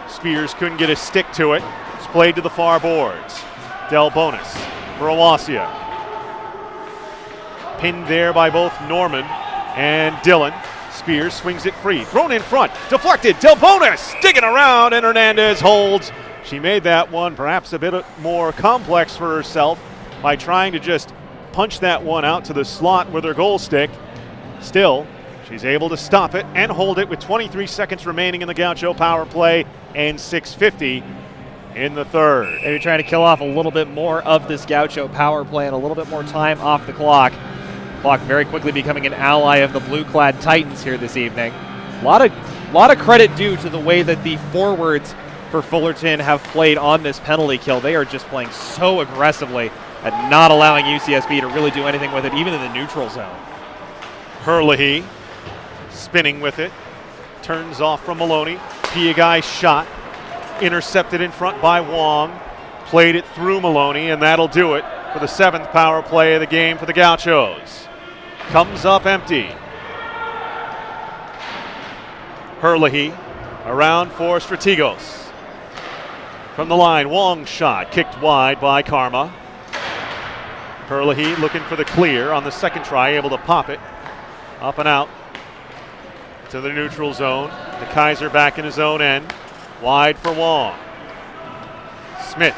Spears couldn't get a stick to it. It's played to the far boards. Delbonis for Awasiak. Pinned there by both Norman and Dillon. Spears swings it free. Thrown in front. Deflected. Delbonis digging around, and Hernandez holds. She made that one perhaps a bit more complex for herself by trying to just punch that one out to the slot with her goal stick. Still, she's able to stop it and hold it with 23 seconds remaining in the Gaucho power play and 6:50 in the third. Maybe trying to kill off a little bit more of this Gaucho power play and a little bit more time off the clock. Clock very quickly becoming an ally of the blue-clad Titans here this evening. A lot of credit due to the way that the forwards for Fullerton have played on this penalty kill. They are just playing so aggressively at not allowing UCSB to really do anything with it, even in the neutral zone. Evelhoch spinning with it. Turns off from Maloney. Piagai shot. Intercepted in front by Wong. Played it through Maloney, and that'll do it for the 7th power play of the game for the Gauchos. Comes up empty. Evelhoch around for Strategos. From the line, Wong shot. Kicked wide by Karma. Evelhoch looking for the clear on the second try, able to pop it. Up and out to the neutral zone. The Kaiser back in his own end. Wide for Wong. Smith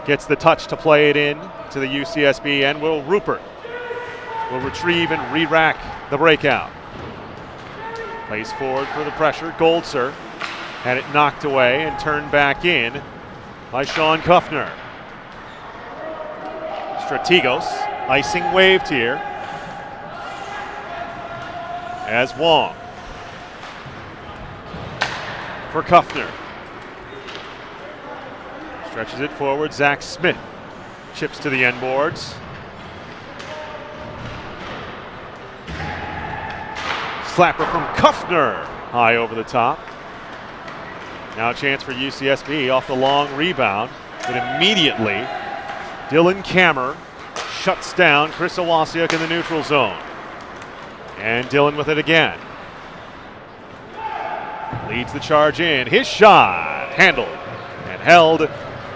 gets the touch to play it in to the UCSB end. Rupert will retrieve and re-rack the breakout. Plays forward for the pressure. Goldser had it knocked away and turned back in by Sean Kuffner. Strategos, icing waved here. As Wong for Kuffner. Stretches it forward. Zach Smith chips to the end boards. Slapper from Kuffner, high over the top. Now a chance for UCSB off the long rebound, but immediately Dylan Kammer shuts down Chris Owasiuk in the neutral zone. And Dylan with it again. Leads the charge in. His shot handled and held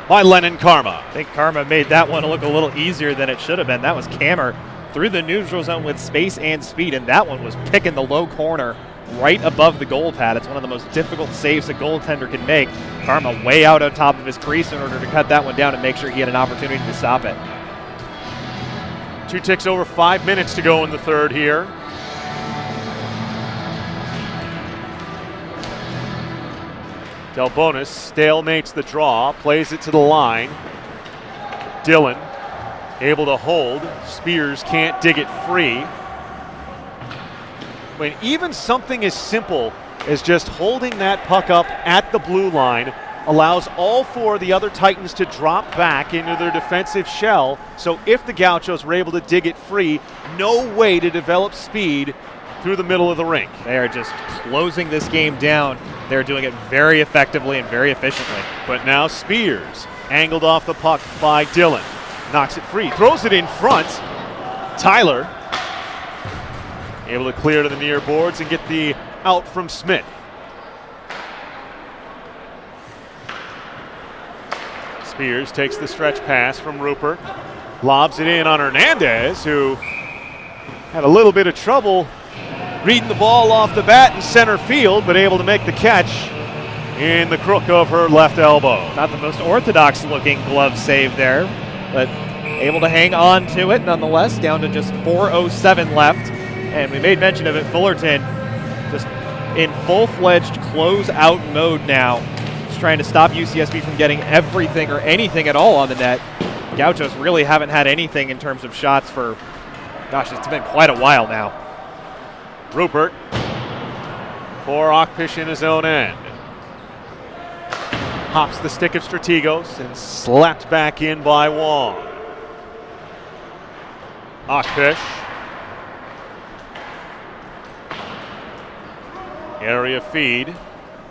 by Lennon Karma. I think Karma made that one look a little easier than it should have been. That was Kammer through the neutral zone with space and speed, and that one was picking the low corner right above the goal pad. It's one of the most difficult saves a goaltender can make. Karma way out on top of his crease in order to cut that one down and make sure he had an opportunity to stop it. 2 ticks over 5 minutes to go in the third here. Delbonis stalemates the draw, plays it to the line. Dylan able to hold. Spears can't dig it free. When even something as simple as just holding that puck up at the blue line allows all 4 of the other Titans to drop back into their defensive shell. So if the Gauchos were able to dig it free, no way to develop speed through the middle of the rink. They are just closing this game down. They're doing it very effectively and very efficiently. But now Spears, angled off the puck by Dylan, knocks it free, throws it in front. Tyler able to clear to the near boards and get the out from Smith. Spears takes the stretch pass from Rupert, lobs it in on Hernandez, who had a little bit of trouble reading the ball off the bat in center field, but able to make the catch in the crook of her left elbow. Not the most orthodox looking glove save there, but able to hang on to it nonetheless, down to just 4:07 left. And we made mention of it, Fullerton just in full-fledged close-out mode now, just trying to stop UCSB from getting everything or anything at all on the net. Gauchos really haven't had anything in terms of shots for, gosh, it's been quite a while now. Rupert for Akpish in his own end. Hops the stick of Strategos and slapped back in by Wong. Akpish. Area feed.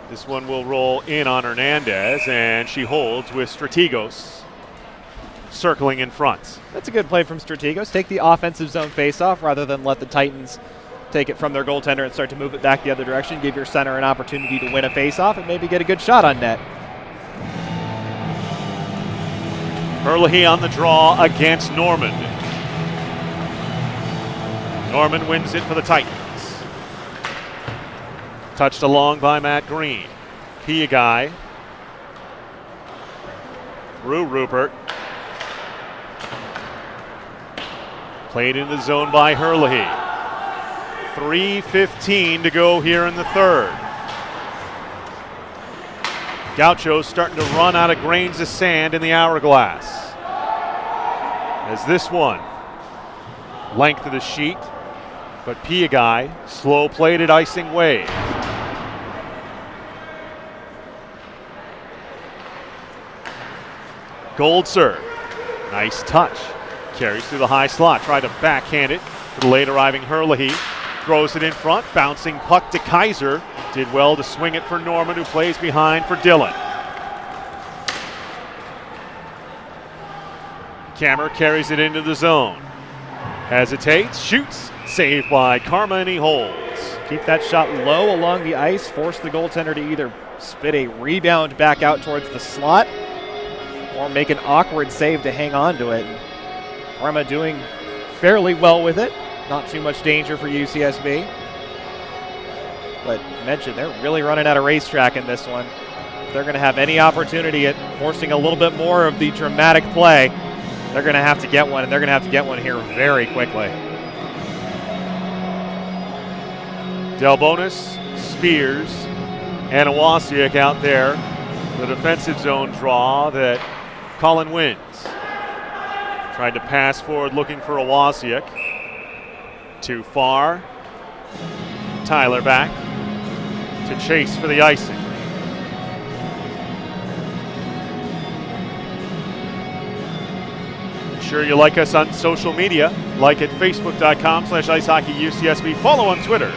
This one will roll in on Hernandez, and she holds with Strategos circling in front. That's a good play from Strategos. Take the offensive zone faceoff rather than let the Titans take it from their goaltender and start to move it back the other direction. Give your center an opportunity to win a faceoff and maybe get a good shot on net. Evelhoch on the draw against Norman. Norman wins it for the Titans. Touched along by Matt Green. Piagai through Rupert. Played in the zone by Evelhoch. 3:15 to go here in the third. Gauchos starting to run out of grains of sand in the hourglass. As this one, length of the sheet, but Piagai, slow-plated icing wave. Gold serve, nice touch. Carries through the high slot, tried to backhand it to the late arriving Evelhoch. Throws it in front, bouncing puck to Kaiser. Did well to swing it for Norman, who plays behind for Dylan. Kammer carries it into the zone. Hesitates, shoots, saved by Karma, and he holds. Keep that shot low along the ice, force the goaltender to either spit a rebound back out towards the slot or make an awkward save to hang on to it. Karma doing fairly well with it. Not too much danger for UCSB. But mentioned, they're really running out of racetrack in this one. If they're going to have any opportunity at forcing a little bit more of the dramatic play, they're going to have to get one, and they're going to have to get one here very quickly. Delbonis, Spears, and Owasiuk out there. The defensive zone draw that Colin wins. Tried to pass forward looking for Owasiuk. Too far. Tyler back to chase for the icing. sure you like us on social media. Like at facebook.com/icehockeyUCSB. Follow on Twitter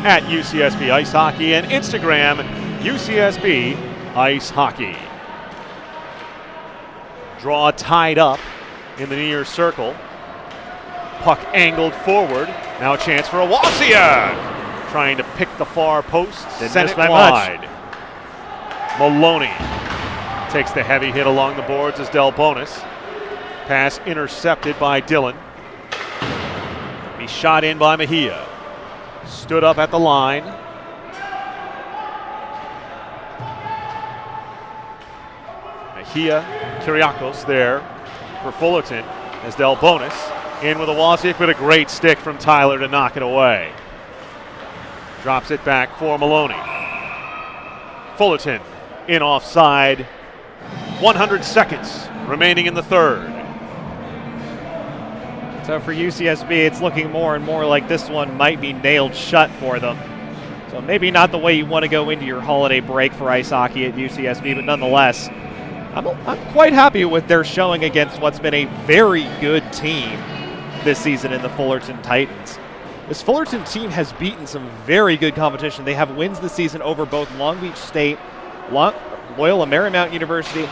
at UCSB Ice Hockey and Instagram UCSB Ice Hockey. Draw tied up in the near circle. Puck angled forward. Now a chance for Awasiak. Trying to pick the far post. Send it wide. Maloney takes the heavy hit along the boards as Delbonis. Pass intercepted by Dillon. He shot in by Mejia. Stood up at the line. Mejia, Kyriakos there for Fullerton as Delbonis in with Awasiak, with a great stick from Tyler to knock it away. Drops it back for Maloney. Fullerton in offside. 100 seconds remaining in the third. So for UCSB, it's looking more and more like this one might be nailed shut for them. So maybe not the way you want to go into your holiday break for ice hockey at UCSB, but nonetheless, I'm quite happy with their showing against what's been a very good team this season in the Fullerton Titans. This Fullerton team has beaten some very good competition. They have wins this season over both Long Beach State, Loyola Marymount University.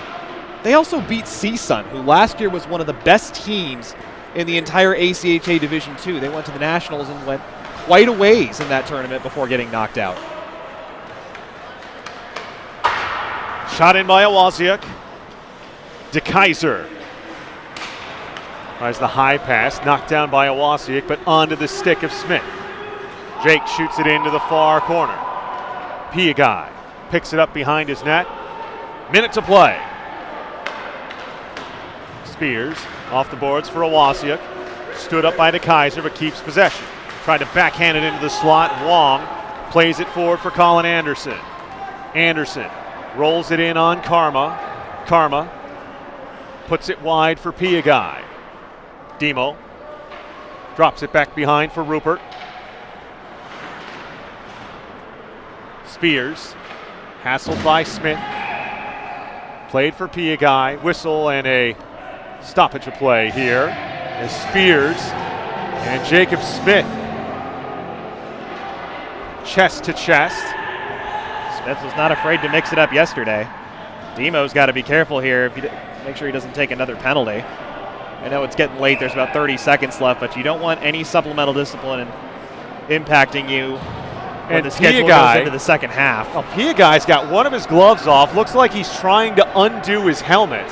They also beat CSUN, who last year was one of the best teams in the entire ACHA Division II. They went to the Nationals and went quite a ways in that tournament before getting knocked out. Shot in by Awasiak. DeKaiser tries the high pass, knocked down by Awasiak, but onto the stick of Smith. Jake shoots it into the far corner. Piagai picks it up behind his net. Minute to play. Spears off the boards for Awasiak. Stood up by DeKaiser, but keeps possession. Tried to backhand it into the slot. Wong plays it forward for Colin Anderson. Anderson rolls it in on Karma. Karma puts it wide for Piagai. Demo drops it back behind for Rupert. Spears hassled by Smith. Played for Piagai. Whistle and a stoppage of play here as Spears and Jacob Smith chest to chest. Smith was not afraid to mix it up yesterday. Demo's got to be careful here. If make sure he doesn't take another penalty. I know it's getting late. There's about 30 seconds left, but you don't want any supplemental discipline impacting you when the schedule goes into the second half. Oh, Piagai's got one of his gloves off. Looks like he's trying to undo his helmet.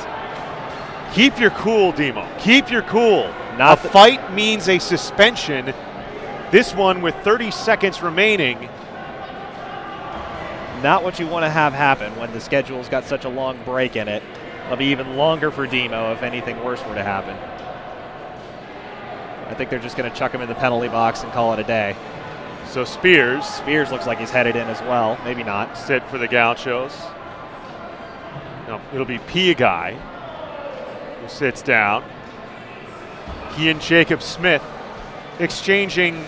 Keep your cool, Demo. Keep your cool. A fight means a suspension. This one with 30 seconds remaining. Not what you want to have happen when the schedule's got such a long break in it. It'll be even longer for Demo if anything worse were to happen. I think they're just going to chuck him in the penalty box and call it a day. So Spears looks like he's headed in as well. Maybe not. Sit for the Gauchos. No, it'll be Piagai who sits down. He and Jacob Smith exchanging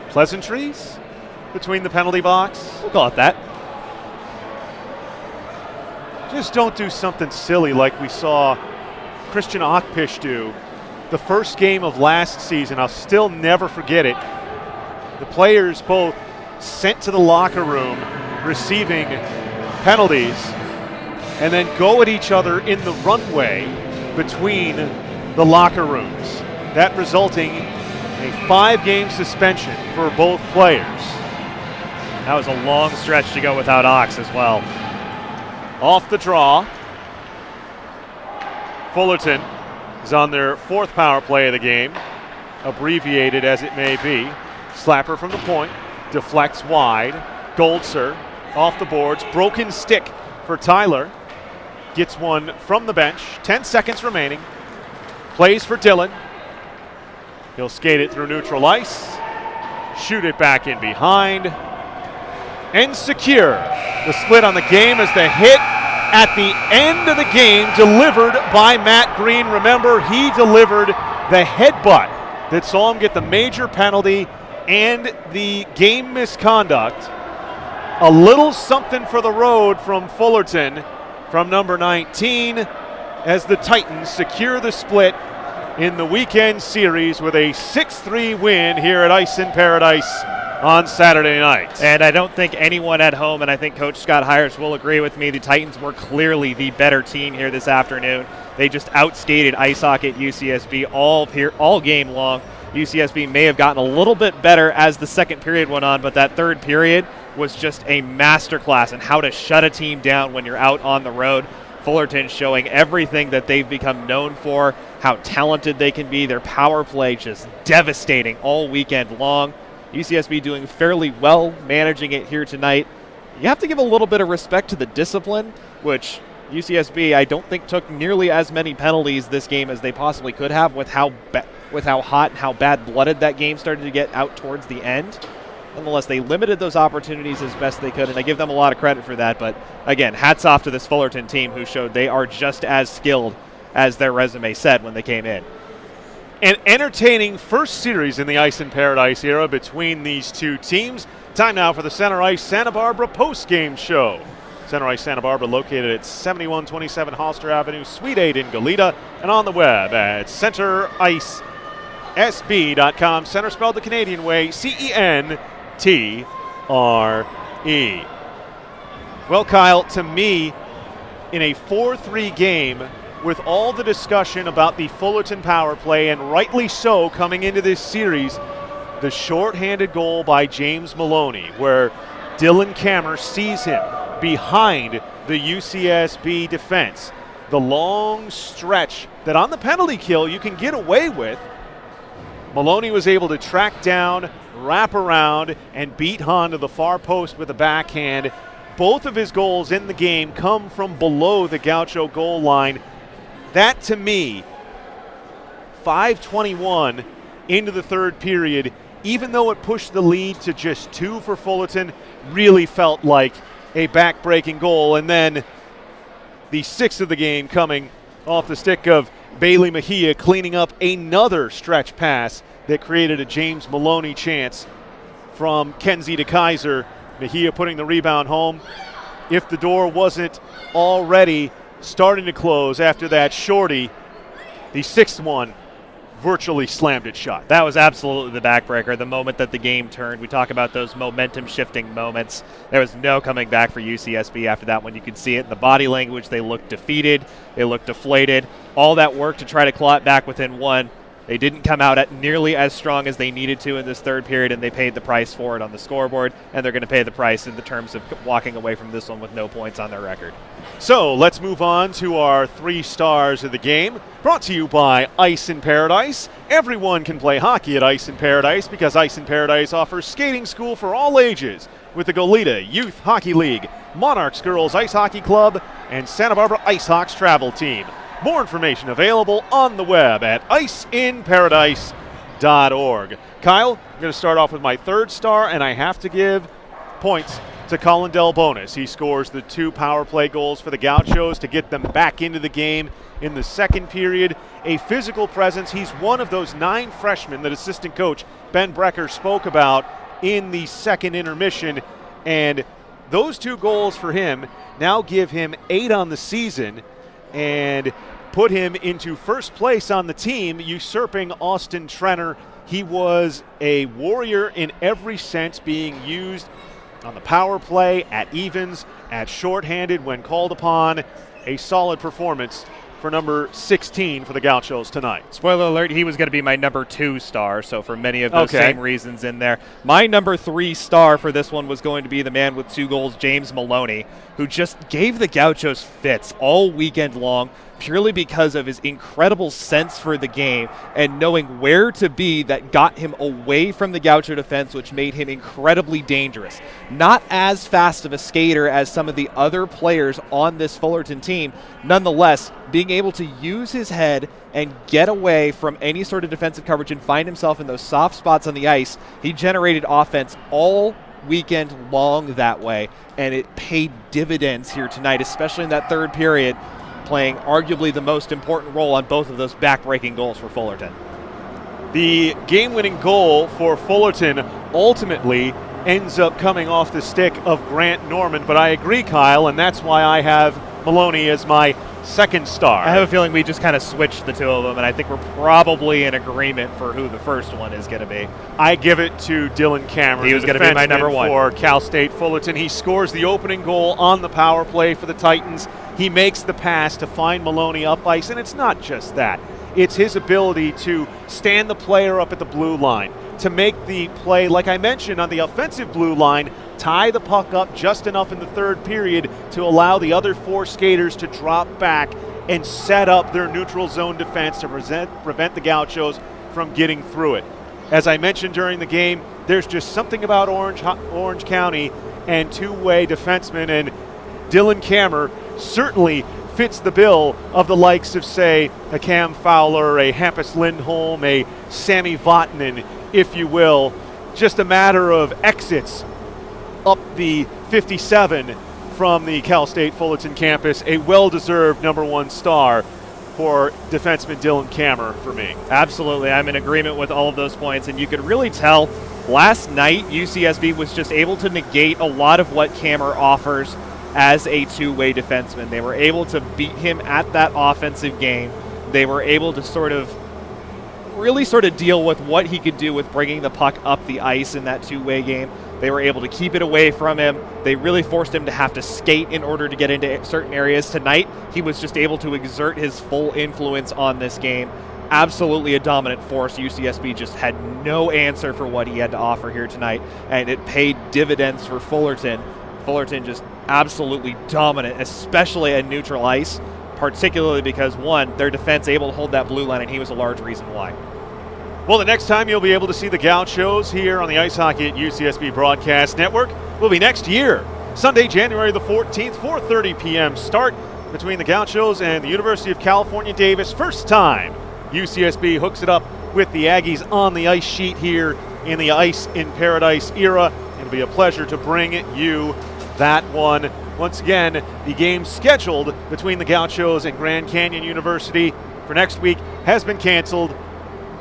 pleasantries between the penalty box. We'll call it that. Just don't do something silly like we saw Christian Akpish do the first game of last season. I'll still never forget it. The players both sent to the locker room receiving penalties and then go at each other in the runway between the locker rooms. That resulting in a 5-game suspension for both players. That was a long stretch to go without Ox as well. Off the draw. Fullerton is on their 4th power play of the game, abbreviated as it may be. Slapper from the point, deflects wide. Goldser off the boards, broken stick for Tyler. Gets one from the bench, 10 seconds remaining. Plays for Dillon. He'll skate it through neutral ice, shoot it back in behind, and secure the split on the game as the hit at the end of the game delivered by Matt Green. Remember, he delivered the headbutt that saw him get the major penalty and the game misconduct. A little something for the road from Fullerton from number 19 as the Titans secure the split in the weekend series with a 6-3 win here at Ice in Paradise on Saturday night. And I don't think anyone at home, and I think Coach Scott Hires will agree with me, the Titans were clearly the better team here this afternoon. They just outskated Ice Hockey at UCSB all game long. UCSB may have gotten a little bit better as the second period went on, but that third period was just a masterclass in how to shut a team down when you're out on the road. Fullerton showing everything that they've become known for, how talented they can be. Their power play just devastating all weekend long. UCSB doing fairly well, managing it here tonight. You have to give a little bit of respect to the discipline, which UCSB I don't think took nearly as many penalties this game as they possibly could have with how hot and how bad-blooded that game started to get out towards the end. Nonetheless, they limited those opportunities as best they could, and I give them a lot of credit for that. But again, hats off to this Fullerton team who showed they are just as skilled as their resume said when they came in. An entertaining first series in the Ice in Paradise era between these two teams. Time now for the Center Ice Santa Barbara post-game show. Center Ice Santa Barbara located at 7127 Holster Avenue, Suite 8 in Goleta, and on the web at centericesb.com. Center spelled the Canadian way, CENTRE. Well, Kyle, to me, in a 4-3 game, with all the discussion about the Fullerton power play, and rightly so coming into this series, the shorthanded goal by James Maloney, where Dylan Kammer sees him behind the UCSB defense. The long stretch that on the penalty kill you can get away with. Maloney was able to track down, wrap around, and beat Hahn to the far post with a backhand. Both of his goals in the game come from below the Gaucho goal line. That, to me, 5:21 into the third period, even though it pushed the lead to just 2 for Fullerton, really felt like a back-breaking goal. And then the 6th of the game coming off the stick of Bailey Mejia, cleaning up another stretch pass that created a James Maloney chance from Kenzie to Kaiser. Mejia putting the rebound home. If the door wasn't already starting to close after that shorty, the 6th one virtually slammed it shut. That was absolutely the backbreaker, the moment that the game turned. We talk about those momentum-shifting moments. There was no coming back for UCSB after that one. You could see it in the body language. They looked defeated. They looked deflated. All that work to try to claw it back within one. They didn't come out at nearly as strong as they needed to in this third period, and they paid the price for it on the scoreboard, and they're going to pay the price in the terms of walking away from this one with no points on their record. So let's move on to our 3 stars of the game, brought to you by Ice in Paradise. Everyone can play hockey at Ice in Paradise because Ice in Paradise offers skating school for all ages with the Goleta Youth Hockey League, Monarchs Girls Ice Hockey Club, and Santa Barbara Ice Hawks travel team. More information available on the web at iceinparadise.org. Kyle, I'm going to start off with my 3rd star, and I have to give points to Colin Del Bonis. He scores the 2 power play goals for the Gauchos to get them back into the game in the second period. A physical presence. He's one of those 9 freshmen that assistant coach Ben Brecker spoke about in the second intermission, and those 2 goals for him now give him 8 on the season and put him into first place on the team, usurping Austin Trenner. He was a warrior in every sense, being used on the power play, at evens, at shorthanded when called upon. A solid performance for number 16 for the Gauchos tonight. Spoiler alert, he was going to be my number 2 star, so for many of those same reasons in there. My number 3 star for this one was going to be the man with 2 goals, James Maloney, who just gave the Gauchos fits all weekend long, purely because of his incredible sense for the game and knowing where to be that got him away from the Gaucho defense, which made him incredibly dangerous. Not as fast of a skater as some of the other players on this Fullerton team, nonetheless, being able to use his head and get away from any sort of defensive coverage and find himself in those soft spots on the ice, he generated offense all weekend long that way, and it paid dividends here tonight, especially in that third period, playing arguably the most important role on both of those back-breaking goals for Fullerton. The game-winning goal for Fullerton ultimately ends up coming off the stick of Grant Norman, but I agree, Kyle, and that's why I have Maloney as my second star. I have a feeling we just kind of switched the two of them, and I think we're probably in agreement for who the first one is going to be. I give it to Dylan Cameron. He was going to be my number one. For Cal State Fullerton. He scores the opening goal on the power play for the Titans. He makes the pass to find Maloney up ice, and it's not just that. It's his ability to stand the player up at the blue line, to make the play, like I mentioned, on the offensive blue line, tie the puck up just enough in the third period to allow the other four skaters to drop back and set up their neutral zone defense to prevent the Gauchos from getting through it. As I mentioned during the game, there's just something about Orange County and two-way defensemen, and Dylan Cameron certainly fits the bill of the likes of, say, a Cam Fowler, a Hampus Lindholm, a Sammy Vatanen, if you will. Just a matter of exits up the 57 from the Cal State Fullerton campus. A well-deserved number one star for defenseman Dylan Cameron for me. Absolutely. I'm in agreement with all of those points, and you could really tell last night UCSB was just able to negate a lot of what Cameron offers as a two-way defenseman. They were able to beat him at that offensive game. They were able to really deal with what he could do with bringing the puck up the ice in that two-way game. They were able to keep it away from him. They really forced him to have to skate in order to get into certain areas. Tonight, he was just able to exert his full influence on this game. Absolutely a dominant force. UCSB just had no answer for what he had to offer here tonight, and it paid dividends for Fullerton. Fullerton just absolutely dominant, especially at neutral ice, particularly because, one, their defense able to hold that blue line, and he was a large reason why. Well, the next time you'll be able to see the Gauchos here on the Ice Hockey at UCSB Broadcast Network will be next year, Sunday, January the 14th, 4:30 p.m. start between the Gauchos and the University of California, Davis. First time UCSB hooks it up with the Aggies on the ice sheet here in the Ice in Paradise era. It'll be a pleasure to bring you that one. Once again, the game scheduled between the Gauchos and Grand Canyon University for next week has been canceled.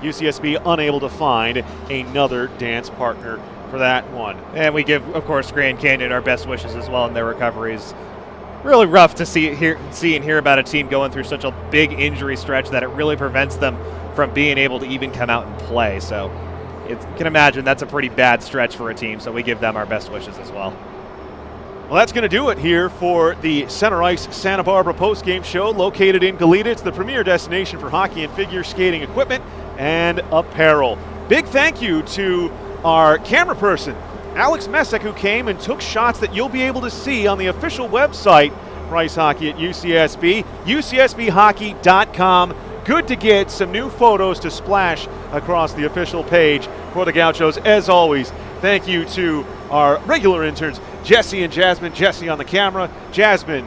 UCSB unable to find another dance partner for that one. And we give, of course, Grand Canyon our best wishes as well in their recoveries. Really rough to see and hear about a team going through such a big injury stretch that it really prevents them from being able to even come out and play. So you can imagine that's a pretty bad stretch for a team, so we give them our best wishes as well. Well, that's going to do it here for the Center Ice Santa Barbara postgame show located in Goleta. It's the premier destination for hockey and figure skating equipment and apparel. Big thank you to our camera person, Alex Messick, who came and took shots that you'll be able to see on the official website for Ice Hockey at UCSB, ucsbhockey.com. Good to get some new photos to splash across the official page for the Gauchos. As always, thank you to our regular interns, Jesse and Jasmine. Jesse on the camera, Jasmine,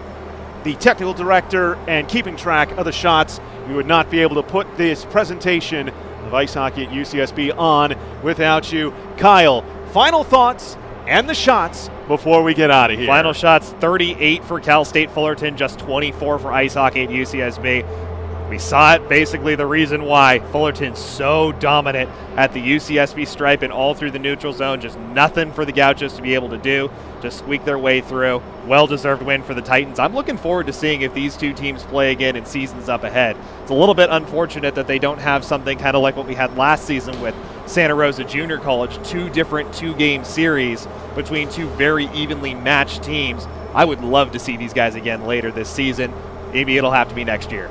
the technical director and keeping track of the shots. We would not be able to put this presentation of Ice Hockey at UCSB on without you. Kyle, final thoughts and the shots before we get out of here. Final shots, 38 for Cal State Fullerton, just 24 for Ice Hockey at UCSB. We saw it, basically the reason why Fullerton's so dominant at the UCSB stripe and all through the neutral zone. Just nothing for the Gauchos to be able to do. Just squeak their way through. Well-deserved win for the Titans. I'm looking forward to seeing if these two teams play again in seasons up ahead. It's a little bit unfortunate that they don't have something kind of like what we had last season with Santa Rosa Junior College, two different two-game series between two very evenly matched teams. I would love to see these guys again later this season. Maybe it'll have to be next year.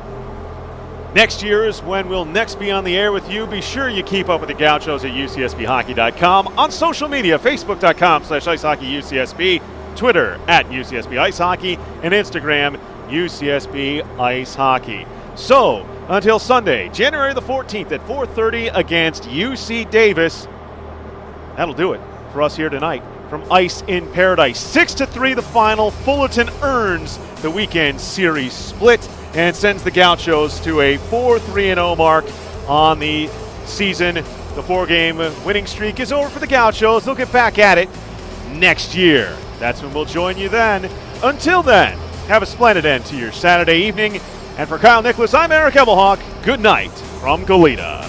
Next year is when we'll next be on the air with you. Be sure you keep up with the Gauchos at ucsbhockey.com, on social media, facebook.com/icehockeyucsb, Twitter at UCSB Ice Hockey, and Instagram, UCSB Ice Hockey. So, until Sunday, January the 14th at 4:30 against UC Davis, that'll do it for us here tonight from Ice in Paradise. 6-3 the final. Fullerton earns the weekend series split and sends the Gauchos to a 4-3-0 mark on the season. The four-game winning streak is over for the Gauchos. They'll get back at it next year. That's when we'll join you then. Until then, have a splendid end to your Saturday evening. And for Kyle Nicolas, I'm Eric Evelhoch. Good night from Goleta.